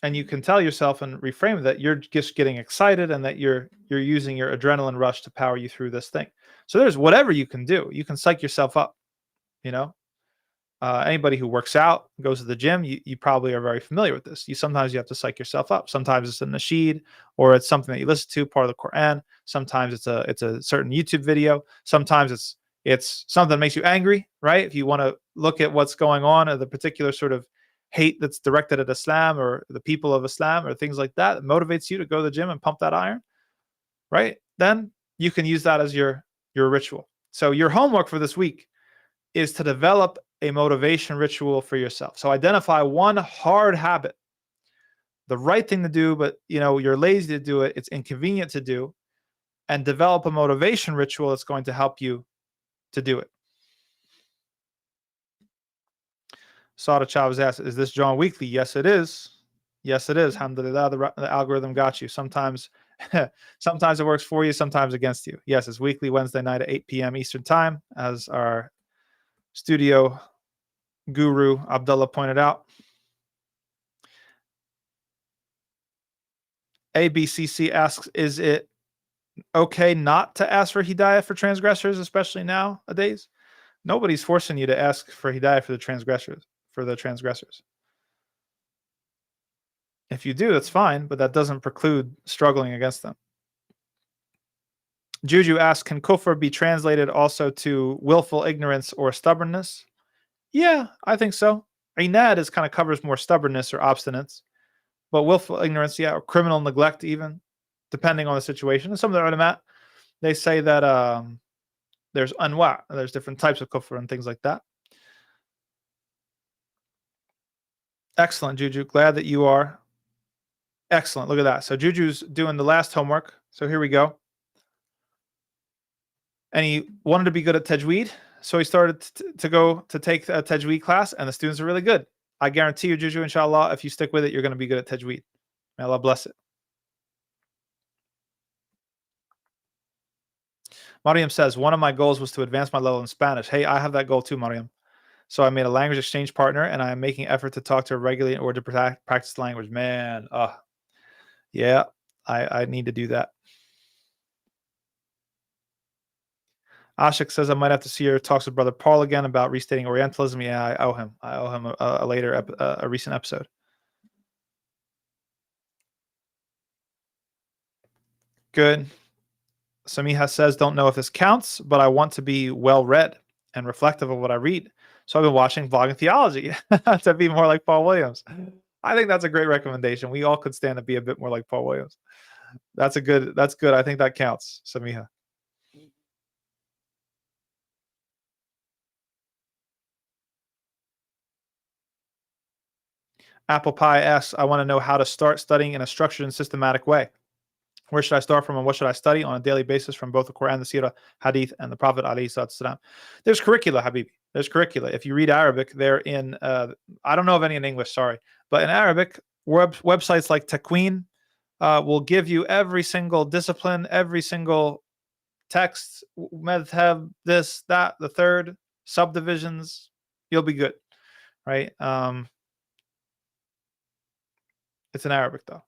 And you can tell yourself and reframe that you're just getting excited and that you're using your adrenaline rush to power you through this thing. So there's whatever you can do. You can psych yourself up, you know. Anybody who works out, goes to the gym, you probably are very familiar with this. Sometimes you have to psych yourself up. Sometimes it's a nasheed, or it's something that you listen to, part of the Quran. Sometimes it's a certain YouTube video. Sometimes it's something that makes you angry, right? If you want to look at what's going on, or the particular sort of hate that's directed at Islam or the people of Islam or things like that, it motivates you to go to the gym and pump that iron, right? Then you can use that as your ritual. So your homework for this week is to develop a motivation ritual for yourself. So identify one hard habit, the right thing to do, but you're lazy to do it, it's inconvenient to do, and develop a motivation ritual that's going to help you to do it. Sada Chavez asks, is this drawn weekly? Yes, it is. Yes, it is. Alhamdulillah, the algorithm got you. Sometimes sometimes it works for you, sometimes against you. Yes, it's weekly, Wednesday night at 8 p.m. Eastern time, as our studio guru Abdullah pointed out. ABCC asks, is it okay not to ask for hidayah for transgressors, especially nowadays? Nobody's forcing you to ask for hidayah for the transgressors. If you do, that's fine, but that doesn't preclude struggling against them. Juju asks, can kufr be translated also to willful ignorance or stubbornness? Yeah, I think so. Inad is kind of covers more stubbornness or obstinance, but willful ignorance, yeah, or criminal neglect even, depending on the situation. And some of the ulama, they say that there's anwa, there's different types of kufr and things like that. Excellent, Juju. Glad that you are. Excellent. Look at that. So Juju's doing the last homework. So here we go. And he wanted to be good at tajweed. So he started to go to take a tajweed class, and the students are really good. I guarantee you, Juju, inshallah, if you stick with it, you're going to be good at tajweed. May Allah bless it. Mariam says, one of my goals was to advance my level in Spanish. Hey, I have that goal too, Mariam. So I made a language exchange partner, and I am making effort to talk to her regularly in order to practice the language. Man, yeah, I need to do that. Ashik says I might have to see your talks with Brother Paul again about restating Orientalism. Yeah, I owe him. I owe him a recent episode. Good. Samiha says, don't know if this counts, but I want to be well-read and reflective of what I read. So I've been watching Vlogging Theology to be more like Paul Williams. I think that's a great recommendation. We all could stand to be a bit more like Paul Williams. That's good. I think that counts, Samiha. Apple Pie asks, I want to know how to start studying in a structured and systematic way. Where should I start from, and what should I study on a daily basis from both the Quran, the Sirah, Hadith, and the Prophet ﷺ? There's curricula, Habibi. There's curricula. If you read Arabic, they're in, I don't know of any in English, sorry. But in Arabic, websites like Takween will give you every single discipline, every single text, madhab, this, that, the third, subdivisions. You'll be good, right? It's in Arabic, though.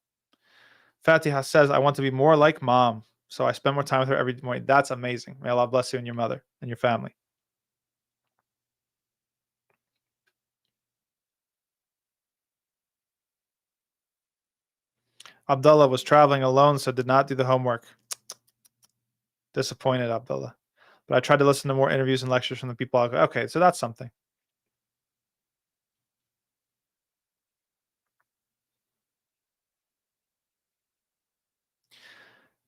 Fatiha says, I want to be more like mom, so I spend more time with her every morning. That's amazing. May Allah bless you and your mother and your family. Abdullah was traveling alone, so did not do the homework. Disappointed, Abdullah. But I tried to listen to more interviews and lectures from the people. Okay, so that's something.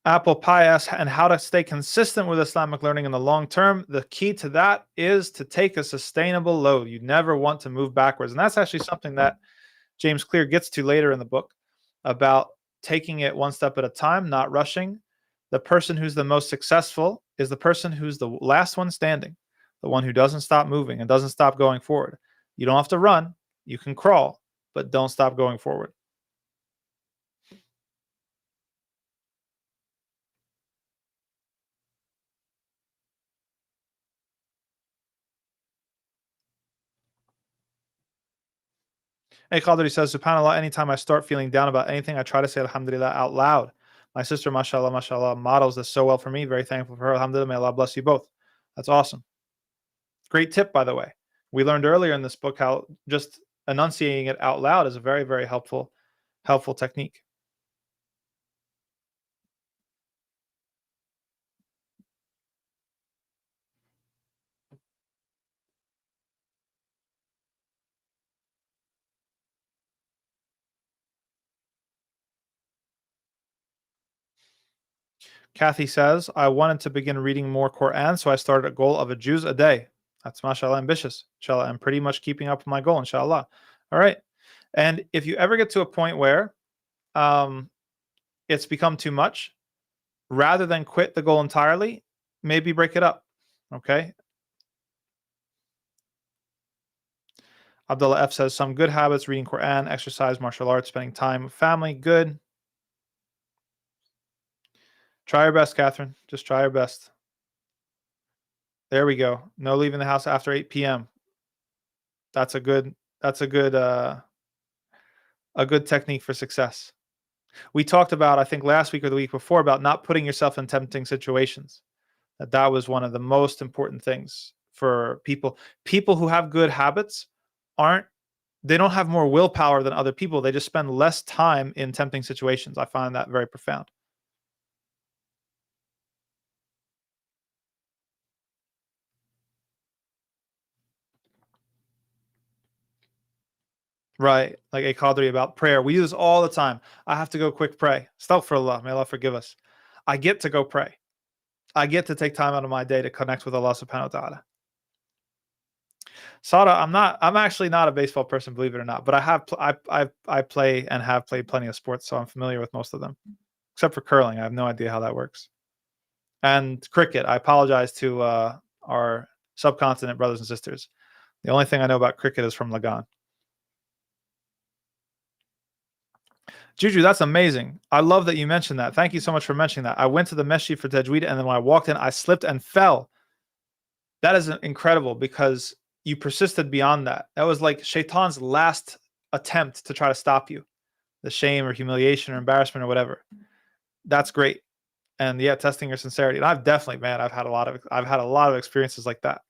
Apple Pie asks, and how to stay consistent with Islamic learning in the long term. The key to that is to take a sustainable load. You never want to move backwards. And that's actually something that James Clear gets to later in the book about taking it one step at a time, not rushing. The person who's the most successful is the person who's the last one standing, the one who doesn't stop moving and doesn't stop going forward. You don't have to run. You can crawl, but don't stop going forward. Hey, Qadri says, SubhanAllah, anytime I start feeling down about anything, I try to say Alhamdulillah out loud. My sister, mashallah, models this so well for me. Very thankful for her. Alhamdulillah, may Allah bless you both. That's awesome. Great tip, by the way. We learned earlier in this book how just enunciating it out loud is a very, very helpful technique. Kathy says, I wanted to begin reading more Quran, so I started a goal of a juz a day. That's mashallah ambitious. Inshallah, I'm pretty much keeping up with my goal, inshallah. All right. And if you ever get to a point where it's become too much, rather than quit the goal entirely, maybe break it up. Okay. Abdullah F says some good habits: reading Quran, exercise, martial arts, spending time with family. Good. Try your best, Catherine. Just try your best. There we go. No leaving the house after 8 p.m. That's a good technique for success. We talked about, I think last week or the week before, about not putting yourself in tempting situations. That was one of the most important things for people. People who have good habits they don't have more willpower than other people. They just spend less time in tempting situations. I find that very profound. Right, like a Qadri about prayer. We use this all the time. I have to go quick pray. Astaghfirullah, may Allah forgive us. I get to go pray. I get to take time out of my day to connect with Allah subhanahu wa ta'ala. Sada, I'm actually not a baseball person, believe it or not, but I play and have played plenty of sports, so I'm familiar with most of them. Except for curling. I have no idea how that works. And cricket. I apologize to our subcontinent brothers and sisters. The only thing I know about cricket is from Lagan. Juju, that's amazing. I love that you mentioned that. Thank you so much for mentioning that. I went to the masjid for tajweed, and then when I walked in, I slipped and fell. That is incredible because you persisted beyond that. That was like Shaitan's last attempt to try to stop you. The shame or humiliation or embarrassment or whatever. That's great. And yeah, testing your sincerity. And I've definitely, man, I've had a lot of experiences like that.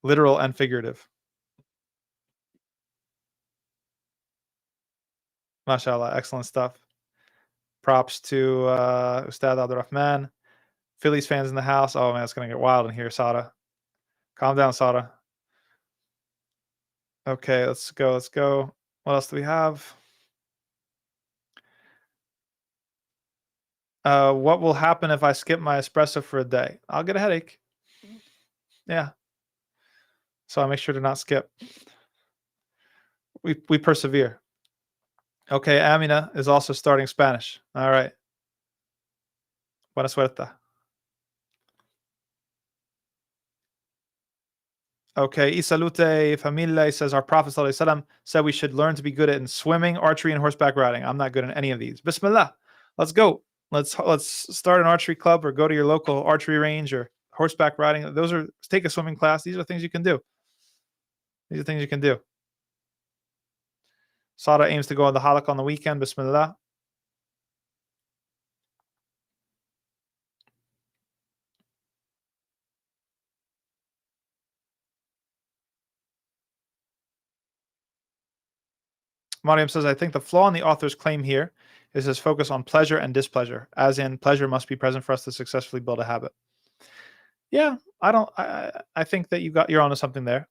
Literal and figurative. MashaAllah, excellent stuff. Props to Ustad Abdul Rahman. Phillies fans in the house. Oh man, it's gonna get wild in here, Sada. Calm down, Sada. Okay, let's go. What else do we have? What will happen if I skip my espresso for a day? I'll get a headache. Yeah. So I make sure to not skip. We persevere. Okay, Amina is also starting Spanish. All right. Buena suerte. Okay, Isalute Familia says our Prophet ﷺ said we should learn to be good at in swimming, archery, and horseback riding. I'm not good at any of these. Bismillah. Let's go. Let's start an archery club or go to your local archery range or horseback riding. Take a swimming class. These are things you can do. Sada aims to go on the halaq on the weekend. Bismillah. Mariam says, I think the flaw in the author's claim here is his focus on pleasure and displeasure, as in pleasure must be present for us to successfully build a habit. Yeah, I think that you're onto something there.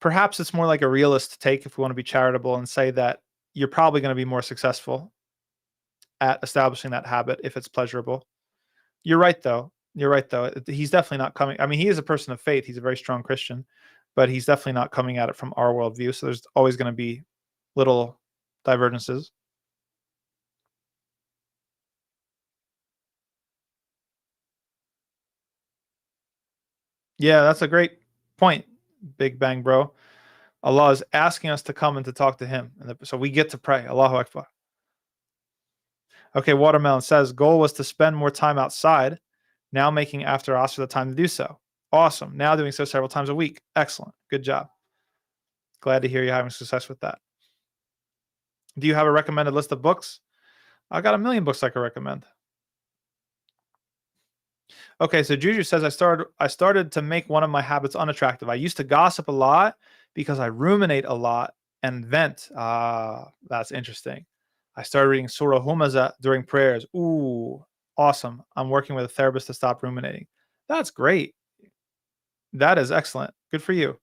Perhaps it's more like a realist take if we want to be charitable and say that you're probably going to be more successful at establishing that habit if it's pleasurable. You're right, though. He's definitely not coming. I mean, he is a person of faith. He's a very strong Christian, but he's definitely not coming at it from our worldview. So there's always going to be little divergences. Yeah, that's a great point, Big Bang Bro. Allah is asking us to come and to talk to him. So we get to pray. Allahu Akbar. Okay, Watermelon says, goal was to spend more time outside. Now making after Asr the time to do so. Awesome. Now doing so several times a week. Excellent. Good job. Glad to hear you're having success with that. Do you have a recommended list of books? I got a million books I could recommend. Okay, so Juju says I started to make one of my habits unattractive. I used to gossip a lot because I ruminate a lot and vent. That's interesting. I started reading Surah Al-Masad during prayers. Ooh, awesome. I'm working with a therapist to stop ruminating. That's great. That is excellent. Good for you.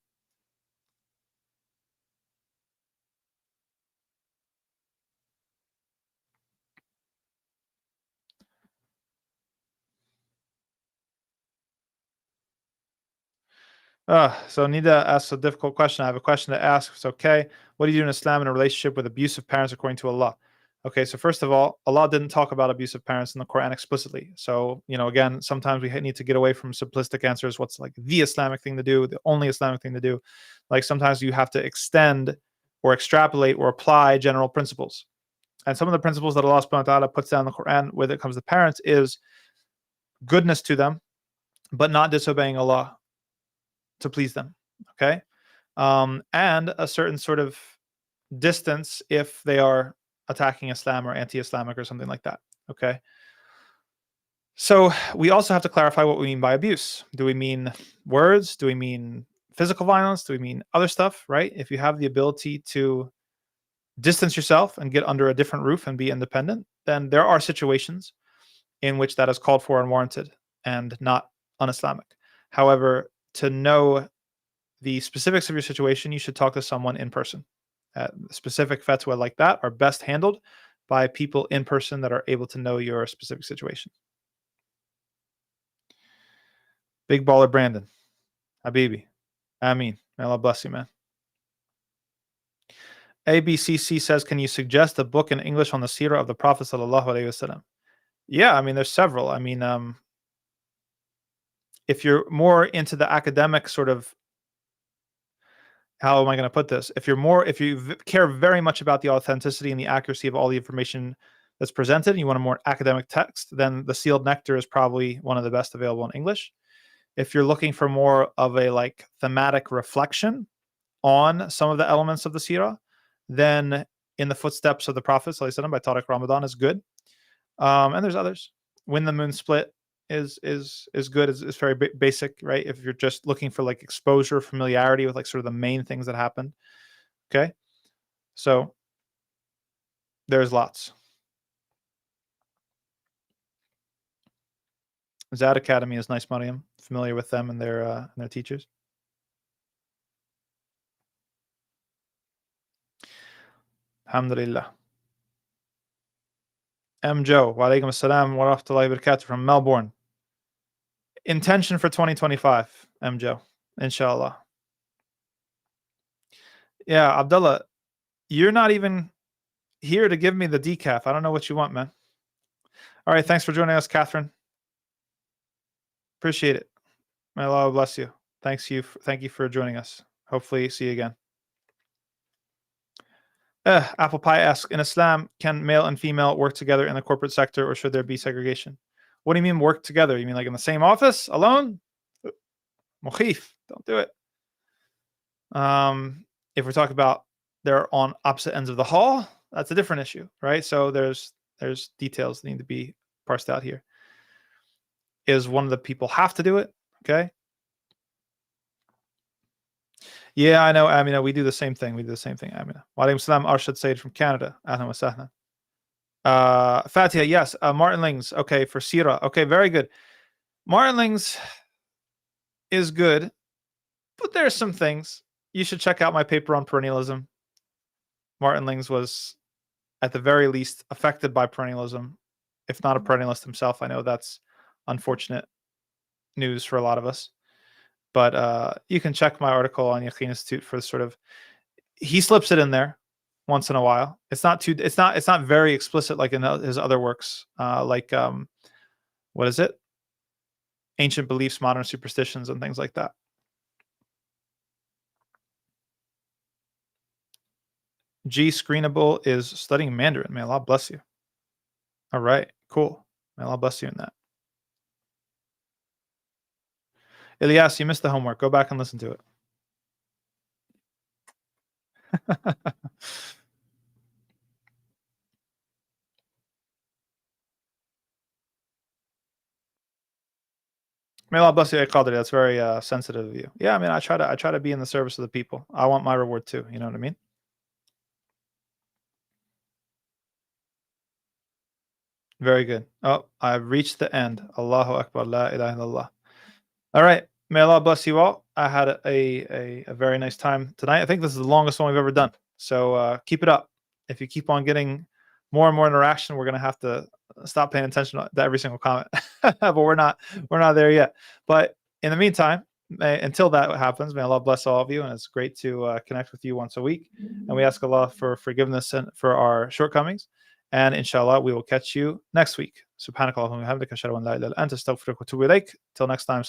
So Nida asks a difficult question. I have a question to ask. It's okay. What do you do in Islam in a relationship with abusive parents according to Allah? Okay, so first of all, Allah didn't talk about abusive parents in the Quran explicitly. So, again, sometimes we need to get away from simplistic answers. What's like the Islamic thing to do, the only Islamic thing to do? Like sometimes you have to extend or extrapolate or apply general principles. And some of the principles that Allah subhanahu wa ta'ala puts down in the Quran when it comes to parents is goodness to them, but not disobeying Allah to please them. Okay? And a certain sort of distance if they are attacking Islam or anti-Islamic or something like that. Okay. So we also have to clarify what we mean by abuse. Do we mean words? Do we mean physical violence? Do we mean other stuff? Right? If you have the ability to distance yourself and get under a different roof and be independent, then there are situations in which that is called for and warranted and not un-Islamic. However, to know the specifics of your situation, you should talk to someone in person. Specific fatwa like that are best handled by people in person that are able to know your specific situation. Big baller Brandon. Habibi. Ameen. May Allah bless you, man. ABCC says, can you suggest a book in English on the seerah of the Prophet sallallahu alaihi wasallam? Yeah, I mean, there's several. I mean, if you're more into the academic sort of, how am I going to put this? If you care very much about the authenticity and the accuracy of all the information that's presented, and you want a more academic text, then The Sealed Nectar is probably one of the best available in English. If you're looking for more of a like thematic reflection on some of the elements of the seerah, then In the Footsteps of the Prophet ﷺ by Tariq Ramadan is good. And there's others. When the Moon Split is good. It's very basic, right? If you're just looking for like exposure, familiarity with like sort of the main things that happened. Okay. So there's lots. Zad Academy is nice, Mariam. Familiar with them and their teachers. Alhamdulillah. M. Joe, wa alaikum assalam wa rahmatullahi wa barakatuh from Melbourne. Intention for 2025, M. Joe, inshallah. Yeah, Abdullah, you're not even here to give me the decaf. I don't know what you want, man. All right, thanks for joining us, Catherine. Appreciate it. May Allah bless you. Thank you for joining us. Hopefully see you again. Apple Pie asks, in Islam, can male and female work together in the corporate sector, or should there be segregation? What do you mean work together? You mean like in the same office, alone? Mukhif, don't do it. If we're talking about they're on opposite ends of the hall, that's a different issue, right? So there's details that need to be parsed out here. Is one of the people have to do it? Okay. Yeah, I know, Amina. We do the same thing. Amina. Wa alaikum salam, Arshad Said from Canada. Ahlan wa sahlan. Fatiha, yes. Martin Lings, okay, for Sirah. Okay, very good. Martin Lings is good, but there's some things. You should check out my paper on perennialism. Martin Lings was, at the very least, affected by perennialism, if not a perennialist himself. I know that's unfortunate news for a lot of us. But you can check my article on Yaqeen Institute for sort of, he slips it in there once in a while. It's not very explicit like in his other works, what is it? Ancient Beliefs, Modern Superstitions, and things like that. G Screenable is studying Mandarin. May Allah bless you. All right, cool. May Allah bless you in that. Ilyas, you missed the homework. Go back and listen to it. May Allah bless you, Qadri. That's very sensitive of you. Yeah, I mean, I try to be in the service of the people. I want my reward too. You know what I mean? Very good. Oh, I've reached the end. Allahu Akbar, la ilaha illallah. All right. May Allah bless you all. I had a very nice time tonight. I think this is the longest one we've ever done. So keep it up. If you keep on getting more and more interaction, we're gonna have to stop paying attention to every single comment. But we're not there yet. But in the meantime, until that happens, may Allah bless all of you, and it's great to connect with you once a week. And we ask Allah for forgiveness and for our shortcomings. And inshallah, we will catch you next week. Subhanakallahumma wa bihamdika, ashhadu an la ilaha illa anta, astaghfiruka wa atubu ilaik. Till next time.